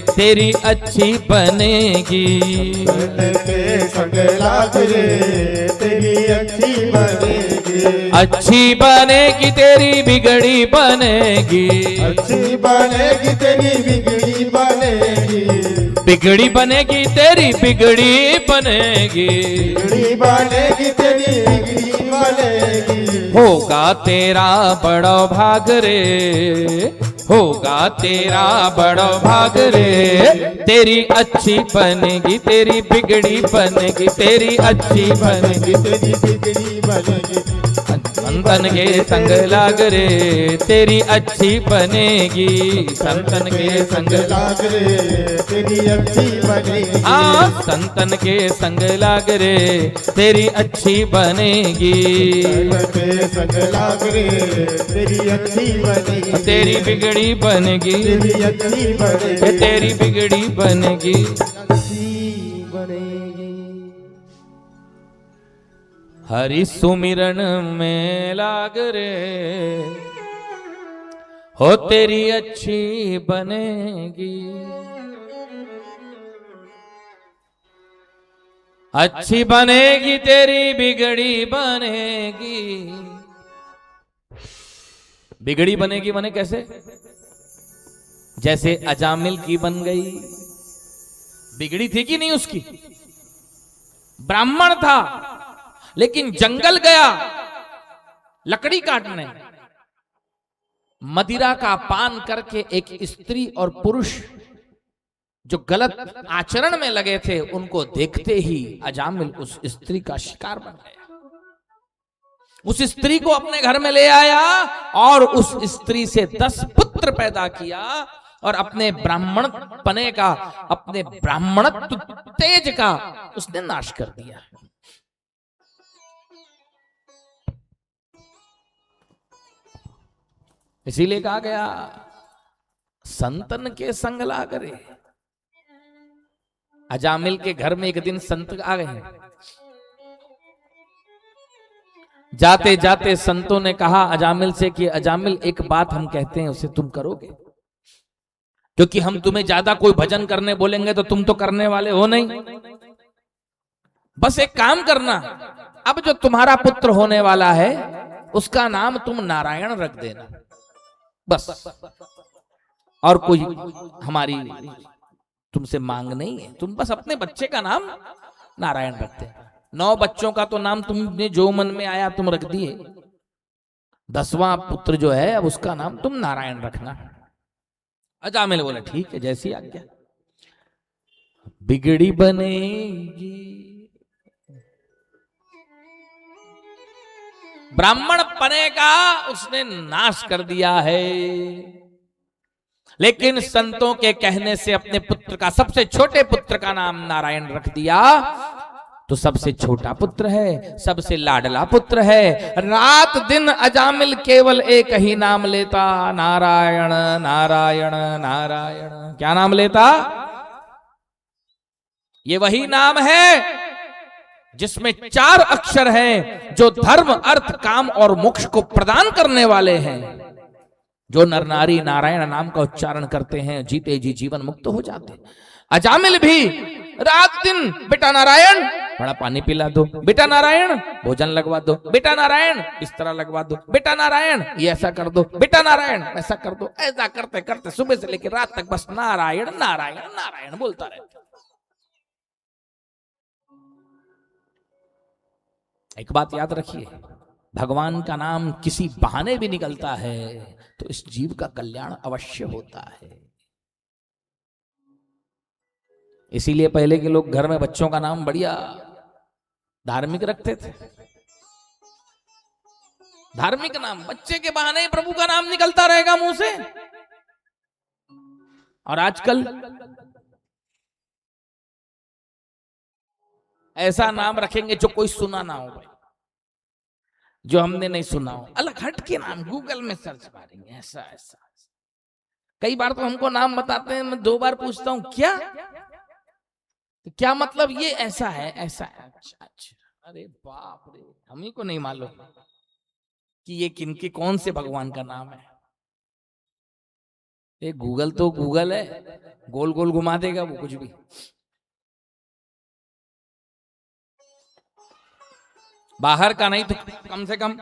तेरी अच्छी बनेगी। संतन के संग लाग रे तेरी अच्छी बनेगी। अच्छी बनेगी तेरी बिगड़ी बनेगी, अच्छी बनेगी तेरी बिगड़ी बनेगी। बिगड़ी बनेगी तेरी बिगड़ी बनेगी। बिगड़ी बनेगी तेरी बिगड़ी बनेगी। होगा तेरा बड़ा भाग रे, होगा तेरा बड़ा भाग रे तेरी अच्छी बनेगी, तेरी बिगड़ी बनेगी, तेरी अच्छी बनेगी। तेरी बिगड़ी बनेगी। संतन के संग लाग रे तेरी अच्छी बनेगी। संतन के संग लाग रे तेरी अच्छी बनेगी। हाँ संतन के संग लाग रे तेरी अच्छी बनेगी। संतन के संग लाग रे तेरी अच्छी बनेगी। तेरी बिगड़ी बनेगी, तेरी अच्छी बनेगी। तेरी बिगड़ी बनेगी। अच्छी बनेगी। हरि सुमिरन में लाग रे हो तेरी अच्छी बनेगी। अच्छी बनेगी तेरी बिगड़ी बनेगी। बिगड़ी बनेगी बने कैसे? जैसे अजामिल की बन गई, बिगड़ी थी कि नहीं उसकी? ब्राह्मण था लेकिन जंगल गया लकड़ी काटने, मदिरा का पान करके एक स्त्री और पुरुष जो गलत आचरण में लगे थे उनको देखते ही अजामिल उस स्त्री का शिकार बन गया। उस स्त्री को अपने घर में ले आया और उस स्त्री से 10 पुत्र पैदा किया और अपने ब्राह्मण पने का, अपने ब्राह्मणत्व तेज का उसने नाश कर दिया। इसीलिए कहा गया संतन के संग ला करे। अजामिल के घर में एक दिन संत आ गए। जाते जाते संतों ने कहा अजामिल से कि अजामिल एक बात हम कहते हैं उसे तुम करोगे, क्योंकि हम तुम्हें ज्यादा कोई भजन करने बोलेंगे तो तुम तो करने वाले हो नहीं। बस एक काम करना, अब जो तुम्हारा पुत्र होने वाला है उसका नाम तुम नारायण रख देना, बस। और कोई हमारी तुमसे मांग नहीं है, तुम बस अपने बच्चे का नाम नारायण रख देना। 9 बच्चों का तो नाम तुमने जो मन में आया तुम रख दिए, 10वां पुत्र जो है अब उसका नाम तुम नारायण रखना। अजामिल बोला ठीक है, जैसी आज्ञा। बिगड़ी बनेगी, ब्राह्मण पने का उसने नाश कर दिया है, लेकिन संतों के कहने से अपने पुत्र का, सबसे छोटे पुत्र का नाम नारायण रख दिया। तो सबसे छोटा पुत्र है, सबसे लाडला पुत्र है। रात दिन अजामिल केवल एक ही नाम लेता, नारायण नारायण नारायण। क्या नाम लेता? ये वही नाम है जिसमें 4 अक्षर हैं जो धर्म अर्थ काम और मोक्ष को प्रदान करने वाले हैं। जो नर नारी नारायण नाम का उच्चारण करते हैं जीते जी जीवन मुक्त हो जाते हैं। अजामिल भी रात दिन बेटा नारायण बड़ा पानी पिला दो, बेटा नारायण भोजन लगवा दो, बेटा नारायण बिस्तरा लगवा दो, बेटा नारायण ये ऐसा कर दो, बेटा नारायण ऐसा कर दो। ऐसा करते करते सुबह से लेकर रात तक बस नारायण नारायण नारायण बोलता रहता। एक बात याद रखिए, भगवान का नाम किसी बहाने भी निकलता है तो इस जीव का कल्याण अवश्य होता है। इसीलिए पहले के लोग घर में बच्चों का नाम बढ़िया धार्मिक रखते थे। धार्मिक नाम, बच्चे के बहाने ही प्रभु का नाम निकलता रहेगा मुंह से। और आजकल ऐसा नाम रखेंगे जो कोई सुना ना हो भाई, जो हमने नहीं सुना हो, अलग हट के नाम गूगल में सर्च मारेंगे ऐसा ऐसा। कई बार तो हमको नाम बताते हैं, मैं 2 बार पूछता हूं क्या, तो क्या मतलब ये ऐसा है ऐसा है। अच्छा अच्छा, अरे बाप रे, हम ही को नहीं मालूम कि ये किनके कौन से भगवान का नाम है। ये गूगल तो गूगल है, गोल गोल घुमा देगा वो कुछ भी। बाहर का नहीं तो कम से कम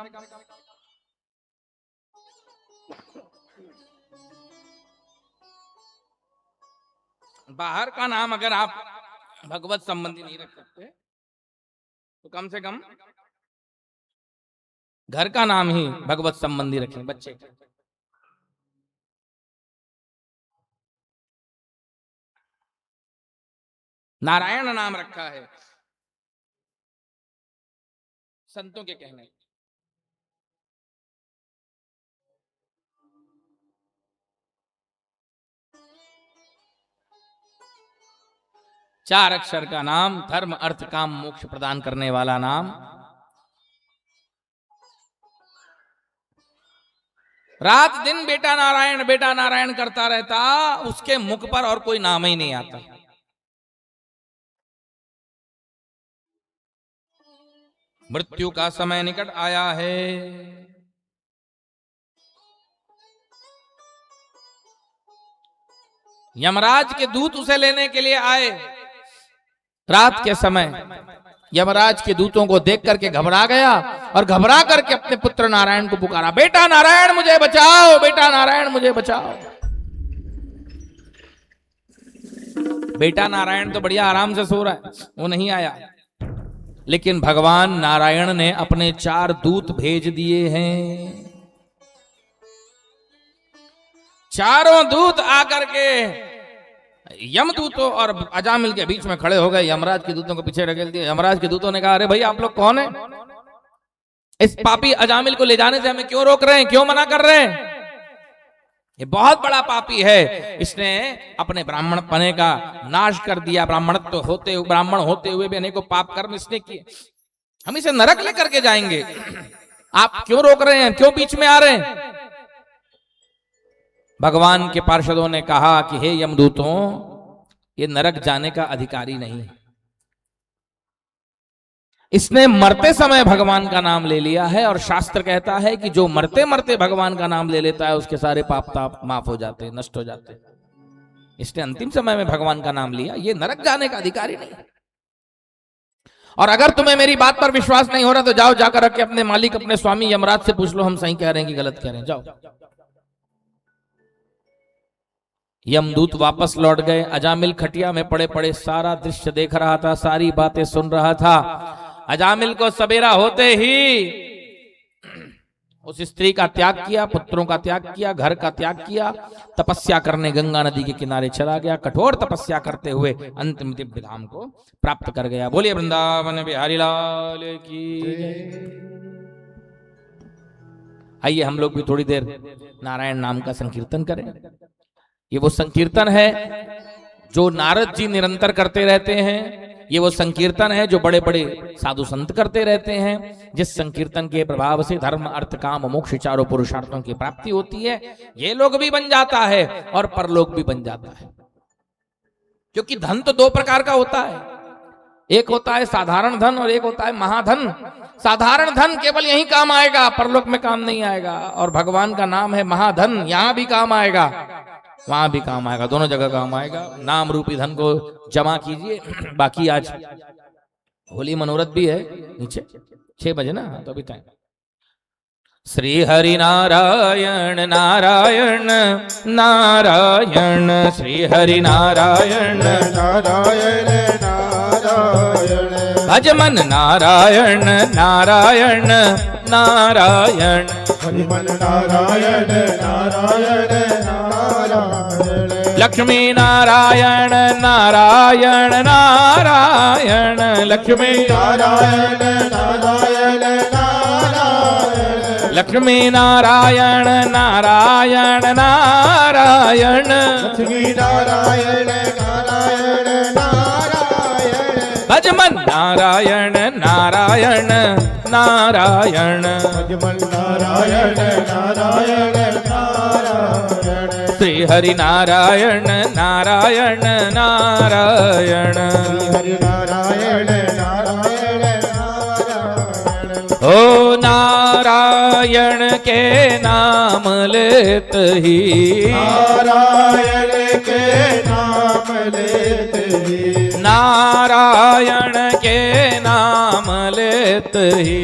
बाहर का नाम अगर आप भगवत संबंधी नहीं रख सकते तो कम से कम घर का नाम ही भगवत संबंधी रखें बच्चे का। नारायण नाम रखा है संतों के कहने। चार अक्षर का नाम, धर्म अर्थ काम मोक्ष प्रदान करने वाला नाम। रात दिन बेटा नारायण करता रहता, उसके मुख पर और कोई नाम ही नहीं आता। मृत्यु का समय निकट आया है। यमराज के दूत उसे लेने के लिए आए। रात के समय यमराज के दूतों को देख करके घबरा गया और घबरा करके अपने पुत्र नारायण को पुकारा, बेटा नारायण मुझे बचाओ, बेटा नारायण मुझे बचाओ। बेटा नारायण तो बढ़िया आराम से सो रहा है, वो नहीं आया। लेकिन भगवान नारायण ने अपने 4 दूत भेज दिए हैं। चारों दूत आकर के यमदूतों और अजामिल के बीच में खड़े हो गए। यमराज के दूतों को पीछे रखेल दिए। यमराज के दूतों ने कहा, अरे भाई आप लोग कौन है? इस पापी अजामिल को ले जाने से हमें क्यों रोक रहे हैं, क्यों मना कर रहे हैं? ये बहुत बड़ा पापी है, इसने अपने ब्राह्मण पने का नाश कर दिया। ब्राह्मण होते हुए भी अनेकों पाप कर्म इसने किए। हम इसे नरक लेकर के जाएंगे, आप क्यों रोक रहे हैं, क्यों बीच में आ रहे हैं? भगवान के पार्षदों ने कहा कि हे यमदूतों, ये नरक जाने का अधिकारी नहीं है। इसने मरते समय भगवान का नाम ले लिया है, और शास्त्र कहता है कि जो मरते मरते भगवान का नाम ले लेता है उसके सारे पाप ताप माफ हो जाते, नष्ट हो जाते। इसने अंतिम समय में भगवान का नाम लिया, ये नरक जाने का अधिकारी नहीं। और अगर तुम्हें मेरी बात पर विश्वास नहीं हो रहा तो जाओ जाकर के अपने मालिक, अपने स्वामी यमराज से पूछ लो, हम सही कह रहे हैं कि गलत कह रहे हैं, जाओ। यमदूत वापस लौट गए। अजामिल खटिया में पड़े पड़े सारा दृश्य देख रहा था, सारी बातें सुन रहा था। अजामिल को सवेरा होते ही उस स्त्री का त्याग किया, पुत्रों का त्याग किया, घर का त्याग किया, तपस्या करने गंगा नदी के किनारे चला गया। कठोर तपस्या करते हुए अंतिम दिव्य धाम को प्राप्त कर गया। बोलिए वृंदावन बिहारी लाल की। आइए हम लोग भी थोड़ी देर नारायण नाम का संकीर्तन करें। ये वो संकीर्तन है जो नारद जी निरंतर करते रहते हैं। ये वो संकीर्तन है जो बड़े बड़े साधु संत करते रहते हैं। जिस संकीर्तन के प्रभाव से धर्म अर्थ काम मोक्ष चारों पुरुषार्थों की प्राप्ति होती है। ये लोग भी बन जाता है और परलोक भी बन जाता है। क्योंकि धन तो 2 प्रकार का होता है, एक होता है साधारण धन और एक होता है महाधन। साधारण धन केवल यही काम आएगा, परलोक में काम नहीं आएगा। और भगवान का नाम है महाधन, यहां भी काम आएगा, वहां भी काम आएगा, दोनों जगह काम आएगा। नाम रूपी धन को जमा कीजिए। बाकी आज होली मनोरथ भी है, नीचे 6 बजे ना, तो अभी टाइम। श्री हरि नारायण नारायण नारायण, श्री हरि नारायण नारायण नारायण, भज मन नारायण नारायण नारायण, हरि मन नारायण नारायण नारायण, लक्ष्मी नारायण नारायण नारायण, लक्ष्मी नारायण नारायण नारायण, लक्ष्मी नारायण नारायण नारायण, लक्ष्मी नारायण नारायण नारायण, भज मन नारायण नारायण नारायण, भज मन नारायण नारायण नारायण, श्री हरि नारायण नारायण नारायण, हरि नारायण नारायण नारायण। ओ नारायण के नाम लेत ही, नारायण के नाम लेते ही, नारायण के नाम लेत ही,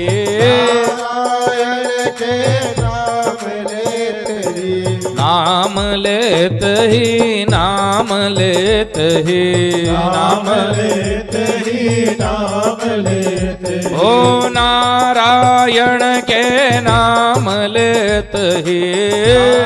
नारायण के नाम लेते ही, नाम लेत ही, नाम लेत ही, नाम लेते ही, नाम लेते ही, ओ नारायण के नाम लेत ही,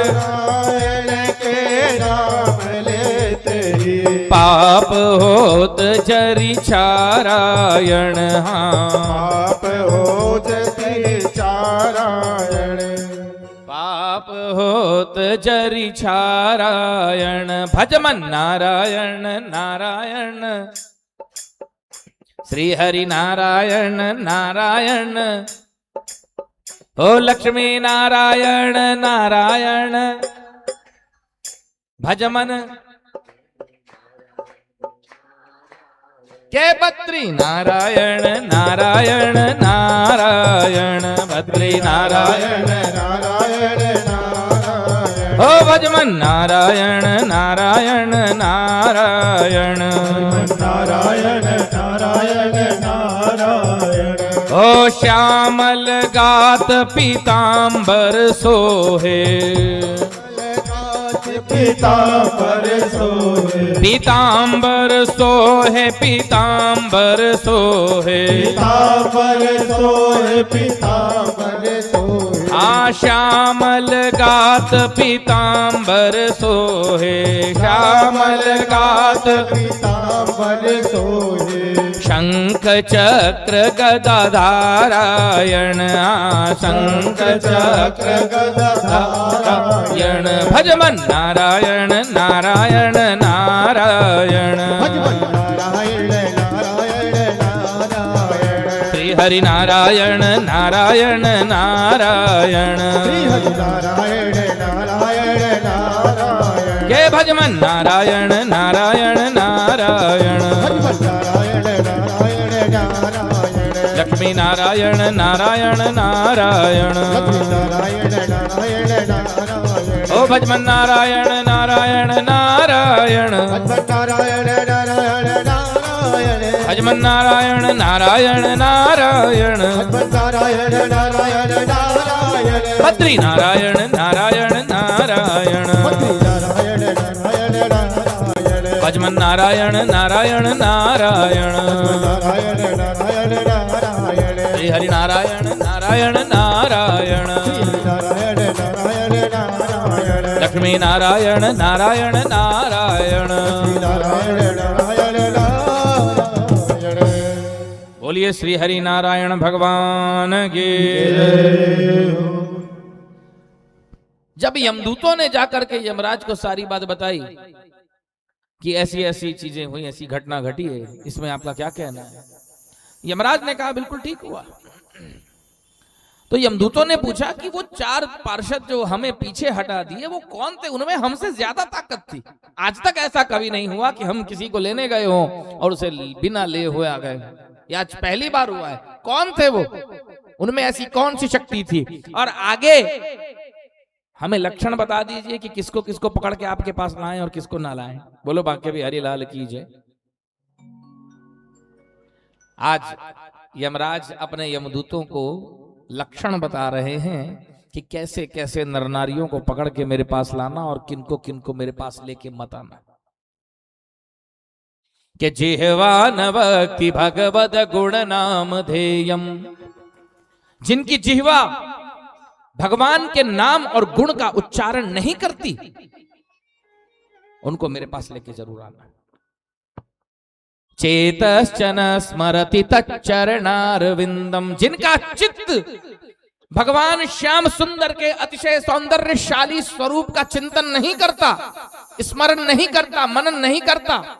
नारायण के नाम लेते ही, पाप होत जरि चारायण, हाँ पाप हो जति चारायण, पाप होत जरि चारायण, भज मन नारायण नारायण, श्री हरि नारायण नारायण, ओ लक्ष्मी नारायण नारायण, भज मन के बद्री नारायण नारायण नारायण, बद्री नारायण नारायण नारायण, ओ भजमन नारायण नारायण नारायण, नारायण नारायण नारायण, ओ श्यामल गात पीतांबर सोहे, पीतांबर सोहे पीतांबर सोहे पीतांबर सोहे पीतांबर सोहे पीतांबर सोहे श्यामल गात पीतांबर सोहे श्यामल गात पीतांबर सोहे शंख चक्र गदाधारायण शंख चक्र गदाधारायण भजमन नारायण नारायण नारायण नारायण नारायण नारायण श्री हरि नारायण नारायण नारायण श्री हरि नारायण नारायण नारायण के भजमन नारायण नारायण नारायण नारायण नारायण नारायण लक्ष्मी नारायण नारायण नारायण नारायण नारायण नारायण ओ भजमन नारायण नारायण नारायण नारायण नारायण नारायण भजमन नारायण नारायण नारायण नारायण नारायण नारायण बद्री नारायण नारायण नारायण नारायण नारायण नारायण भजमन नारायण नारायण नारायण नारायण नारायण नारायण श्री हरि नारायण नारायण नारायण नारायण नारायण नारायण लक्ष्मी नारायण नारायण नारायण नारायण नारायण नारायण बोलिए श्री हरि नारायण भगवान की। जब यमदूतों ने जाकर के यमराज को सारी बात बताई कि ऐसी ऐसी चीजें हुई, ऐसी घटना घटी है, इसमें आपका क्या कहना है? यमराज ने कहा बिल्कुल ठीक हुआ। तो यमदूतों ने पूछा कि वो 4 पार्षद जो हमें पीछे हटा दिए वो कौन थे? उनमें हमसे ज्यादा ताकत थी। आज तक ऐसा कभी नहीं हुआ कि हम किसी को लेने गए हों और उसे बिना ले हुए आ गए। ये आज पहली बार हुआ है। कौन थे वो? उनमें ऐसी कौन सी शक्ति थी? और आगे हमें लक्षण बता दीजिए कि किसको किसको पकड़ के आपके पास लाएं और किसको ना लाएं। बोलो बांके बिहारी लाल की जय। आज यमराज अपने यमदूतों को लक्षण बता रहे हैं कि कैसे कैसे नर नारियों को पकड़ के मेरे पास लाना और किनको किनको मेरे पास लेके मत आना। कि जिह्वा न भक्ति भगवद गुण नाम ध्येयम, जिनकी जिह्वा भगवान के नाम और गुण का उच्चारण नहीं करती, उनको मेरे पास लेके जरूर आना। चेतश्चन स्मरति तच्चरणारविंदम, जिनका चित्त भगवान श्याम सुंदर के अतिशय सौंदर्यशाली स्वरूप का चिंतन नहीं करता, स्मरण नहीं करता, मनन नहीं करता।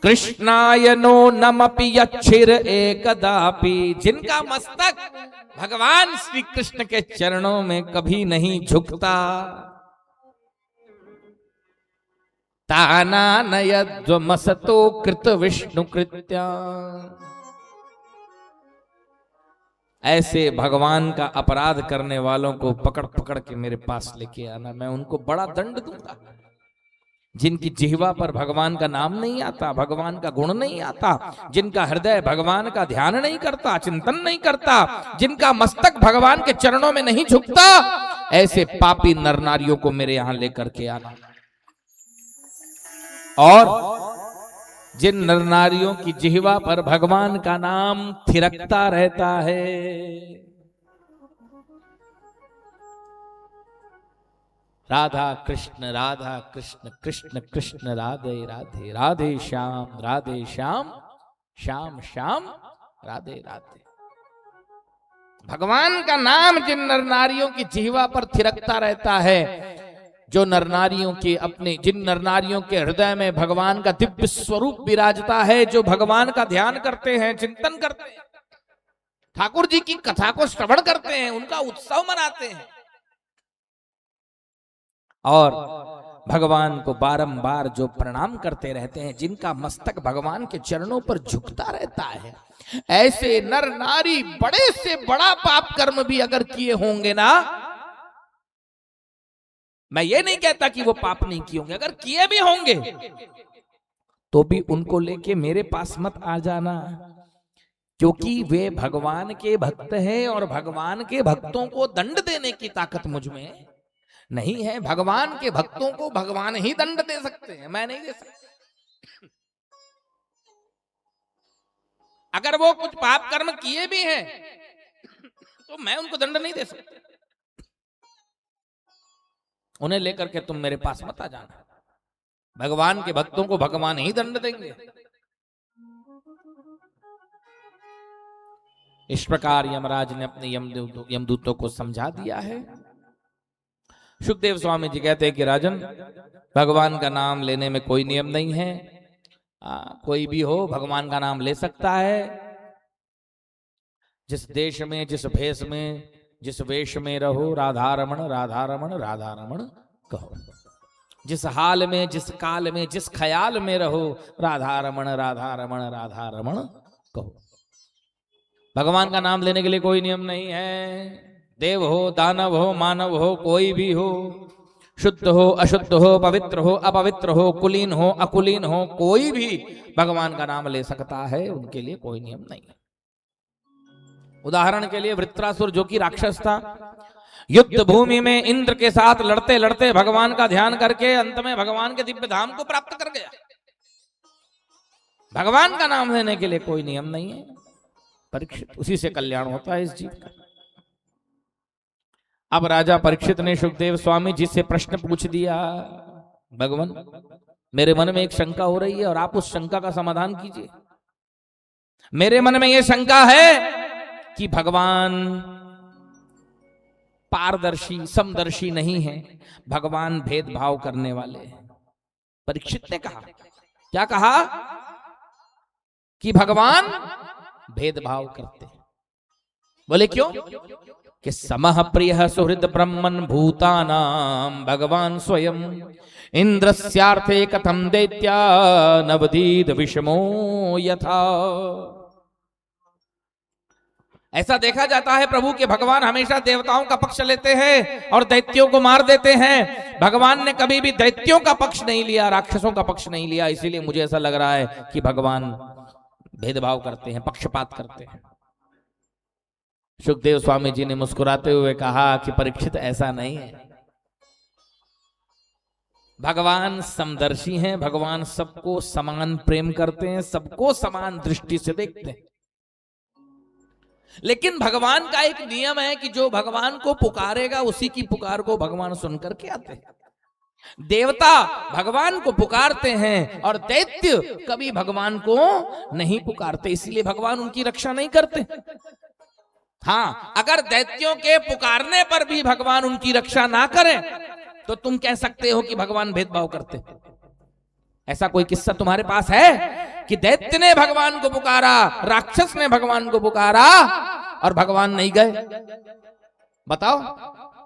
कृष्णाय नो नमपि यच्छिर एकदापि, जिनका मस्तक भगवान श्री कृष्ण के चरणों में कभी नहीं झुकता। ताना नयद्वमसतो कृत विष्णु कृत्या, ऐसे भगवान का अपराध करने वालों को पकड़ पकड़ के मेरे पास लेके आना, मैं उनको बड़ा दंड दूंगा। जिनकी जिह्वा पर भगवान का नाम नहीं आता, भगवान का गुण नहीं आता, जिनका हृदय भगवान का ध्यान नहीं करता, चिंतन नहीं करता, जिनका मस्तक भगवान के चरणों में नहीं झुकता, ऐसे पापी नर नारियों को मेरे यहां लेकर के आना। और जिन नर नारियों की जिह्वा पर भगवान का नाम थिरकता रहता है, राधा कृष्ण कृष्ण कृष्ण राधे राधे, राधे श्याम श्याम श्याम राधे राधे। भगवान का नाम जिन नर नारियों की जिह्वा पर थिरकता रहता है, जो नर नारियों के अपने जिन नर नारियों के हृदय में भगवान का दिव्य स्वरूप विराजता है, जो भगवान का ध्यान करते हैं, चिंतन करते हैं, ठाकुर जी की कथा को श्रवण करते हैं, उनका उत्सव मनाते हैं और भगवान को बारंबार जो प्रणाम करते रहते हैं, जिनका मस्तक भगवान के चरणों पर झुकता रहता है, ऐसे नर नारी बड़े से बड़ा पाप कर्म भी अगर किए होंगे ना, मैं ये नहीं कहता कि वो पाप नहीं किए होंगे, अगर किए भी होंगे तो भी उनको लेके मेरे पास मत आ जाना, क्योंकि वे भगवान के भक्त हैं और भगवान के भक्तों को दंड देने की ताकत मुझ में नहीं है। भगवान के भक्तों को भगवान ही दंड दे सकते हैं, मैं नहीं दे सकता। अगर वो कुछ पाप कर्म किए भी हैं तो मैं उनको दंड नहीं दे सकता। उन्हें लेकर के तुम मेरे पास मत आ जाना। भगवान के भक्तों को भगवान ही दंड देंगे। इस प्रकार यमराज ने अपने यमदूतों को समझा दिया है। सुखदेव स्वामी जी कहते हैं कि राजन, भगवान का नाम लेने में कोई नियम नहीं है। कोई भी हो भगवान का नाम ले सकता है। जिस देश में, जिस भेष में, जिस वेश में रहो, राधा रमण राधा रमण राधा रमण कहो। जिस हाल में, जिस काल में, जिस ख्याल में रहो, राधा रमण राधा रमण राधा रमण कहो। भगवान का नाम लेने के लिए कोई नियम नहीं है। देव हो, दानव हो, मानव हो, कोई भी हो, शुद्ध हो, अशुद्ध हो, पवित्र हो, अपवित्र हो, कुलीन हो, अकुलीन हो, कोई भी भगवान का नाम ले सकता है। उनके लिए कोई नियम नहीं है। उदाहरण के लिए वृत्रासुर जो कि राक्षस था, युद्ध भूमि में इंद्र के साथ लड़ते लड़ते भगवान का ध्यान करके अंत में भगवान के दिव्य धाम को प्राप्त कर गया। भगवान का नाम लेने के लिए कोई नियम नहीं है। परीक्षित, उसी से कल्याण होता है इस जीव का। अब राजा परीक्षित ने सुखदेव स्वामी जी से प्रश्न पूछ दिया, भगवान मेरे मन में एक शंका हो रही है और आप उस शंका का समाधान कीजिए। मेरे मन में यह शंका है कि भगवान पारदर्शी, समदर्शी नहीं है, भगवान भेदभाव करने वाले हैं। परीक्षित ने कहा, क्या कहा? कि भगवान भेदभाव करते हैं। बोले क्यों? कि समः प्रियः सुहृद ब्रह्मन् भूतानां भगवान स्वयं इंद्रस्यार्थे कथं दैत्या नवदीद विषमो यथा। ऐसा देखा जाता है प्रभु के भगवान हमेशा देवताओं का पक्ष लेते हैं और दैत्यों को मार देते हैं। भगवान ने कभी भी दैत्यों का पक्ष नहीं लिया, राक्षसों का पक्ष नहीं लिया। इसीलिए मुझे ऐसा लग रहा है कि भगवान भेदभाव करते हैं, पक्षपात करते हैं। सुखदेव स्वामी जी ने मुस्कुराते हुए कहा कि परीक्षित ऐसा नहीं है। भगवान समदर्शी हैं, भगवान सबको समान प्रेम करते हैं, सबको समान दृष्टि से देखते हैं। लेकिन भगवान का एक नियम है कि जो भगवान को पुकारेगा उसी की पुकार को भगवान सुनकर के आते हैं। देवता भगवान को पुकारते हैं और दैत्य कभी भगवान को नहीं पुकारते, इसलिए भगवान उनकी रक्षा नहीं करते। हाँ, अगर दैत्यों के पुकारने पर भी भगवान उनकी रक्षा ना करें तो तुम कह सकते हो कि भगवान भेदभाव करते। ऐसा कोई किस्सा तुम्हारे पास है कि दैत्य ने भगवान को पुकारा, राक्षस ने भगवान को पुकारा और भगवान नहीं गए? बताओ।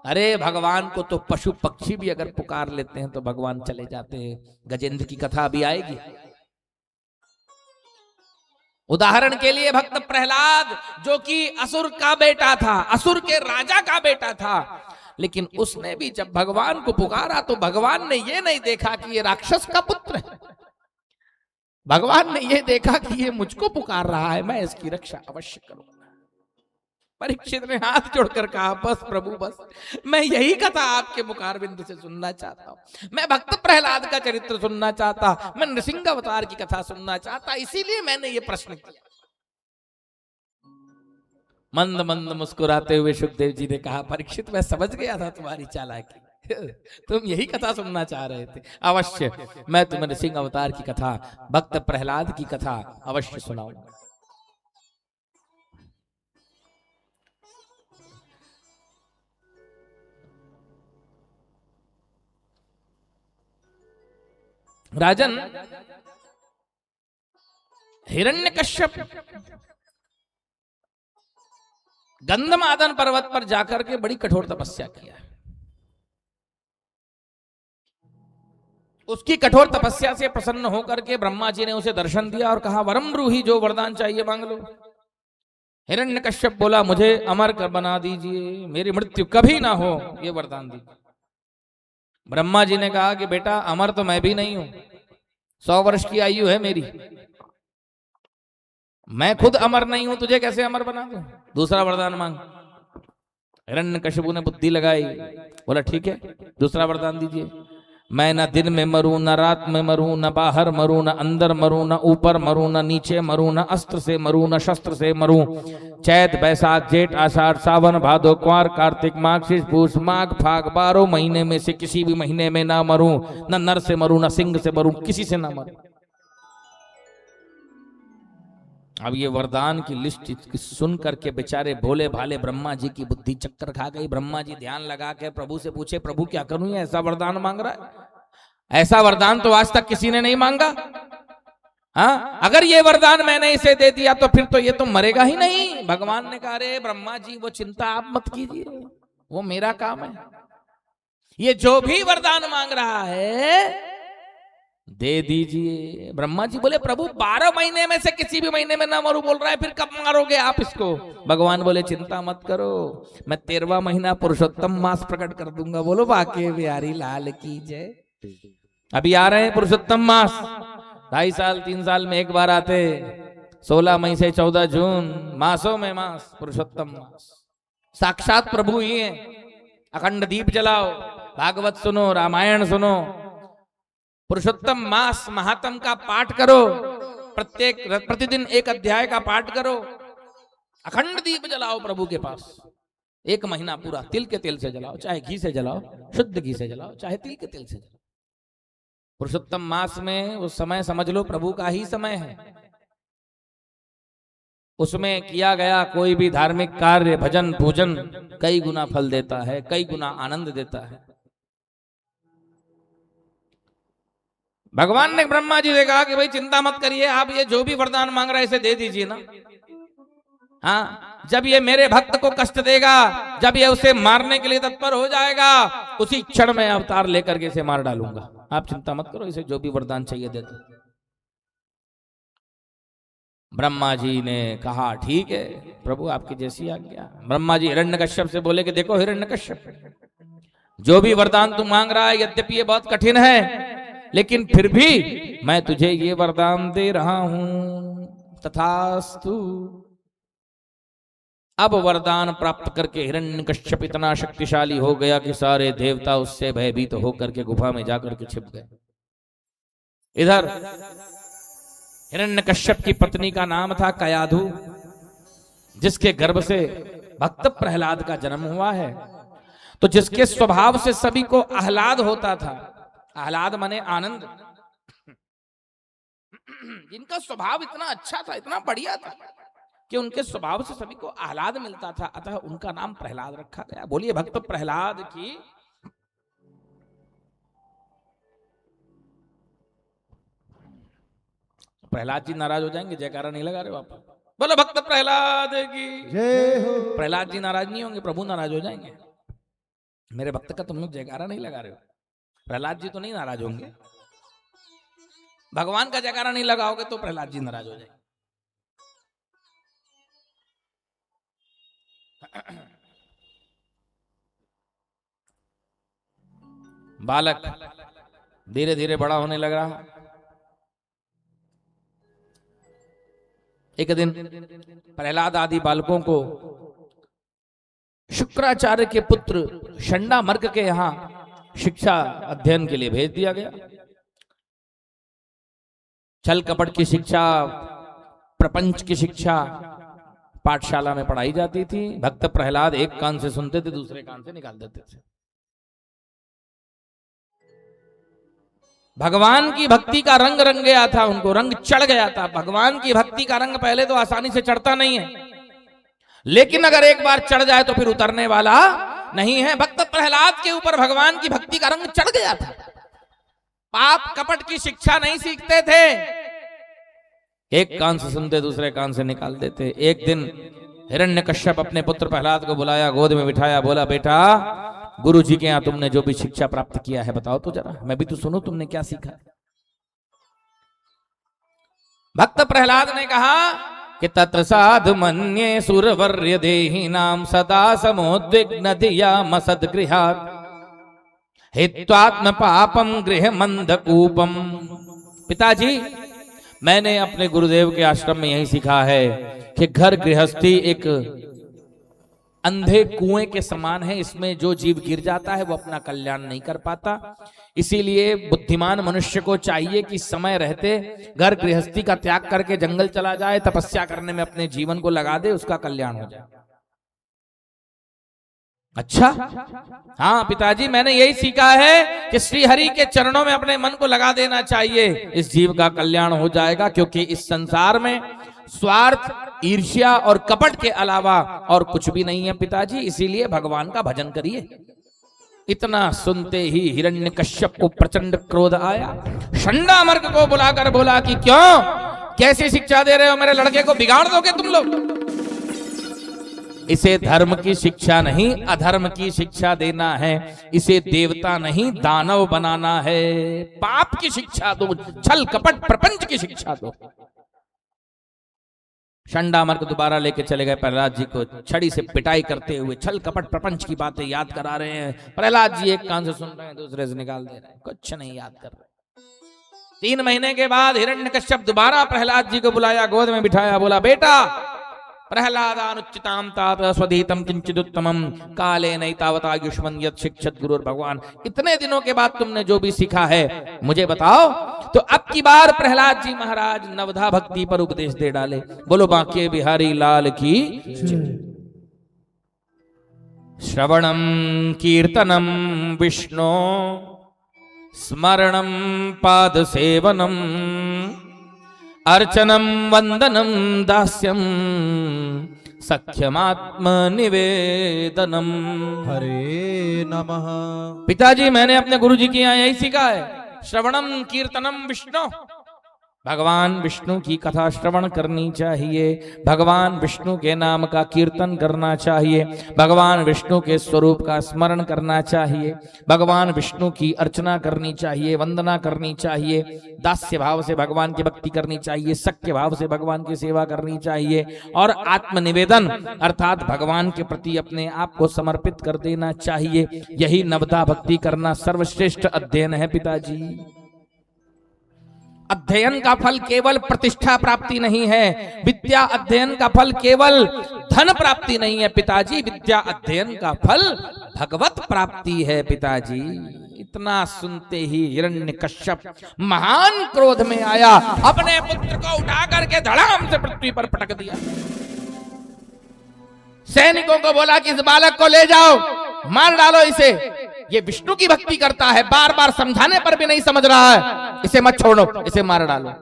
अरे भगवान को तो पशु पक्षी भी अगर पुकार लेते हैं तो भगवान चले जाते हैं। गजेंद्र की कथा अभी आएगी। उदाहरण के लिए भक्त प्रहलाद जो कि असुर का बेटा था, असुर के राजा का बेटा था, लेकिन उसने भी जब भगवान को पुकारा तो भगवान ने ये नहीं देखा कि ये राक्षस का पुत्र है। भगवान ने ये देखा कि ये मुझको पुकार रहा है, मैं इसकी रक्षा अवश्य करूंगा। परीक्षित ने हाथ जोड़कर कहा, बस प्रभु बस, मैं यही कथा आपके मुखारबिंद से सुनना चाहता हूं। मैं भक्त प्रहलाद का चरित्र सुनना चाहता, मैं नृसिंह अवतार की कथा सुनना चाहता, इसीलिए मैंने ये प्रश्न किया। मंद मंद मुस्कुराते हुए सुखदेव जी ने कहा, परीक्षित मैं समझ गया था तुम्हारी चालाकी, तुम यही कथा सुनना चाह रहे थे। अवश्य मैं तुम्हें नृसिंह अवतार की कथा, भक्त प्रहलाद की कथा अवश्य सुनाऊंगा। राजन, हिरण्यकश्यप गंधमादन पर्वत पर जाकर के बड़ी कठोर तपस्या किया। उसकी कठोर तपस्या से प्रसन्न होकर के ब्रह्मा जी ने उसे दर्शन दिया और कहा, वरम ब्रूहि, जो वरदान चाहिए मांग लो। हिरण्यकश्यप बोला, मुझे अमर कर बना दीजिए, मेरी मृत्यु कभी ना हो, ये वरदान दीजिए। ब्रह्मा जी ने कहा कि बेटा अमर तो मैं भी नहीं हूं, 100 वर्ष की आयु है मेरी, मैं खुद अमर नहीं हूं, तुझे कैसे अमर बना दूं? दूसरा वरदान मांग। हिरण्यकशिपु ने बुद्धि लगाई, बोला ठीक है दूसरा वरदान दीजिए। मैं न दिन में मरूं, न रात में मरूं, न बाहर मरूं, न अंदर मरूं, न ऊपर मरूं, न नीचे मरूं, न अस्त्र से मरूं, न शस्त्र से मरूं। चैत बैसाख जेठ आषाढ़ सावन भादो क्वार कार्तिक माघ शीष पूष माघ फाग 12 महीने में से किसी भी महीने में ना मरूं, न नर से मरूं, न सिंह से मरूं, किसी से ना मरूं। अब ये वरदान की लिस्ट सुन करके बेचारे भोले भाले ब्रह्मा जी की बुद्धि चक्कर खा गई। ब्रह्मा जी ध्यान लगा के प्रभु से पूछे, प्रभु क्या करूं, ये ऐसा वरदान मांग रहा है, ऐसा वरदान तो आज तक किसी ने नहीं मांगा। हाँ, अगर ये वरदान मैंने इसे दे दिया तो फिर तो ये तो मरेगा ही नहीं। भगवान ने कहा, अरे ब्रह्मा जी वो चिंता आप मत कीजिए, वो मेरा काम है। ये जो भी वरदान मांग रहा है दे दीजिए। ब्रह्मा जी बोले, प्रभु 12 महीने में से किसी भी महीने में ना मरू बोल रहा है, फिर कब मारोगे आप इसको? भगवान बोले, चिंता मत करो, मैं 13वां महीना पुरुषोत्तम मास प्रकट कर दूंगा। बोलो बाके बिहारी लाल की जय। अभी आ रहे हैं पुरुषोत्तम मास, 2.5 साल 3 साल में एक बार आते, 16 मई से 14 जून, मासों में मास पुरुषोत्तम मास। साक्षात प्रभु ही है। अखंड दीप जलाओ, भागवत सुनो, रामायण सुनो, पुरुषोत्तम मास महात्म का पाठ करो, प्रतिदिन एक अध्याय का पाठ करो, अखंड दीप जलाओ प्रभु के पास 1 महीना पूरा। तिल के तेल से जलाओ, चाहे घी से जलाओ, शुद्ध घी से जलाओ, चाहे तिल के तेल से जलाओ। पुरुषोत्तम मास में उस समय समझ लो प्रभु का ही समय है। उसमें किया गया कोई भी धार्मिक कार्य, भजन पूजन कई गुना फल देता है, कई गुना आनंद देता है। भगवान ने ब्रह्मा जी से कहा कि भाई चिंता मत करिए, आप ये जो भी वरदान मांग रहे हैं इसे दे दीजिए ना। हाँ, जब ये मेरे भक्त को कष्ट देगा, जब ये उसे मारने के लिए तत्पर हो जाएगा, उसी क्षण में अवतार लेकर के इसे मार डालूंगा। आप चिंता मत करो, इसे जो भी वरदान चाहिए दे दो। ब्रह्मा जी ने कहा ठीक है प्रभु, आपकी जैसी आज्ञा। ब्रह्मा जी हिरण्यकश्यप से बोले कि देखो हिरण्यकश्यप, जो भी वरदान तू मांग रहा है यद्यपि ये बहुत कठिन है, लेकिन फिर भी मैं तुझे ये वरदान दे रहा हूं, तथास्तु। अब वरदान प्राप्त करके हिरण्यकश्यप इतना शक्तिशाली हो गया कि सारे देवता उससे भयभीत होकर के गुफा में जाकर के छिप गए। इधर हिरण्यकश्यप की पत्नी का नाम था कयाधु, जिसके गर्भ से भक्त प्रहलाद का जन्म हुआ है। तो जिसके स्वभाव से सभी को आह्लाद होता था, आह्लाद माने आनंद, जिनका स्वभाव इतना अच्छा था, इतना बढ़िया था कि उनके स्वभाव से सभी को आह्लाद मिलता था, अतः उनका नाम प्रहलाद रखा गया। बोलिए भक्त प्रहलाद की। प्रहलाद जी नाराज हो जाएंगे, जयकारा नहीं लगा रहे हो आप? बोलो भक्त प्रहलाद की जय हो। प्रहलाद जी नाराज नहीं होंगे, प्रभु नाराज हो जाएंगे। मेरे भक्त का तुम लोग जयकारा नहीं लगा रहे हो। प्रहलाद जी तो नहीं नाराज होंगे, भगवान का जयकारा नहीं लगाओगे तो प्रहलाद जी नाराज हो जाएंगे। बालक धीरे धीरे बड़ा होने लग रहा। एक दिन प्रहलाद आदि बालकों को शुक्राचार्य के पुत्र षंडामर्क के यहां शिक्षा अध्ययन के लिए भेज दिया गया। छल कपट की शिक्षा, प्रपंच की शिक्षा पाठशाला में पढ़ाई जाती थी। भक्त प्रहलाद एक कान से सुनते थे, दूसरे कान से निकाल देते थे। भगवान की भक्ति का रंग रंग गया था, उनको रंग चढ़ गया था। भगवान की भक्ति का रंग पहले तो आसानी से चढ़ता नहीं है, लेकिन अगर एक बार चढ़ जाए तो फिर उतरने वाला नहीं है। भक्त प्रहलाद के ऊपर भगवान की भक्ति का रंग चढ़ गया था। पाप कपट की शिक्षा नहीं सीखते थे, एक कान से सुनते दूसरे कान से निकाल देते। एक दिन हिरण्यकश्यप अपने पुत्र प्रहलाद को बुलाया, गोद में बिठाया, बोला बेटा गुरु जी के यहाँ तुमने जो भी शिक्षा प्राप्त किया है बताओ तो जरा, मैं भी तो सुनूं तुमने क्या सीखा। भक्त प्रहलाद ने कहा कि तत्र साधु मन्ये सुरवर्य देहि नाम सदा समोद्विग्न धिया मसद्गृहात् हित्वात्म पापम गृह मंदकूपम। पिताजी मैंने अपने गुरुदेव के आश्रम में यही सीखा है कि घर गृहस्थी एक अंधे कुएं के समान है, इसमें जो जीव गिर जाता है वो अपना कल्याण नहीं कर पाता। इसीलिए बुद्धिमान मनुष्य को चाहिए कि समय रहते घर गृहस्थी का त्याग करके जंगल चला जाए, तपस्या करने में अपने जीवन को लगा दे, उसका कल्याण हो जाए। अच्छा, हाँ पिताजी, मैंने यही सीखा है कि श्री हरि के चरणों में अपने मन को लगा देना चाहिए, इस जीव का कल्याण हो जाएगा। क्योंकि इस संसार में स्वार्थ, ईर्ष्या और कपट के अलावा और कुछ भी नहीं है पिताजी। इसीलिए भगवान का भजन करिए। इतना सुनते ही हिरण्यकश्यप को प्रचंड क्रोध आया। षंडामर्क को बुलाकर बोला कि क्यों, कैसी शिक्षा दे रहे हो मेरे लड़के को, बिगाड़ दोगे तुम लोग? इसे धर्म की शिक्षा नहीं, अधर्म की शिक्षा देना है। इसे देवता नहीं, दानव बनाना है। पाप की शिक्षा दो, छल कपट प्रपंच की शिक्षा दो। षंडामर्क दोबारा लेके चले गए प्रहलाद जी को, छड़ी से पिटाई करते हुए छल कपट प्रपंच की बातें याद करा रहे हैं। प्रहलाद जी एक कान से सुन रहे हैं, दूसरे से निकाल दे रहे हैं, कुछ नहीं याद कर रहे। 3 महीने के बाद हिरण्यकश्यप दोबारा प्रहलाद जी को बुलाया, गोद में बिठाया, बोला बेटा प्रहलादानुचिताम तात स्वधीतम किंचिदुत्तमम काले नैतावतायुष्मन् यत् शिक्षत गुरुर् भगवान। इतने दिनों के बाद तुमने जो भी सीखा है मुझे बताओ। तो अब की बार प्रहलाद जी महाराज नवधा भक्ति पर उपदेश दे डाले। बोलो बांके बिहारी लाल की। श्रवणम कीर्तनम विष्णु स्मरणम पाद सेवनम अर्चनम वंदनम दास्यम सख्यमात्म निवेदनम। हरे नमः। पिताजी, मैंने अपने गुरुजी के यहाँ यही सीखा है। श्रवणम कीर्तनम विष्णु, भगवान विष्णु की कथा श्रवण करनी चाहिए, भगवान विष्णु के नाम का कीर्तन करना चाहिए, भगवान विष्णु के स्वरूप का स्मरण करना चाहिए, भगवान विष्णु की अर्चना करनी चाहिए, वंदना करनी चाहिए, दास्य भाव से भगवान की भक्ति करनी चाहिए, सख्य भाव से भगवान की सेवा करनी चाहिए और आत्मनिवेदन अर्थात भगवान के प्रति अपने आप को समर्पित कर देना चाहिए। यही नवधा भक्ति करना सर्वश्रेष्ठ अध्ययन है पिताजी। अध्ययन का फल केवल प्रतिष्ठा प्राप्ति नहीं है, विद्या अध्ययन का फल केवल धन प्राप्ति नहीं है पिताजी, विद्या अध्ययन का फल भगवत प्राप्ति है पिताजी। इतना सुनते ही हिरण्यकश्यप महान क्रोध में आया, अपने पुत्र को उठा करके धड़ाम से पृथ्वी पर पटक दिया। सैनिकों को बोला कि इस बालक को ले जाओ, मार डालो इसे, ये विष्णु की भक्ति करता है, बार बार समझाने पर भी नहीं समझ रहा है, इसे मत छोड़ो, इसे मार डालो।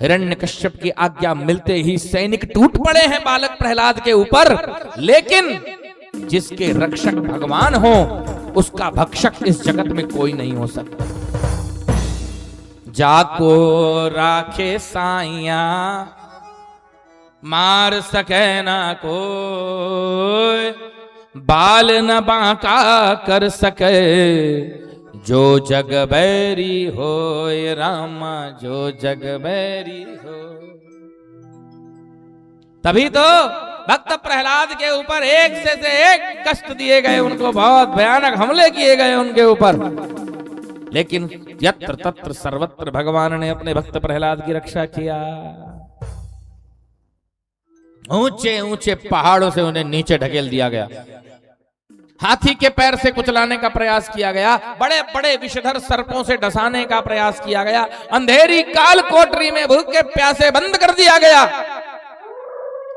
हिरण्यकश्यप की आज्ञा मिलते ही सैनिक टूट पड़े हैं बालक प्रहलाद के ऊपर। लेकिन जिसके रक्षक भगवान हो उसका भक्षक इस जगत में कोई नहीं हो सकता। जाको राखे साइया मार सके ना कोई, बाल न बांका कर सके, जो जग बैरी हो रामा, जो जग बैरी हो। तभी तो भक्त प्रहलाद के ऊपर एक से एक कष्ट दिए गए, उनको बहुत भयानक हमले किए गए उनके ऊपर। लेकिन यत्र तत्र सर्वत्र भगवान ने अपने भक्त प्रहलाद की रक्षा किया। ऊंचे ऊंचे पहाड़ों से उन्हें नीचे ढकेल दिया गया, हाथी के पैर से कुचलाने का प्रयास किया गया, बड़े बड़े विषधर सर्पों से डसाने का प्रयास किया गया, अंधेरी काल कोठरी में भूखे प्यासे बंद कर दिया गया।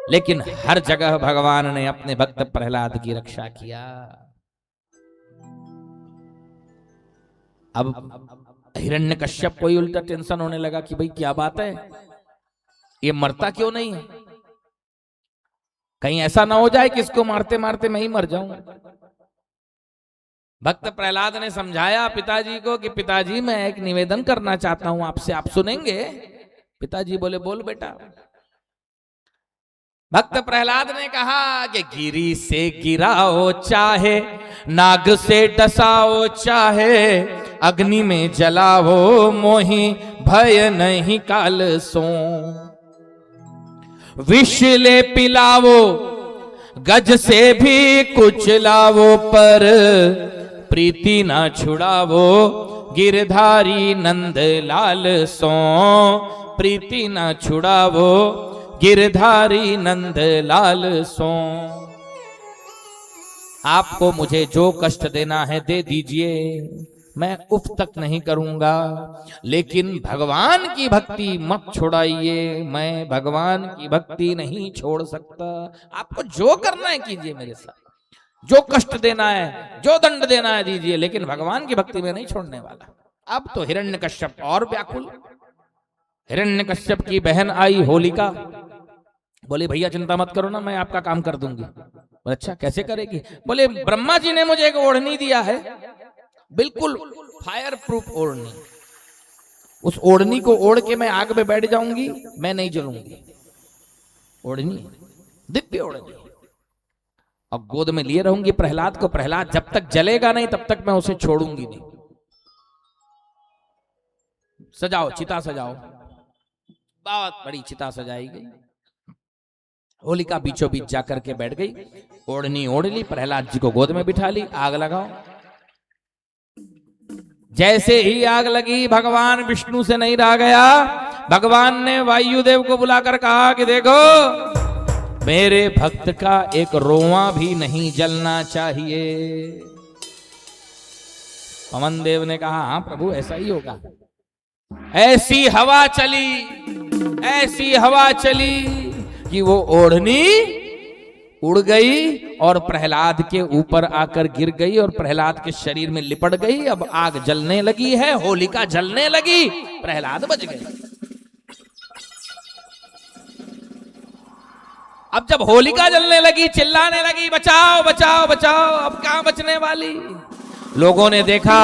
लेकिन हर जगह भगवान ने अपने भक्त प्रहलाद की रक्षा किया। अब हिरण्यकश्यप को उल्टा टेंशन होने लगा कि भाई क्या बात है, ये मरता क्यों नहीं है, कहीं ऐसा ना हो जाए कि इसको मारते मारते मैं ही मर जाऊं। भक्त प्रहलाद ने समझाया पिताजी को कि पिताजी मैं एक निवेदन करना चाहता हूं आपसे, आप सुनेंगे? पिताजी बोले बोल बेटा। भक्त प्रहलाद ने कहा कि गिरी से गिराओ चाहे, नाग से डसाओ चाहे, अग्नि में जलाओ मोहि भय नहीं काल सो, विष ले पिलावो गज से भी कुचलावो, पर प्रीति ना छुड़ावो गिरधारी नंद लाल सो, प्रीति ना छुड़ावो गिरधारी नंद लाल सो। आपको मुझे जो कष्ट देना है दे दीजिए, मैं उफ तक नहीं करूंगा, लेकिन भगवान की भक्ति मत छोड़ाइए, मैं भगवान की भक्ति नहीं छोड़ सकता। आपको जो करना है कीजिए मेरे साथ, जो कष्ट देना है, जो दंड देना है दीजिए, लेकिन भगवान की भक्ति में नहीं छोड़ने वाला। अब तो हिरण्यकश्यप और व्याकुल। हिरण्यकश्यप की बहन आई होलिका, बोले भैया चिंता मत करो ना, मैं आपका काम कर दूंगी। बोले अच्छा कैसे करेगी? बोले ब्रह्मा जी ने मुझे एक ओढ़नी दिया है, बिल्कुल फायर प्रूफ ओढ़नी, उस ओढ़नी को ओढ़ के मैं आग में बैठ जाऊंगी, मैं नहीं जलूंगी। ओढ़नी दिव्य ओढ़नी, और गोद में लिए रहूंगी प्रहलाद को। प्रहलाद जब तक जलेगा नहीं तब तक मैं उसे छोड़ूंगी नहीं। सजाओ, चिता सजाओ। बहुत बड़ी चिता सजाई गई। होलिका बीचों बीच जाकर के बैठ गई, ओढ़नी ओढ़ ली, प्रहलाद जी को गोद में बिठा ली, आग लगाओ। जैसे ही आग लगी, भगवान विष्णु से नहीं रह गया, भगवान ने वायुदेव को बुलाकर कहा कि देखो मेरे भक्त का एक रोवां भी नहीं जलना चाहिए। पवन देव ने कहा हाँ प्रभु ऐसा ही होगा। ऐसी हवा चली, ऐसी हवा चली कि वो ओढ़नी उड़ गई और प्रहलाद के ऊपर आकर गिर गई और प्रहलाद के शरीर में लिपट गई। अब आग जलने लगी है, होलिका जलने लगी, प्रहलाद बच गए। अब जब होलिका जलने लगी, चिल्लाने लगी बचाओ बचाओ बचाओ, अब कहां बचने वाली। लोगों ने देखा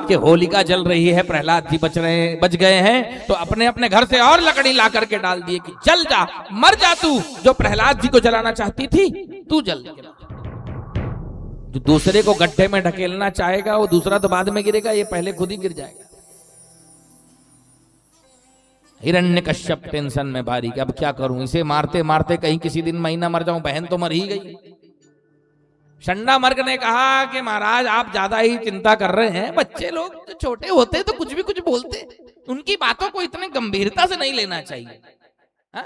कि होलिका जल रही है, प्रहलाद जी बच गए हैं, तो अपने अपने घर से और लकड़ी ला करके डाल दिए कि जल जा, मर जा तू, जो प्रहलाद जी को जलाना चाहती थी तू जल। जो दूसरे को गड्ढे में ढकेलना चाहेगा वो दूसरा तो बाद में गिरेगा, ये पहले खुद ही गिर जाएगा। हिरण्यकश्यप टेंशन में भारी कि अब क्या करूं, इसे मारते मारते कहीं किसी दिन मैं ना मर जाऊं। बहन तो मर ही गई। शंडामर्ग ने कहा कि महाराज आप ज्यादा ही चिंता कर रहे हैं, बच्चे लोग तो छोटे होते तो कुछ भी कुछ बोलते, उनकी बातों को इतने गंभीरता से नहीं लेना चाहिए। हा?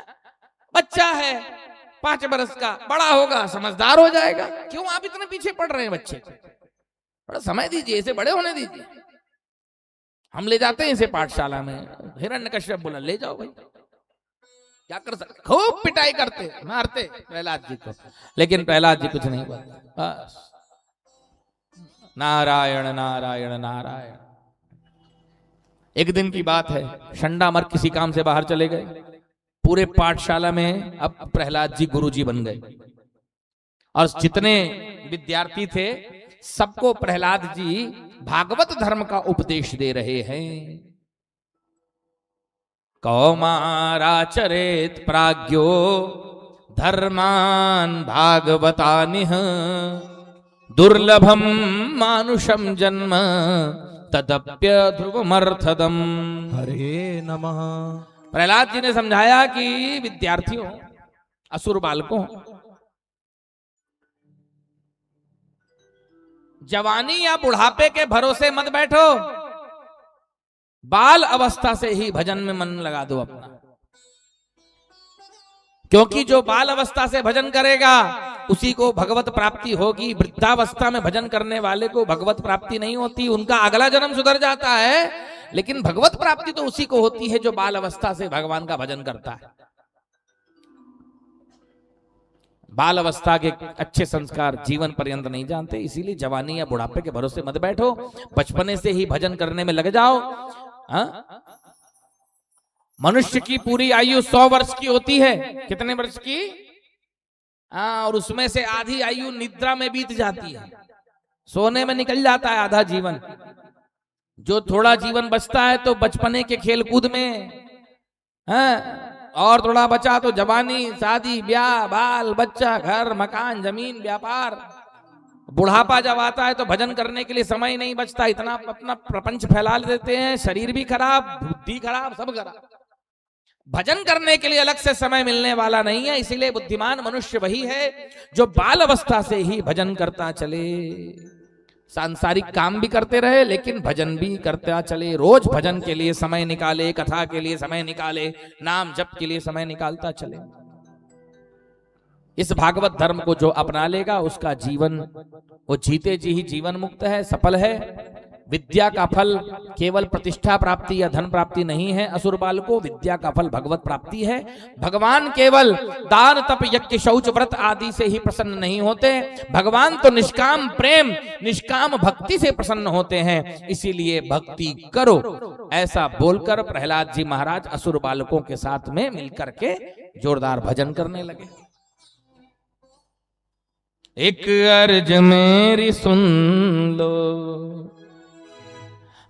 बच्चा है 5 बरस का, बड़ा होगा समझदार हो जाएगा, क्यों आप इतने पीछे पड़ रहे हैं बच्चे को? थोड़ा समय दीजिए, इसे बड़े होने दीजिए, हम ले जाते हैं इसे पाठशाला में। हिरण्यकश्यप बोला ले जाओ भाई, क्या कर सकते, खूब पिटाई करते मारते प्रहलाद जी को, लेकिन प्रहलाद जी कुछ नहीं बोलते। बस नारायण नारायण नारायण। एक दिन की बात है, शंडामर्ग किसी काम से बाहर चले गए, पूरे पाठशाला में अब प्रहलाद जी गुरुजी बन गए, और जितने विद्यार्थी थे सबको प्रहलाद जी भागवत धर्म का उपदेश दे रहे हैं। कौमाराचरेत प्राज्ञो धर्मान भागवतानिह दुर्लभम मानुषम जन्म तदप्य ध्रुवमर्थदम। हरे नमः। प्रहलाद जी ने समझाया कि विद्यार्थियों, असुर बालकों, जवानी या बुढ़ापे के भरोसे मत बैठो, बाल अवस्था से ही भजन में मन लगा दो अपना, क्योंकि जो बाल अवस्था से भजन करेगा उसी को भगवत प्राप्ति होगी। वृद्धावस्था में भजन करने वाले को भगवत प्राप्ति नहीं होती, उनका अगला जन्म सुधर जाता है, लेकिन भगवत प्राप्ति तो उसी को होती है जो बाल अवस्था से भगवान का भजन करता है। बाल अवस्था के अच्छे संस्कार जीवन पर्यंत नहीं जानते, इसीलिए जवानी या बुढ़ापे के भरोसे मत बैठो, बचपने से ही भजन करने में लग जाओ। मनुष्य की पूरी आयु 100 वर्ष की होती है। कितने वर्ष की? और उसमें से आधी आयु निद्रा में बीत जाती है, सोने में निकल जाता है आधा जीवन। जो थोड़ा जीवन बचता है तो बचपने के खेलकूद में, और थोड़ा बचा तो जवानी, शादी, ब्याह, बाल बच्चा, घर मकान, जमीन, व्यापार। बुढ़ापा जब आता है तो भजन करने के लिए समय नहीं बचता, इतना अपना प्रपंच फैला देते हैं, शरीर भी खराब, बुद्धि खराब, सब खराब। भजन करने के लिए अलग से समय मिलने वाला नहीं है। इसीलिए बुद्धिमान मनुष्य वही है जो बाल अवस्था से ही भजन करता चले, सांसारिक काम भी करते रहे लेकिन भजन भी करता चले, रोज भजन के लिए समय निकाले, कथा के लिए समय निकाले, नाम जप के लिए समय निकालता चले। इस भागवत धर्म को जो अपना लेगा उसका जीवन वो जीते जी ही जीवन मुक्त है, सफल है। विद्या का फल केवल प्रतिष्ठा प्राप्ति या धन प्राप्ति नहीं है असुर बाल को, विद्या का फल भगवत प्राप्ति है। भगवान केवल दान तप यज्ञ शौच व्रत आदि से ही प्रसन्न नहीं होते, भगवान तो निष्काम प्रेम निष्काम भक्ति से प्रसन्न होते हैं। इसीलिए भक्ति करो, ऐसा बोलकर प्रहलाद जी महाराज असुर बालकों के साथ में मिलकर के जोरदार भजन करने लगे। एक अर्ज मेरी सुन लो,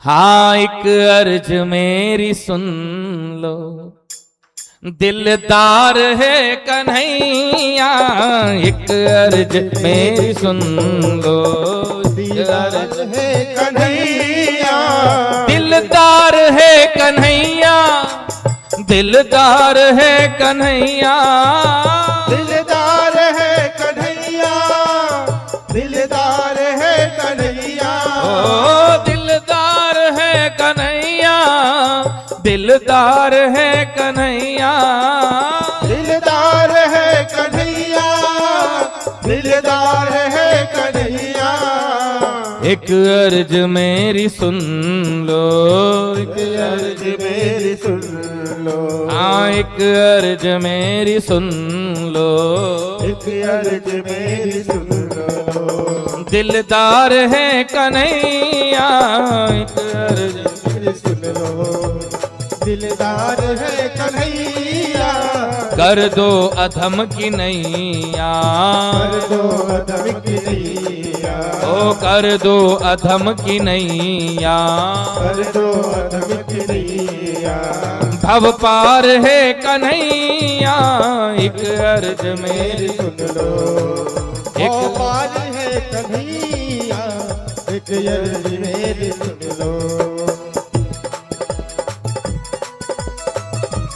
हाँ एक अर्ज मेरी सुन लो, दिलदार है कन्हैया, एक अर्ज मेरी सुन लो, दिलदार है कन्हैया, दिलदार है कन्हैया, दिलदार है कन्हैया, दिलदार है कन्हैया, दिलदार है कन्हैया, ओ दिलदार है कन्हैया, दिलदार है कन्हैया, दिलदार है कन्हैया, दिलदार है कन्हैया। एक अर्ज मेरी सुन लो, एक अर्ज मेरी सुन लो, हाँ एक अर्ज मेरी सुन लो, एक अर्ज मेरी सुन लो, दिलदार है कन्हैया, एक अर्ज मेरी सुन लो, दिलदार है कन्हैया, कर दो अधम की नैया, कर दो अधम की नैया, ओ कर दो अधम की नैया, कर दो अधम की नैया, भव पार है कन्हैया, एक अर्ज मेरी सुन लो, एक ओ पार है कन्हैया, एक अर्ज मेरी सुन लो।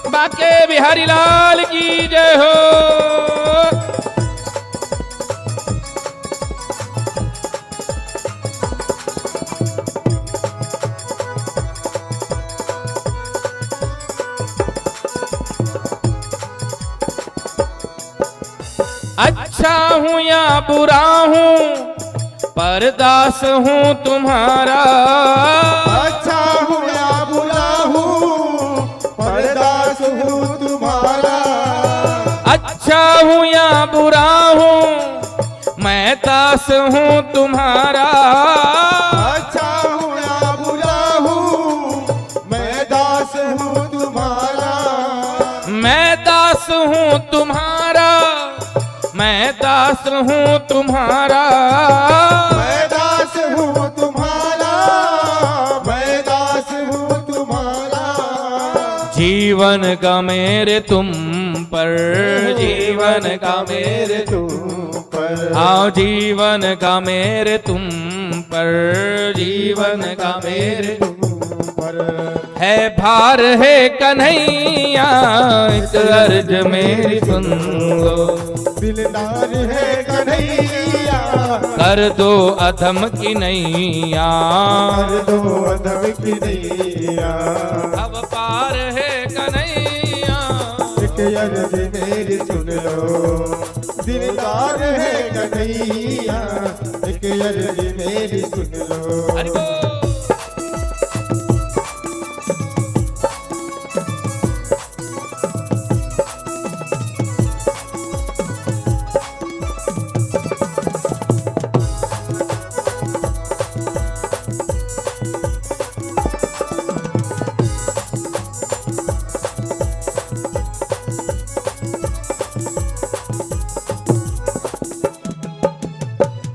बाके बिहारी लाल की जय हो। अच्छा हूँ या बुरा हूँ परदास हूँ तुम्हारा, अच्छा हूँ या बुरा हूँ परदास हूँ तुम्हारा, अच्छा हूँ या बुरा हूँ मैं दास हूँ तुम्हारा, अच्छा हूँ या बुरा हूँ मैं दास हूँ तुम्हारा, मैं दास हूँ तुम्हारा, मैं दास हूँ तुम्हारा, मैं दास हूँ तुम्हारा, मैं दास हूँ तुम्हारा, जीवन का मेरे तुम पर, जीवन का मेरे तुम पर, हाँ जीवन का मेरे तुम पर, जीवन का मेरे तुम पर, है भार है कन्हैया, एक अर्ज मेरी सुन लो, दिलदार है कन्हैया, कर दो अधम की नैया, कर दो अधम की नैया, अब पार है कन्हैया, एक अर्ज मेरी सुन लो, दिलदार है कन्हैया, एक अर्ज मेरी सुन लो। हरि बोल।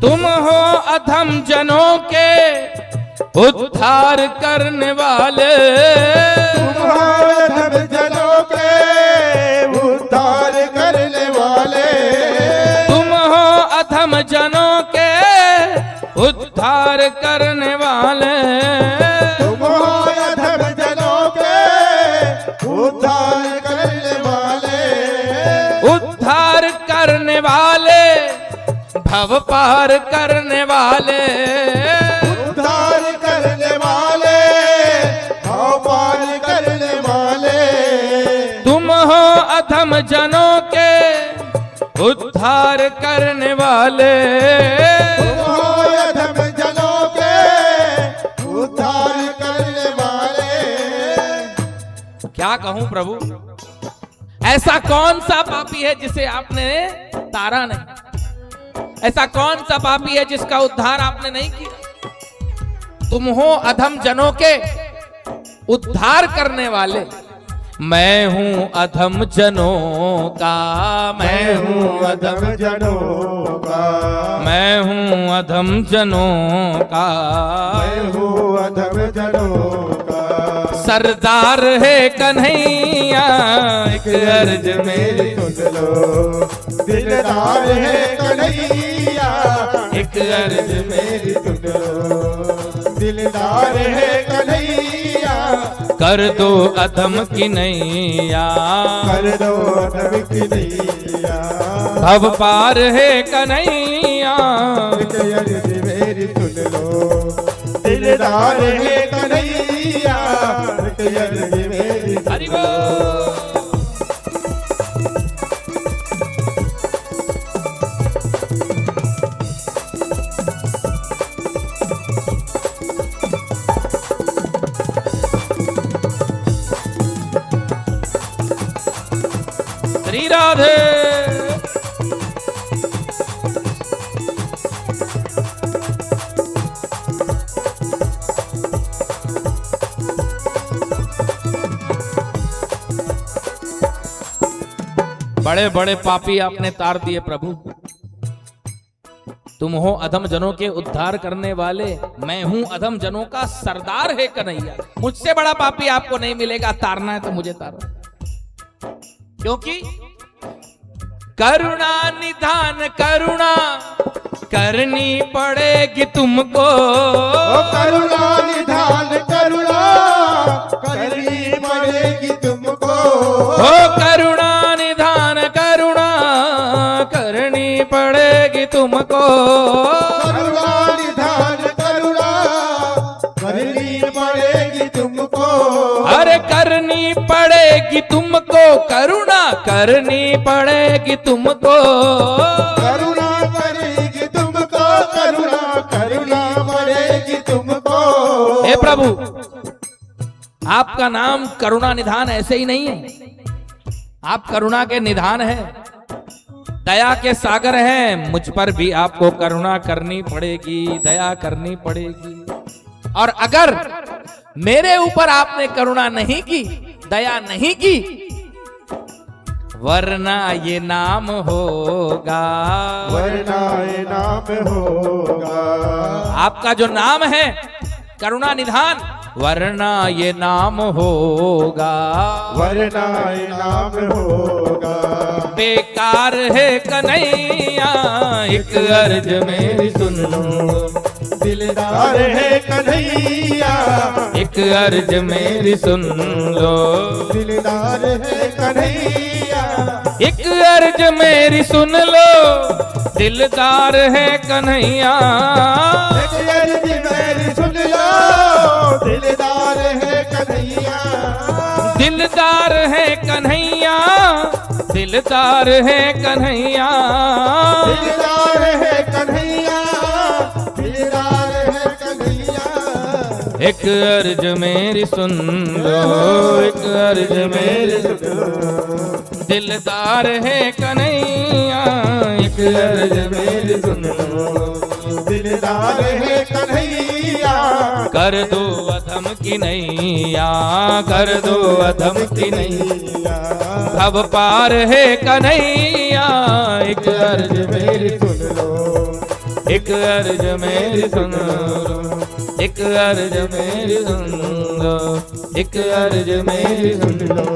तुम हो अधम जनों के उद्धार करने वाले, अधम जनों के उद्धार करने वाले, तुम हो अधम जनों के उद्धार करने वाले, तुम हो अधम जनों के उद्धार करने वाले, उद्धार करने वाले, भव पार करने वाले, उद्धार करने वाले, भव पार करने वाले, तुम हो अधम जनों के उद्धार करने वाले तुम हो अधम जनों के उद्धार करने वाले। क्या कहूं प्रभु, ऐसा कौन सा पापी है जिसे आपने तारा नहीं? ऐसा कौन सा पापी है जिसका उद्धार आपने नहीं किया? तुम हो अधम जनों के उद्धार करने वाले। मैं हूं अधम जनों का, मैं हूं अधम जनों का, मैं हूं अधम जनों का, मैं हूँ अधम जनों का। सरदार है कन्हैया एक अर्ज मेरी सुन लो, दिलदार है कन्हैया एक अर्ज मेरी सुन लो, दिलदार है कन्हैया कर दो अधम की नैया, कर दो अधम की नैया। भव पार है कन्हैया एक अर्ज मेरी सुन लो, दिलदार है कन्हैया एक अर्ज मेरी सुन हरि लो। बोल। श्री राधे। बड़े बड़े पापी आपने तार दिए प्रभु। तुम हो अधम जनों के उद्धार करने वाले, मैं हूं अधम जनों का सरदार है कन्हैया। मुझसे बड़ा पापी आपको नहीं मिलेगा। तारना है तो मुझे तारो, क्योंकि करुणा निधान करुणा करनी पड़ेगी तुमको। करुणा निधान करुणा करनी पड़ेगी तुमको। हो करुणा निधान करुणा करनी पड़ेगी तुमको। करुणा निधान करुणा करनी पड़ेगी तुमको। अरे करनी पड़ेगी तुमको, करुणा करनी पड़ेगी तुमको। करुणा करेगी तुमको, करुणा करुणा पड़ेगी तुमको। हे प्रभु, आपका नाम करुणा निधान ऐसे ही नहीं है। आप करुणा के निधान हैं, दया के सागर हैं। मुझ पर भी आपको करुणा करनी पड़ेगी, दया करनी पड़ेगी। और अगर मेरे ऊपर आपने करुणा नहीं की, दया नहीं की, वरना ये नाम होगा, वरना ये नाम होगा। आपका जो नाम है करुणा निधान, वरना ये नाम होगा, वरना ये नाम होगा। बेकार है कन्हैया एक अर्ज मेरी सुन लो। दिलदार है कन्हैया एक अर्ज मेरी सुन लो। दिलदार है कन्हैया एक अर्ज मेरी सुन लो, दिलदार है कन्हैया। एक अर्ज मेरी सुन लो, दिलदार है कन्हैया। दिलदार है कन्हैया, दिलदार है कन्हैया। दिलदार है कन्हैया, दिलदार है कन्हैया। एक अर्ज मेरी सुन लो, एक अर्ज मेरी सुन लो। दिलदार है कन्हैया एक अर्ज मेरी सुन लो। दिलदार है कन्हैया कर दो अधम की नैया, कर दो अधम की नैया। भव पार है कन्हैया एक अर्ज मेरी सुन लो, एक अर्ज मेरी सुन लो, एक अर्ज मेरी सुन लो, एक अर्ज मेरी सुन लो।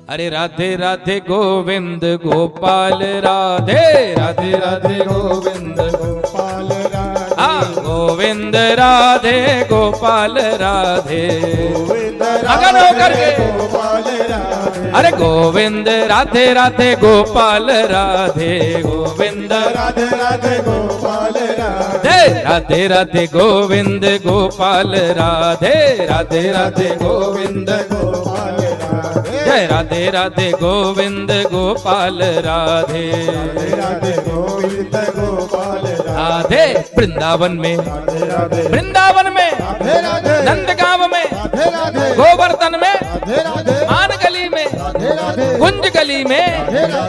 अरे राधे राधे गोविंद गोपाल राधे, राधे राधे गोविंद गोपाल राधे गोविंद राधे गोपाल राधे। गोविंद मगन होकर के गोपाल राधे। अरे गोविंद राधे राधे गोपाल राधे, गोविंद राधे राधे गोपाल राधे। राधे राधे गोविंद गोपाल राधे, राधे राधे गोविंद गोपाल राधे। जय राधे राधे गोविंद गोपाल राधे राधे राधे गोविंद गोपाल राधे वृंदावन में राधे राधे वृंदावन में राधे राधे नंदगांव में राधे राधे गोवर्धन में राधे राधे मान गली में राधे राधे कुंज गली में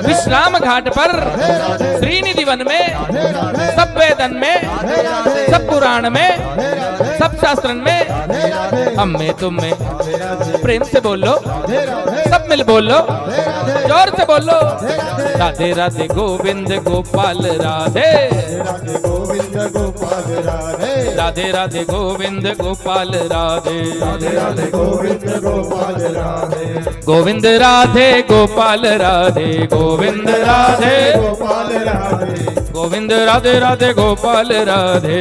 विश्राम घाट पर श्रीनिधि वन में सब वेदन में सब पुराण में सब शास्त्र में हम में तुम में प्रेम से बोलो सब मिल बोलो जोर से बोलो राधे राधे गोविंद गोपाल राधे राधे गोविंद गोपाल राधे राधे राधे गोविंद गोपाल राधे राधे राधे गोविंद गोपाल राधे गोविंद राधे गोपाल राधे गोविंद राधे गोपाल राधे गोविंद राधे राधे गोपाल राधे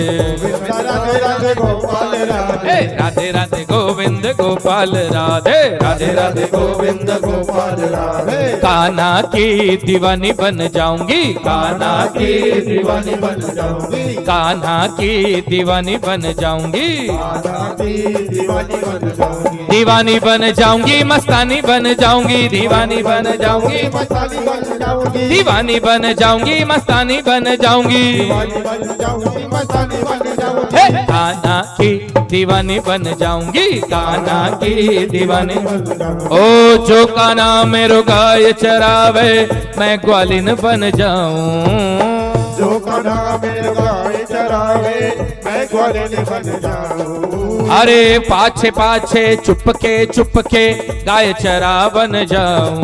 राधे राधे गोपाल राधे हे राधे राधे गोविंद गोपाल राधे राधे राधे गोविंद गोपाल राधे कान्हा की दीवानी बन जाऊंगी कान्हा की दीवानी बन जाऊंगी कान्हा की दीवानी बन जाऊंगी कान्हा की दीवानी बन जाऊंगी दीवानी बन जाऊंगी मस्तानी बन जाऊंगी दीवानी बन जाऊंगी मस्तानी बन जाऊंगी दीवानी बन जाऊंगी मस्तानी बन जाऊंगी दीवानी बन जाऊंगी मस्तानी बन जाऊंगी हे कान्हा की दीवानी बन जाऊंगी कान्हा की दीवानी ओ जो कान्हा मेरो गाय चरावे मैं ग्वालिन बन जाऊं जो कान्हा मेरे गाय चरावे मैं ग्वालिन बन जाऊं अरे पाछे पाछे चुपके गाय चरा बन जाऊं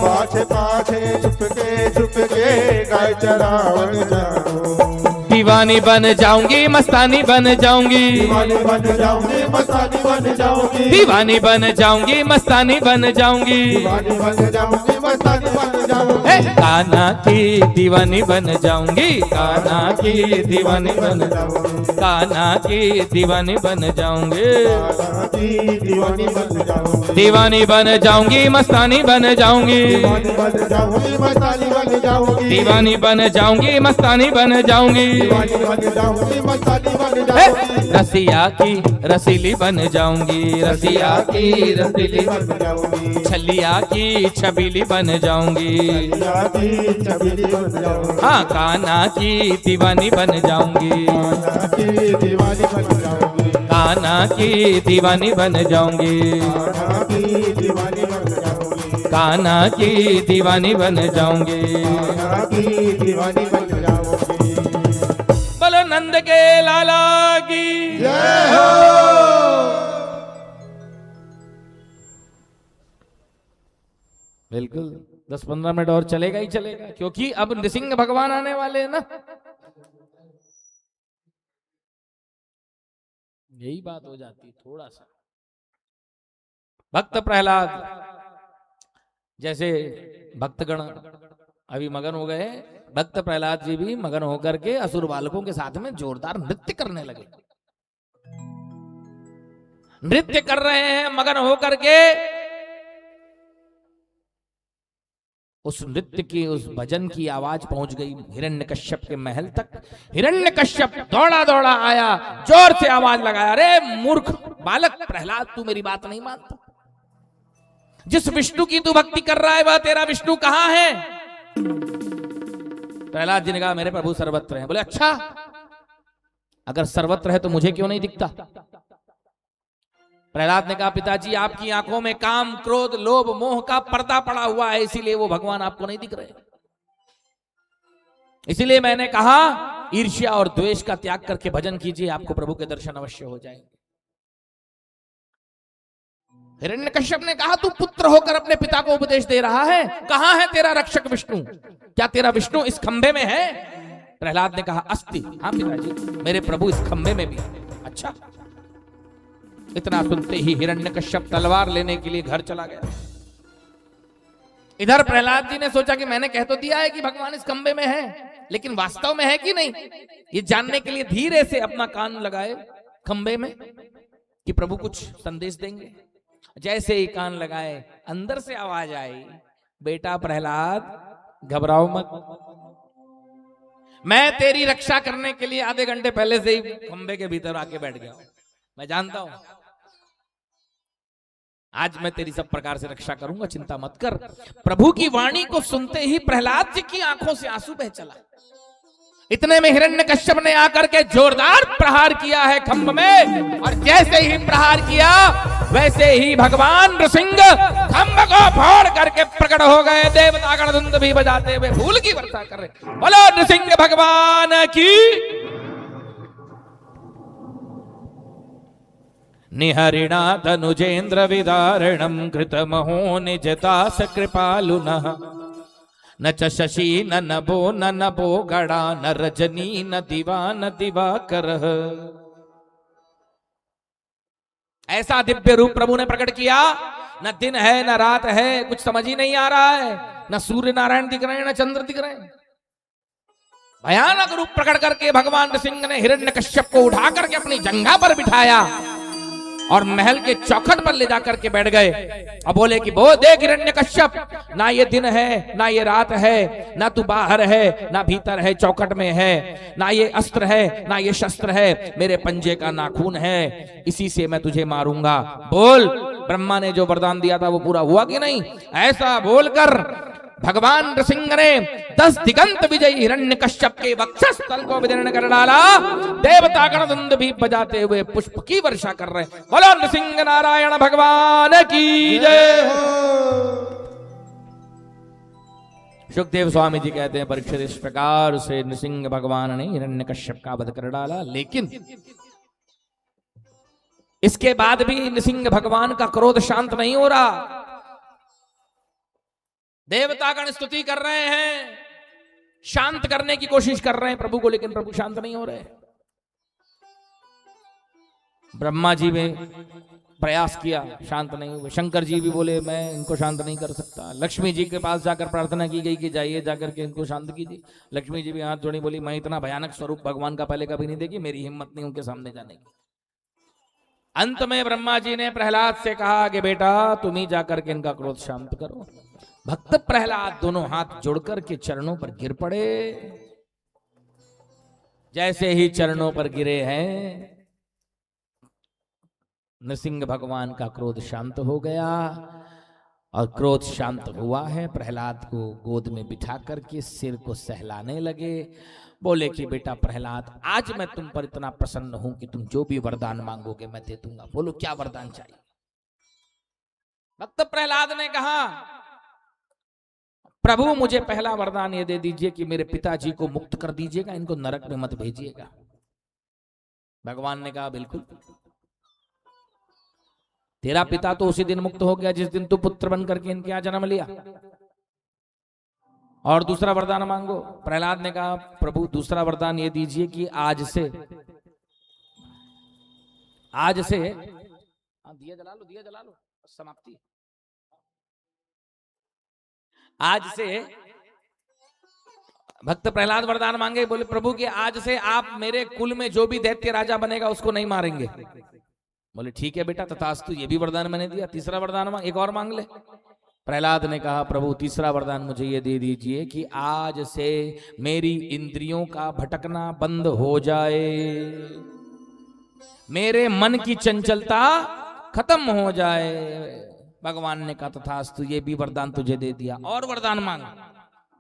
पाछे पाछे चुपके गाय चरा बन जाऊं दीवानी बन जाऊंगी मस्तानी बन जाऊंगी दीवानी बन जाऊंगी मस्तानी बन जाऊंगी दीवानी बन जाऊंगी मस्तानी बन जाऊंगी दीवानी बन जाऊंगी मस्तानी बन जाऊंगी हे कान्हा की दीवानी बन जाऊंगी कान्हा की दीवानी बन कान्हा की दीवानी बन जाऊंगी कान्हा की दीवानी बन जाऊंगी दीवानी बन जाऊंगी मस्तानी बन जाऊंगी दीवानी बन जाऊंगी मस्तानी बन जाऊंगी दीवानी बन जाऊंगी मस्तानी बन जाऊंगी दीवानी बन जाऊंगी मस्तानी बन हे, जाऊंगी रसिया की रसीली बन जाऊंगी रसिया की रसीली बन जाऊंगी छलिया की छबीली बन जाऊंगी छलिया की छबीली बन जाऊंगी हाँ कान्हा की दीवानी बन जाऊंगी कान्हा की दीवानी बन जाऊंगी कान्हा की दीवानी बन जाऊंगी कान्हा की दीवानी बन जाऊंगी कान्हा की दीवानी बन जाऊंगी कान्हा की दीवानी बन जाऊंगी बोलो नंद के लाला की जय हो बिल्कुल 10-15 मिनट और चलेगा ही चलेगा क्योंकि अब नृसिंह भगवान आने वाले हैं ना यही बात हो जाती थोड़ा सा भक्त प्रहलाद जैसे भक्तगण अभी मगन हो गए भक्त प्रहलाद जी भी मगन होकर के असुर बालकों के साथ में जोरदार नृत्य करने लगे नृत्य कर रहे हैं मगन होकर के उस नृत्य की उस भजन की आवाज पहुंच गई हिरण्यकश्यप के महल तक हिरण्यकश्यप दौड़ा दौड़ा आया जोर से आवाज लगाया अरे मूर्ख बालक प्रहलाद तू मेरी बात नहीं मानता जिस विष्णु की तू भक्ति कर रहा है वह तेरा विष्णु कहां है प्रहलाद जी ने कहा मेरे प्रभु सर्वत्र हैं बोले अच्छा अगर सर्वत्र है तो मुझे क्यों नहीं दिखता प्रहलाद ने कहा पिताजी आपकी आंखों में काम क्रोध लोभ मोह का पर्दा पड़ा हुआ है इसीलिए वो भगवान आपको नहीं दिख रहे इसीलिए मैंने कहा ईर्ष्या और द्वेष का त्याग करके भजन कीजिए आपको प्रभु के दर्शन अवश्य हो जाएंगे हिरण्यकश्यप ने कहा तू पुत्र होकर अपने पिता को उपदेश दे रहा है कहां है तेरा रक्षक विष्णु क्या तेरा विष्णु इस खंभे में है प्रहलाद ने कहा अस्ति हाँ पिताजी मेरे प्रभु इस खंभे में भी अच्छा इतना सुनते ही हिरण्यकश्यप तलवार लेने के लिए घर चला गया इधर प्रहलाद जी ने सोचा कि मैंने कह तो दिया है कि भगवान इस खंभे में है लेकिन वास्तव में है कि नहीं ये जानने के लिए धीरे से अपना कान लगाए खंभे में कि प्रभु कुछ संदेश देंगे जैसे ही कान लगाए अंदर से आवाज आई बेटा प्रहलाद घबराओ मत मैं तेरी रक्षा करने के लिए आधे घंटे पहले से ही खंभे के भीतर आके बैठ गया मैं जानता हूं आज मैं तेरी सब प्रकार से रक्षा करूंगा, चिंता मत कर। प्रभु की वाणी को सुनते ही प्रहलाद जी की आंखों से आंसू बह चला। इतने में हिरण्यकश्यप ने आकर के जोरदार प्रहार किया है खंभ में, और जैसे ही प्रहार किया वैसे ही भगवान नृसिंह खंभ को फोड़ करके प्रकट हो गए। देवता गण धुंध भी बजाते हुए फूल की वर्षा कर रहे। बोलो नृसिंह भगवान की। निहरिणा तनुजेन्द्र विदारणम कृतमहो निजदास कृपालुनः न च शशि न नभो न नभो गड़ा न रजनी न दिवा न दिवाकर। ऐसा दिव्य रूप प्रभु ने प्रकट किया, न दिन है न रात है, कुछ समझ ही नहीं आ रहा है। न सूर्य नारायण दिख रहे हैं न चंद्र दिख रहे हैं। भयानक रूप प्रकट करके भगवान नृसिंह ने हिरण्यकश्यप को उठा करके अपनी जंघा पर बिठाया और महल के चौखट पर ले जाकर के बैठ गए और बोले कि वो देख हिरण्यकश्यप, ना ये दिन है ना ये रात है, ना तू बाहर है ना भीतर है, चौखट में है, ना ये अस्त्र है ना ये शस्त्र है, मेरे पंजे का नाखून है, इसी से मैं तुझे मारूंगा। बोल, ब्रह्मा ने जो वरदान दिया था वो पूरा हुआ कि नहीं? ऐसा बोलकर भगवान नृसिंह ने 10 दिगंत विजयी हिरण्यकश्यप के वक्षस्थल को विदीर्ण कर डाला। देवता गण धुंध भी बजाते हुए पुष्प की वर्षा कर रहे। बोलो नृसिंह नारायण भगवान की जय हो। सुखदेव स्वामी जी कहते हैं, परीक्षित इस प्रकार से नृसिंह भगवान ने हिरण्यकश्यप का वध कर डाला। लेकिन इसके बाद भी नृसिंह भगवान का क्रोध शांत नहीं हो रहा। देवतागण स्तुति कर रहे हैं, शांत करने की कोशिश कर रहे हैं प्रभु को, लेकिन प्रभु शांत नहीं हो रहे। ब्रह्मा जी ने प्रयास किया, शांत नहीं हुए। शंकर जी भी बोले मैं इनको शांत नहीं कर सकता। लक्ष्मी जी के पास जाकर प्रार्थना की गई कि जाइए जाकर के इनको शांत कीजिए। लक्ष्मी जी भी हाथ जोड़ी, बोली मैं इतना भयानक स्वरूप भगवान का पहले कभी नहीं देखी, मेरी हिम्मत नहीं उनके सामने जाने की। अंत में ब्रह्मा जी ने प्रहलाद से कहा कि बेटा तुम ही जाकर के इनका क्रोध शांत करो। भक्त प्रहलाद दोनों हाथ जोड़कर के चरणों पर गिर पड़े। जैसे ही चरणों पर गिरे हैं, नृसिंह भगवान का क्रोध शांत हो गया। और क्रोध शांत हुआ है, प्रहलाद को गोद में बिठा करके सिर को सहलाने लगे। बोले कि बेटा प्रहलाद, आज मैं तुम पर इतना प्रसन्न हूं कि तुम जो भी वरदान मांगोगे मैं दे दूंगा। बोलो क्या वरदान चाहिए? भक्त प्रहलाद ने कहा, प्रभु मुझे पहला वरदान ये दे दीजिए कि मेरे पिताजी को मुक्त कर दीजिएगा, इनको नरक में मत भेजिएगा। भगवान ने कहा बिल्कुल, तेरा पिता तो उसी दिन मुक्त हो गया जिस दिन तू पुत्र बन करके इनके यहां जन्म लिया। और दूसरा वरदान मांगो। प्रहलाद ने कहा प्रभु दूसरा वरदान ये दीजिए कि आज से दिया जला लो समाप्ति। आज से भक्त प्रहलाद वरदान मांगे, बोले प्रभु कि आज से आप मेरे कुल में जो भी दैत्य राजा बनेगा उसको नहीं मारेंगे। बोले ठीक है बेटा तथास्तु, ये भी वरदान मैंने दिया। तीसरा वरदान मांग, एक और मांग ले। प्रहलाद ने कहा प्रभु तीसरा वरदान मुझे ये दे दीजिए कि आज से मेरी इंद्रियों का भटकना बंद हो जाए, मेरे मन की चंचलता खत्म हो जाए। भगवान ने कहा तथास्तु, ये भी वरदान तुझे दे दिया। और वरदान मांग।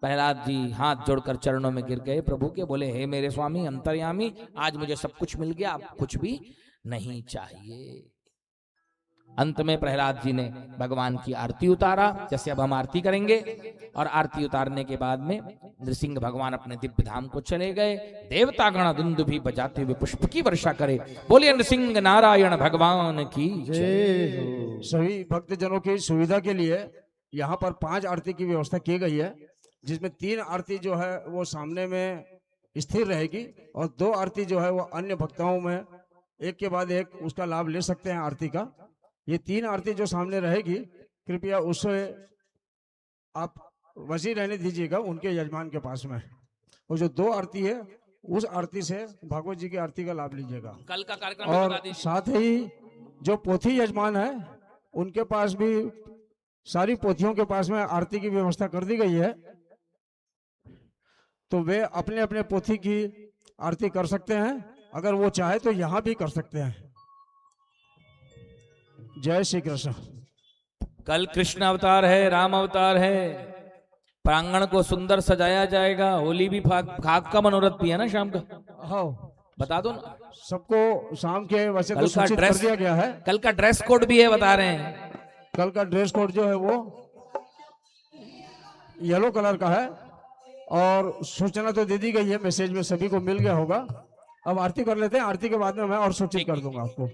प्रहलाद जी हाथ जोड़कर चरणों में गिर गए प्रभु के, बोले हे मेरे स्वामी अंतर्यामी, आज मुझे सब कुछ मिल गया, अब कुछ भी नहीं चाहिए। अंत में प्रहलाद जी ने भगवान की आरती उतारा, जैसे अब हम आरती करेंगे। और आरती उतारने के बाद में नृसिंह भगवान अपने दिव्य धाम को चले गए। देवता गण दुंदुभि बजाते हुए पुष्प की वर्षा करे। बोलिए नृसिंह नारायण भगवान की जय। सभी भक्तजनों की सुविधा के लिए यहाँ पर 5 आरती की व्यवस्था की गई है, जिसमें 3 आरती जो है वो सामने में स्थिर रहेगी और 2 आरती जो है वो अन्य भक्तों में एक के बाद एक उसका लाभ ले सकते हैं आरती का। ये 3 आरती जो सामने रहेगी, कृपया उससे आप वसी रहने दीजिएगा उनके यजमान के पास में। और जो 2 आरती है उस आरती से भागवत जी की आरती का लाभ लीजिएगा। कल का कार्यक्रम और साथ ही जो पोथी यजमान है उनके पास भी सारी पोथियों के पास में आरती की व्यवस्था कर दी गई है, तो वे अपने अपने पोथी की आरती कर सकते हैं। अगर वो चाहे तो यहाँ भी कर सकते हैं। जय श्री कृष्ण। कल कृष्ण अवतार है, राम अवतार है। प्रांगण को सुंदर सजाया जाएगा। होली भी खाक का मनोरथ भी है ना शाम का, हाँ बता दो ना। सबको शाम के वैसे तो कल का सूचित कर ड्रेस दिया गया है। कल का ड्रेस कोड भी है, बता रहे हैं। कल का ड्रेस कोड जो है वो येलो कलर का है और सूचना तो दे दी गई है, मैसेज में सभी को मिल गया होगा। अब आरती कर लेते हैं, आरती के बाद में मैं और सूचित कर दूंगा आपको।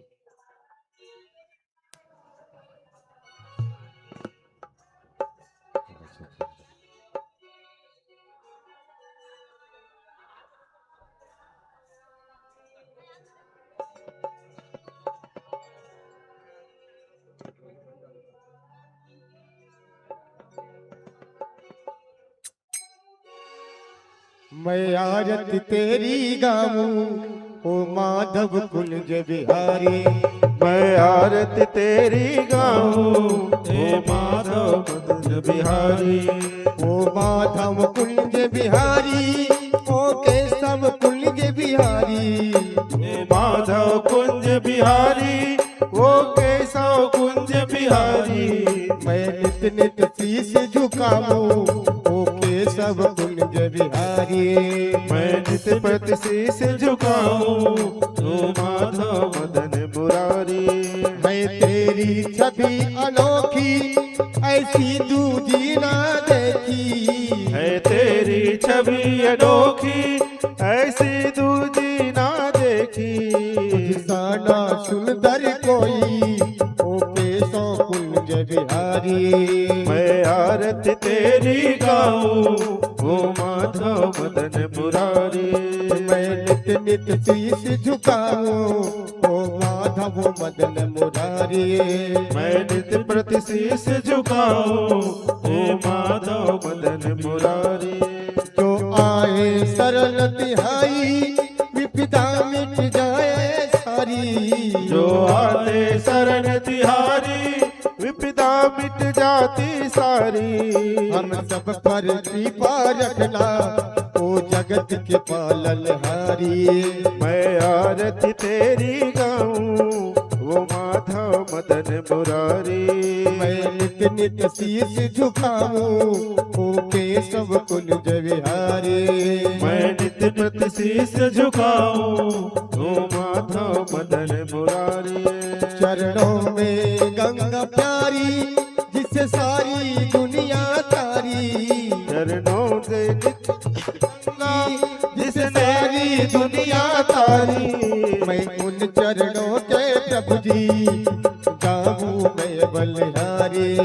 मैं आरती तेरी गाऊं ओ माधव कुंज बिहारी। मैं आरती तेरी गाऊं ओ माधव कुंज बिहारी। ओ माधव कुंज बिहारी ओ केशव कुंज बिहारी। ओ माधव कुंज बिहारी ओ केशव कुंज बिहारी। मैं नित नित शीश झुकाऊं ओ केशव कुंज बिहारी। मैं नित प्रति शीश झुकाऊं ओ माधव मदन मुरारी। मैं तेरी छवि अनोखी ऐसी दूजी ना देखी। है तेरी छवि अनोखी ऐसी दूजी ना देखी। साना सुंदर कोई ओ केशव कुंज बिहारी। मैं आरती तेरी गाऊं ओ माधव मदन मुरारी। मैं नित नित शीश झुकाऊं ओ माधव मदन मुरारी। मैं नित प्रति शीश झुकाऊं ओ माधव मदन मुरारी। जो आए शरण तिहाई विपदा मिट जाए सारी। जो आए शरण तिहारी विपदा मिट जाती सारी। हम सब पर कृपा रखना ओ जगत के पालनहारी। मैं आरती तेरी गाऊं वो माधव मदन मुरारी। मैं नित नित शीश झुकाऊं ओ केशव कुंज बिहारी। मैं नित नित शीश झुकाऊं ओ माधव मदन मुरारी। चरणों में गंगा प्यारी जिसे सारी दुनिया तारी। चरणों से गंगा जिसे सारी दुनिया तारी। मैं उन चरणों के प्रभु जी गाऊं मैं बलिहारी।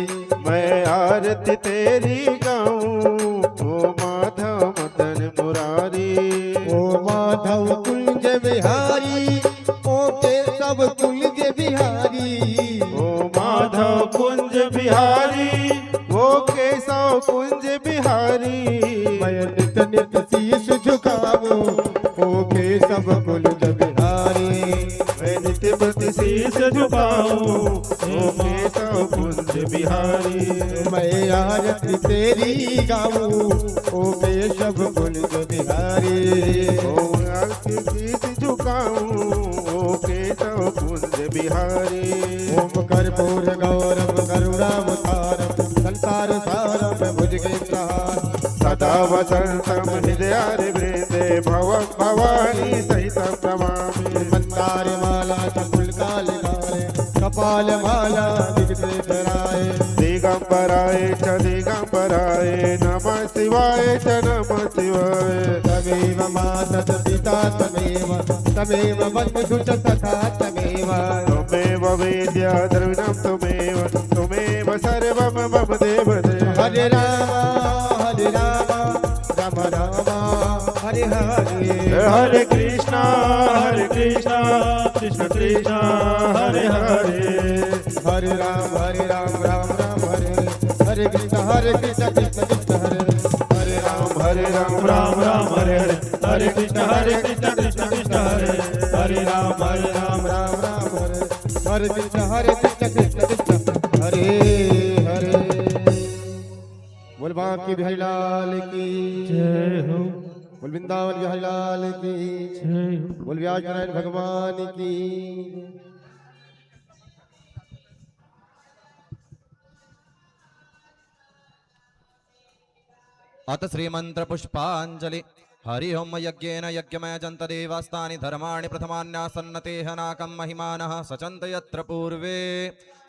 मैं आरती तेरी गाऊं ओ माधव मदन मुरारी। ओ माधव कुंज बिहारी ओ केशव कुंज बिहारी। ओ माधव कुंज बिहारी वो केशव कुंज बिहारी। मैं नित नित शीश झुकाऊं ओ केशव कुंज बिहारी। मैं नित प्रति शीश झुकाऊं ओ केशव कुंज बिहारी। मैं आरती तेरी गाऊं ओ केशव कुंज बिहारी। ओ आरती शीश झुकाऊं ओ केशव कुंज बिहारी। ओम कर्पूर गौरव करुणावतारम संसार सारम भुजगेन्द्रहारम। सदा वसंतम हृदयारि वृंदे भवं भवानी सहितं नमामि। मंदार माला चंकुलकालिकाय कपाल माला दिग्धराय। दिगंबराय च दिगंबराय नमः शिवाय च नमः शिवाय। तमेव माता पिता तमेव बन्धु च तथा तमेव। त्वमेव वेद्या द्रविणं त्वमेव सर्वं मम देव देव। हरे राम राम राम हरे हरे। हरे कृष्णा कृष्ण कृष्ण हरे हरे। हरे राम राम राम हरे हरे। हरे कृष्ण कृष्ण कृष्ण हरे हरे। राम राम हरे हरे। हरे कृष्ण कृष्ण कृष्ण हरे राम राम हरे हरे कृष्ण कृष्ण कृष्ण हरे हरे। बोल बांके बिहारी लाल की जय हो। बोल वृंदावन बिहारी लाल की जय हो। बोल व्यास नारायण भगवान की। अथ श्रीमंत्र पुष्पांजलि हरि ओम यज्ञेन यज्ञमय जंत देवास्तानि धर्माणि प्रथमान्यासन्नतेह नाकं महिमानः सचन्त यत्र पूर्वे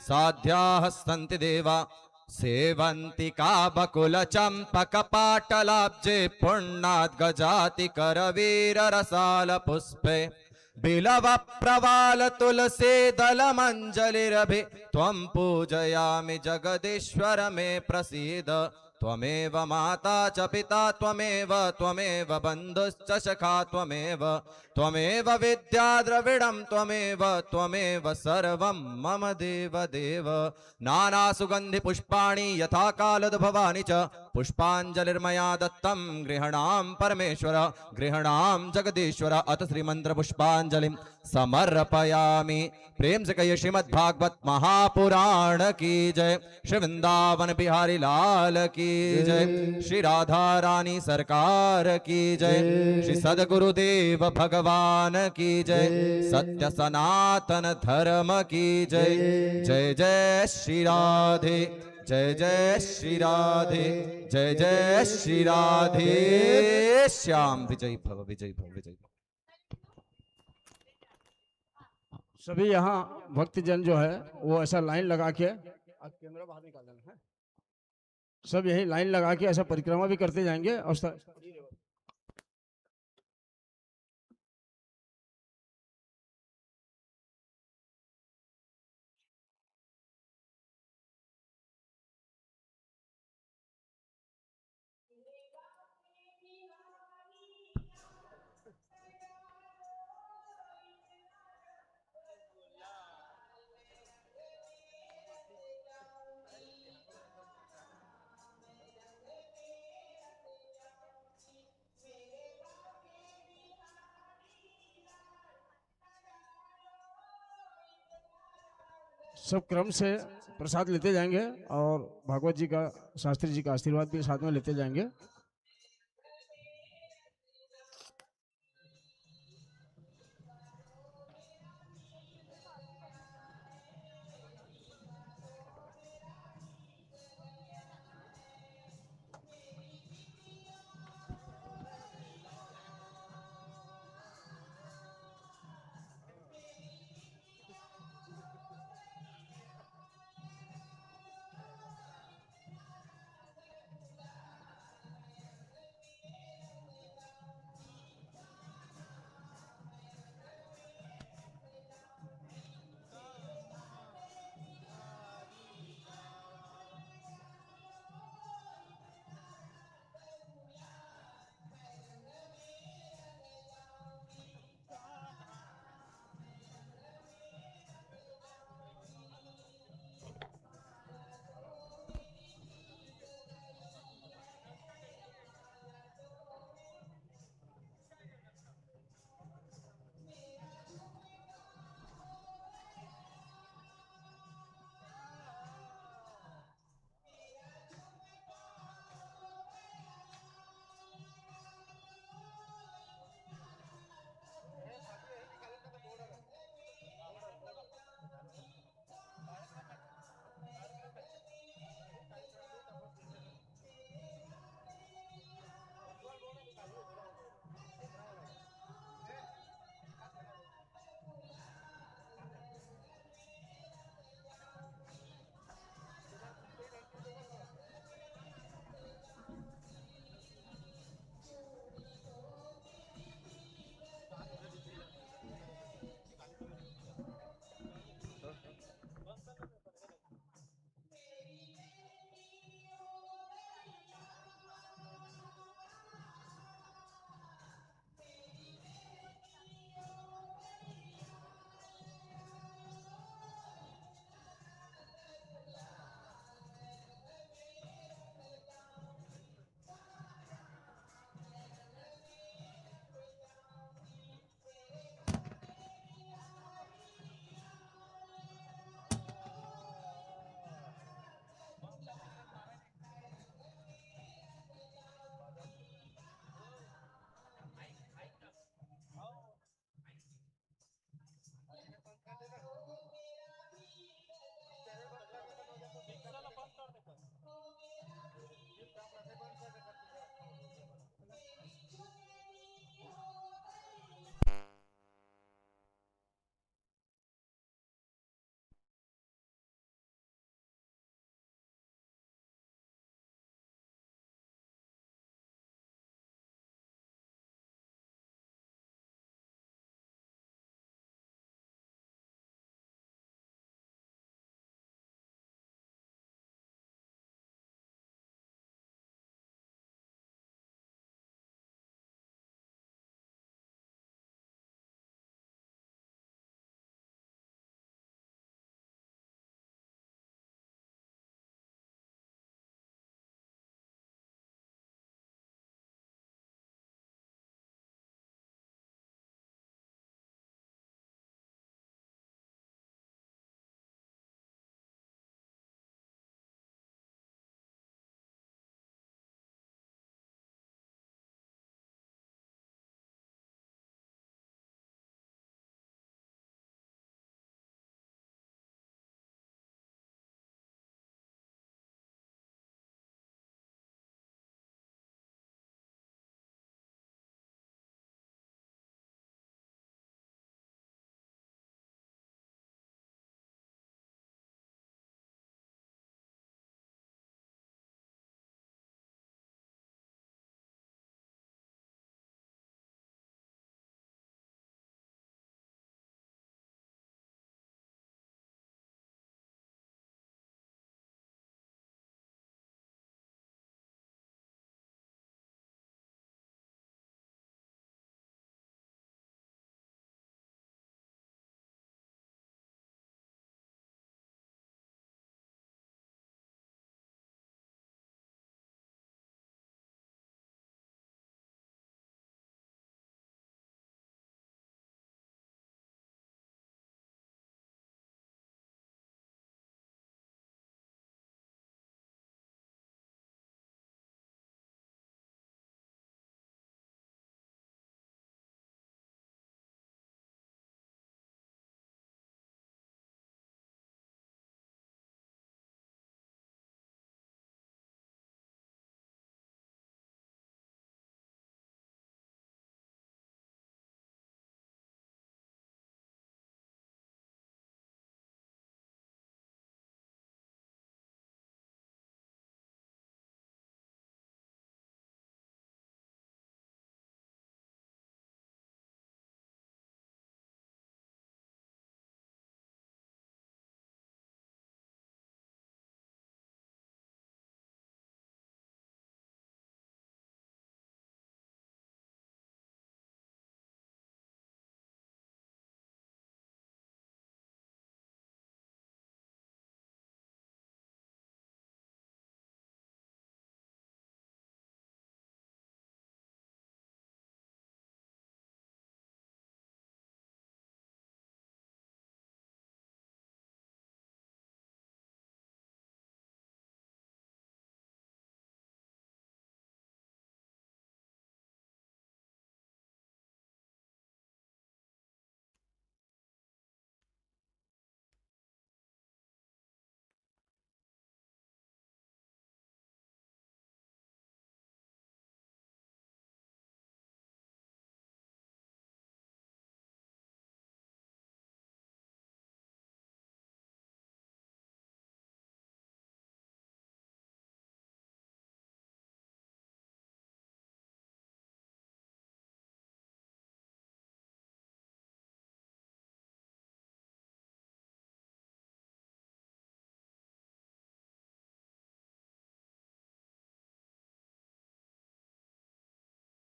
साध्याः सन्ति देवा सेवन्ति का बकुल चंपक पाटलाब्जे पुण्णात् गजाति करवीर रसाल पुष्पे बिलव प्रवाल तुलसी दल मंजलिरभि त्वं पूजयामि जगदीश्वर मे प्रसीद त्वमेव माता च पिता त्वमेव बन्धुश्च सखा त्वमेव विद्या द्रविडं त्वमेव सर्वं मम देव देव नाना सुगंधि पुष्पाणि यथा कालोद्भवानि च पुष्पांजलिर्मया दत्तं गृहणां परमेश्वर गृहणां जगदीश्वर अथ श्रीमंत्र पुष्पांजलिं समर्पयामि। प्रेम से कहिए श्रीमद्भागवत महापुराण की जय, श्री वृंदावन बिहारी लाल की जय, श्री राधा रानी सरकार की जय, श्री सदगुरुदेव भगवान की जय, सत्य सनातन धर्म की जय। जय जय श्री राधे, जय जय श्री राधे, जय जय श्री राधे श्याम। विजय भव विजय भव विजय भव। सभी यहाँ भक्तजन जो है वो ऐसा लाइन लगा के, आप कैमरा बाहर निकाल देना है, सब यही लाइन लगा के ऐसा परिक्रमा भी करते जाएंगे। और सब क्रम से प्रसाद लेते जाएंगे और भागवत जी का, शास्त्री जी का आशीर्वाद भी साथ में लेते जाएंगे।